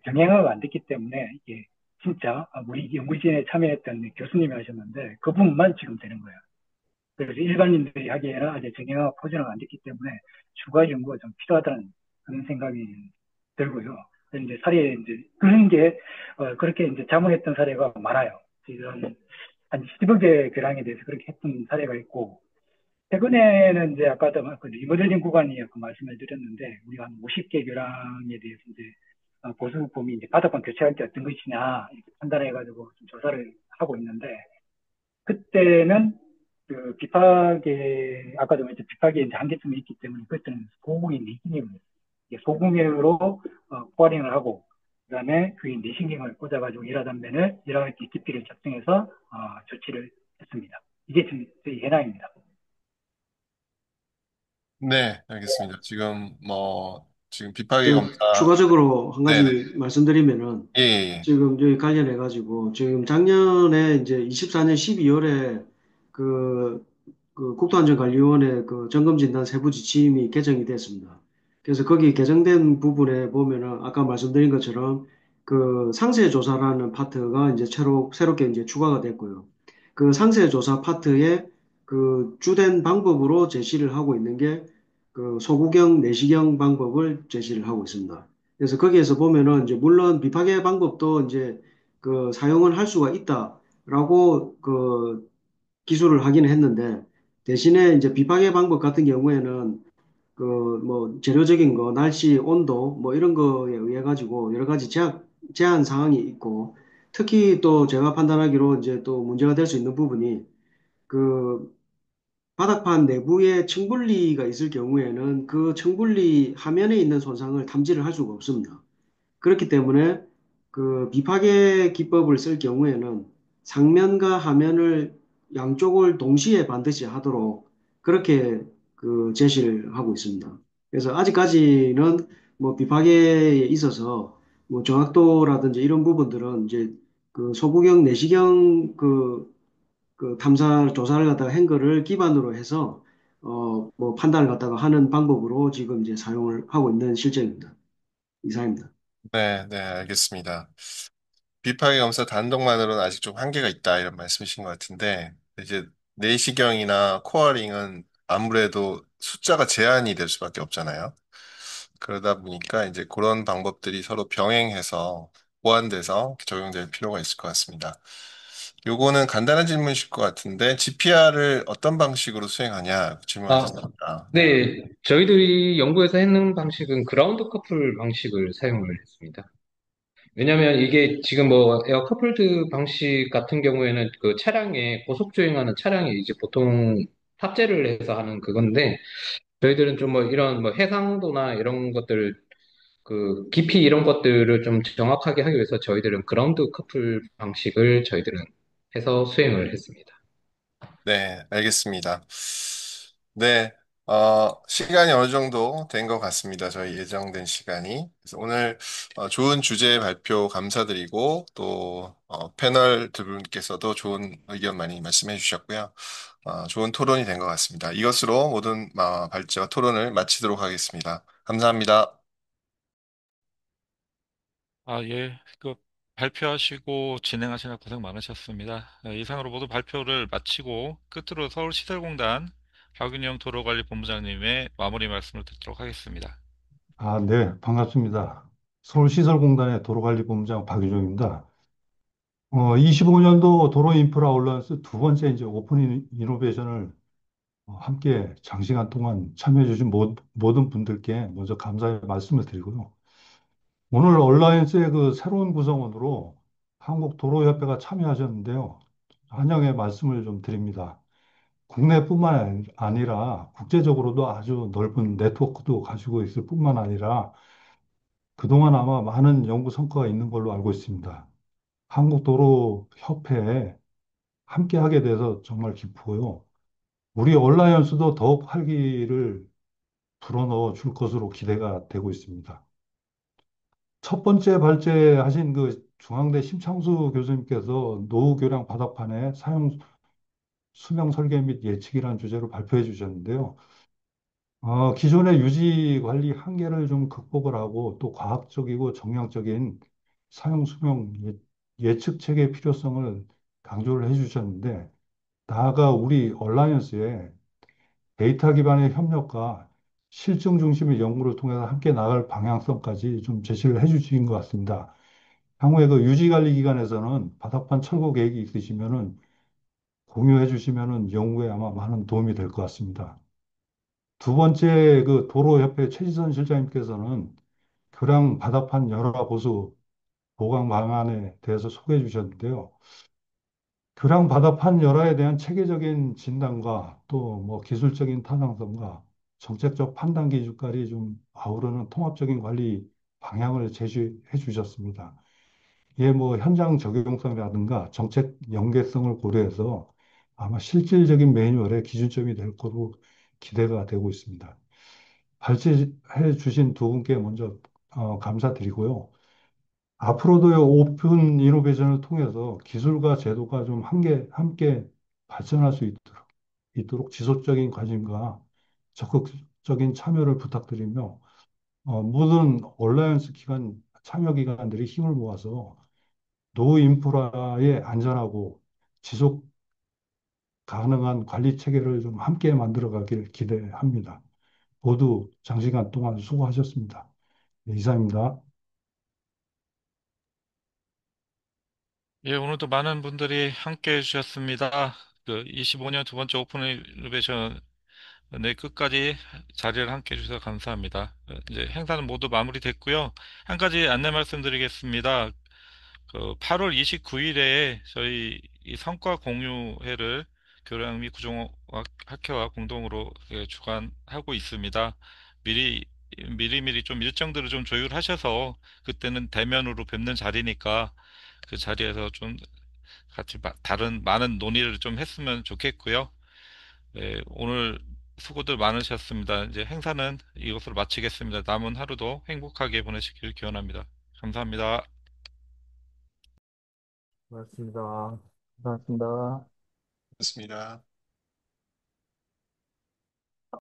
정형화가 안 됐기 때문에 이게 진짜 우리 연구진에 참여했던 교수님이 하셨는데 그 부분만 지금 되는 거예요. 그래서 일반인들이 하기에는 아직 정형화 포진화가 안 됐기 때문에 추가 연구가 좀 필요하다는 그런 생각이 들고요. 그래서 이제 이제 그런 게 그렇게 이제 자문했던 사례가 많아요. 지금 한 10여 개 교량에 대해서 그렇게 했던 사례가 있고 최근에는 이제 아까도 그 리모델링 구간이 아까 말씀을 드렸는데 우리가 한 50개 교량에 대해서 이제 보수 범위 이제 바닥권 교체할 때 어떤 것이냐 이렇게 판단해가지고 좀 조사를 하고 있는데 그때는 그 비파계 아까도 말했죠 비파계 이제 한계점이 있기 때문에 그때는 소공이 내신경을 소공으로 코어링을 하고 그다음에 그 내신경을 꽂아가지고 일하단면을 일하기 깊이를 측정해서 조치를 했습니다. 이게 지금 저희 해당입니다. 네, 알겠습니다. 지금 비파기 저 검사, 추가적으로 한 네네. 가지 말씀드리면은 예, 예. 지금 여기 관련해 가지고 지금 작년에 이제 24년 12월에 그, 그 국토안전관리위원회 그 점검진단 세부 지침이 개정이 됐습니다. 그래서 거기 개정된 부분에 보면은 아까 말씀드린 것처럼 그 상세조사라는 파트가 이제 새롭게 이제 추가가 됐고요. 그 상세조사 파트에 그 주된 방법으로 제시를 하고 있는 게 그 소구경 내시경 방법을 제시를 하고 있습니다. 그래서 거기에서 보면은 이제 물론 비파계 방법도 이제 그 사용을 할 수가 있다라고 그 기술을 하기는 했는데 대신에 이제 비파계 방법 같은 경우에는 그 뭐 재료적인 거, 날씨, 온도 뭐 이런 거에 의해 가지고 여러 가지 제한 사항이 있고 특히 또 제가 판단하기로 이제 또 문제가 될 수 있는 부분이 그 바닥판 내부에 청분리가 있을 경우에는 그 청분리 하면에 있는 손상을 탐지를 할 수가 없습니다. 그렇기 때문에 그 비파괴 기법을 쓸 경우에는 상면과 하면을 양쪽을 동시에 반드시 하도록 그렇게 그 제시를 하고 있습니다. 그래서 아직까지는 뭐 비파괴에 있어서 뭐 정확도라든지 이런 부분들은 이제 그 소구경 내시경 그 탐사 조사를 갖다가 한 거를 기반으로 해서 뭐 판단을 갖다가 하는 방법으로 지금 이제 사용을 하고 있는 실정입니다. 이상입니다. 네, 네, 알겠습니다. 비파기 검사 단독만으로는 아직 좀 한계가 있다 이런 말씀이신 것 같은데 이제 내시경이나 코어링은 아무래도 숫자가 제한이 될 수밖에 없잖아요. 그러다 보니까 이제 그런 방법들이 서로 병행해서 보완돼서 적용될 필요가 있을 것 같습니다. 요거는 간단한 질문이실 것 같은데 GPR을 어떤 방식으로 수행하냐 아, 질문하셨습니다. 네. 네. 저희들이 연구에서 했는 방식은 그라운드 커플 방식을 사용을 했습니다. 왜냐면 이게 지금 뭐 에어 커플드 방식 같은 경우에는 그 차량에 고속 주행하는 차량에 이제 보통 탑재를 해서 하는 그건데 저희들은 좀 뭐 이런 뭐 해상도나 이런 것들 그 깊이 이런 것들을 좀 정확하게 하기 위해서 저희들은 그라운드 커플 방식을 저희들은 해서 수행을 했습니다. 네, 알겠습니다. 네, 시간이 어느 정도 된 것 같습니다. 저희 예정된 시간이. 그래서 오늘 좋은 주제 발표 감사드리고 또 패널 두 분께서도 좋은 의견 많이 말씀해 주셨고요. 좋은 토론이 된 것 같습니다. 이것으로 모든 발제와 토론을 마치도록 하겠습니다. 감사합니다. 예. 발표하시고 진행하시느라 고생 많으셨습니다. 이상으로 모두 발표를 마치고 끝으로 서울시설공단 박윤영 도로관리본부장님의 마무리 말씀을 듣도록 하겠습니다. 네, 반갑습니다. 서울시설공단의 도로관리본부장 박유종입니다. 25년도 도로 인프라 얼라이언스 두 번째 이제 오픈 이노베이션을 함께 장시간 동안 참여해 주신 모든 분들께 먼저 감사의 말씀을 드리고요. 오늘 얼라이언스의 그 새로운 구성원으로 한국도로협회가 참여하셨는데요. 환영의 말씀을 좀 드립니다. 국내뿐만 아니라 국제적으로도 아주 넓은 네트워크도 가지고 있을 뿐만 아니라 그동안 아마 많은 연구 성과가 있는 걸로 알고 있습니다. 한국도로협회에 함께하게 돼서 정말 기쁘고요. 우리 얼라이언스도 더욱 활기를 불어넣어 줄 것으로 기대가 되고 있습니다. 첫 번째 발제하신 그 중앙대 심창수 교수님께서 노후 교량 바닥판의 사용 수명 설계 및 예측이라는 주제로 발표해 주셨는데요. 기존의 유지 관리 한계를 좀 극복을 하고 또 과학적이고 정량적인 사용 수명 예측 체계 필요성을 강조를 해 주셨는데 나아가 우리 얼라이언스의 데이터 기반의 협력과 실증 중심의 연구를 통해서 함께 나갈 방향성까지 좀 제시를 해 주신 것 같습니다. 향후에 그 유지관리 기관에서는 바닥판 철거 계획이 있으시면은 공유해 주시면은 연구에 아마 많은 도움이 될 것 같습니다. 두 번째 그 도로협회 최지선 실장님께서는 교량 바닥판 열화 보수 보강 방안에 대해서 소개해 주셨는데요. 교량 바닥판 열화에 대한 체계적인 진단과 또 뭐 기술적인 타당성과 정책적 판단 기준까지 좀 아우르는 통합적인 관리 방향을 제시해 주셨습니다. 이게 뭐 현장 적용성이라든가 정책 연계성을 고려해서 아마 실질적인 매뉴얼의 기준점이 될 거로 기대가 되고 있습니다. 발제해 주신 두 분께 먼저 감사드리고요. 앞으로도 오픈 이노베이션을 통해서 기술과 제도가 좀 함께 발전할 수 있도록 지속적인 관심과 적극적인 참여를 부탁드리며 모든 얼라이언스 기관 참여 기관들이 힘을 모아서 노후 인프라의 안전하고 지속 가능한 관리 체계를 좀 함께 만들어가길 기대합니다. 모두 장시간 동안 수고하셨습니다. 네, 이상입니다. 예, 오늘도 많은 분들이 함께 해주셨습니다. 그 25년 두 번째 오픈 이노베이션 네, 끝까지 자리를 함께 해주셔서 감사합니다. 이제 행사는 모두 마무리됐고요. 한 가지 안내 말씀드리겠습니다. 그 8월 29일에 저희 이 성과 공유회를 교량 및 구종학회와 공동으로 주관하고 있습니다. 미리 미리미리 좀 일정들을 좀 조율하셔서 그때는 대면으로 뵙는 자리니까 그 자리에서 좀 같이 다른 많은 논의를 좀 했으면 좋겠고요. 네, 오늘 수고들 많으셨습니다. 이제 행사는 이것으로 마치겠습니다. 남은 하루도 행복하게 보내시길 기원합니다. 감사합니다. 고맙습니다. 고맙습니다. 좋습니다.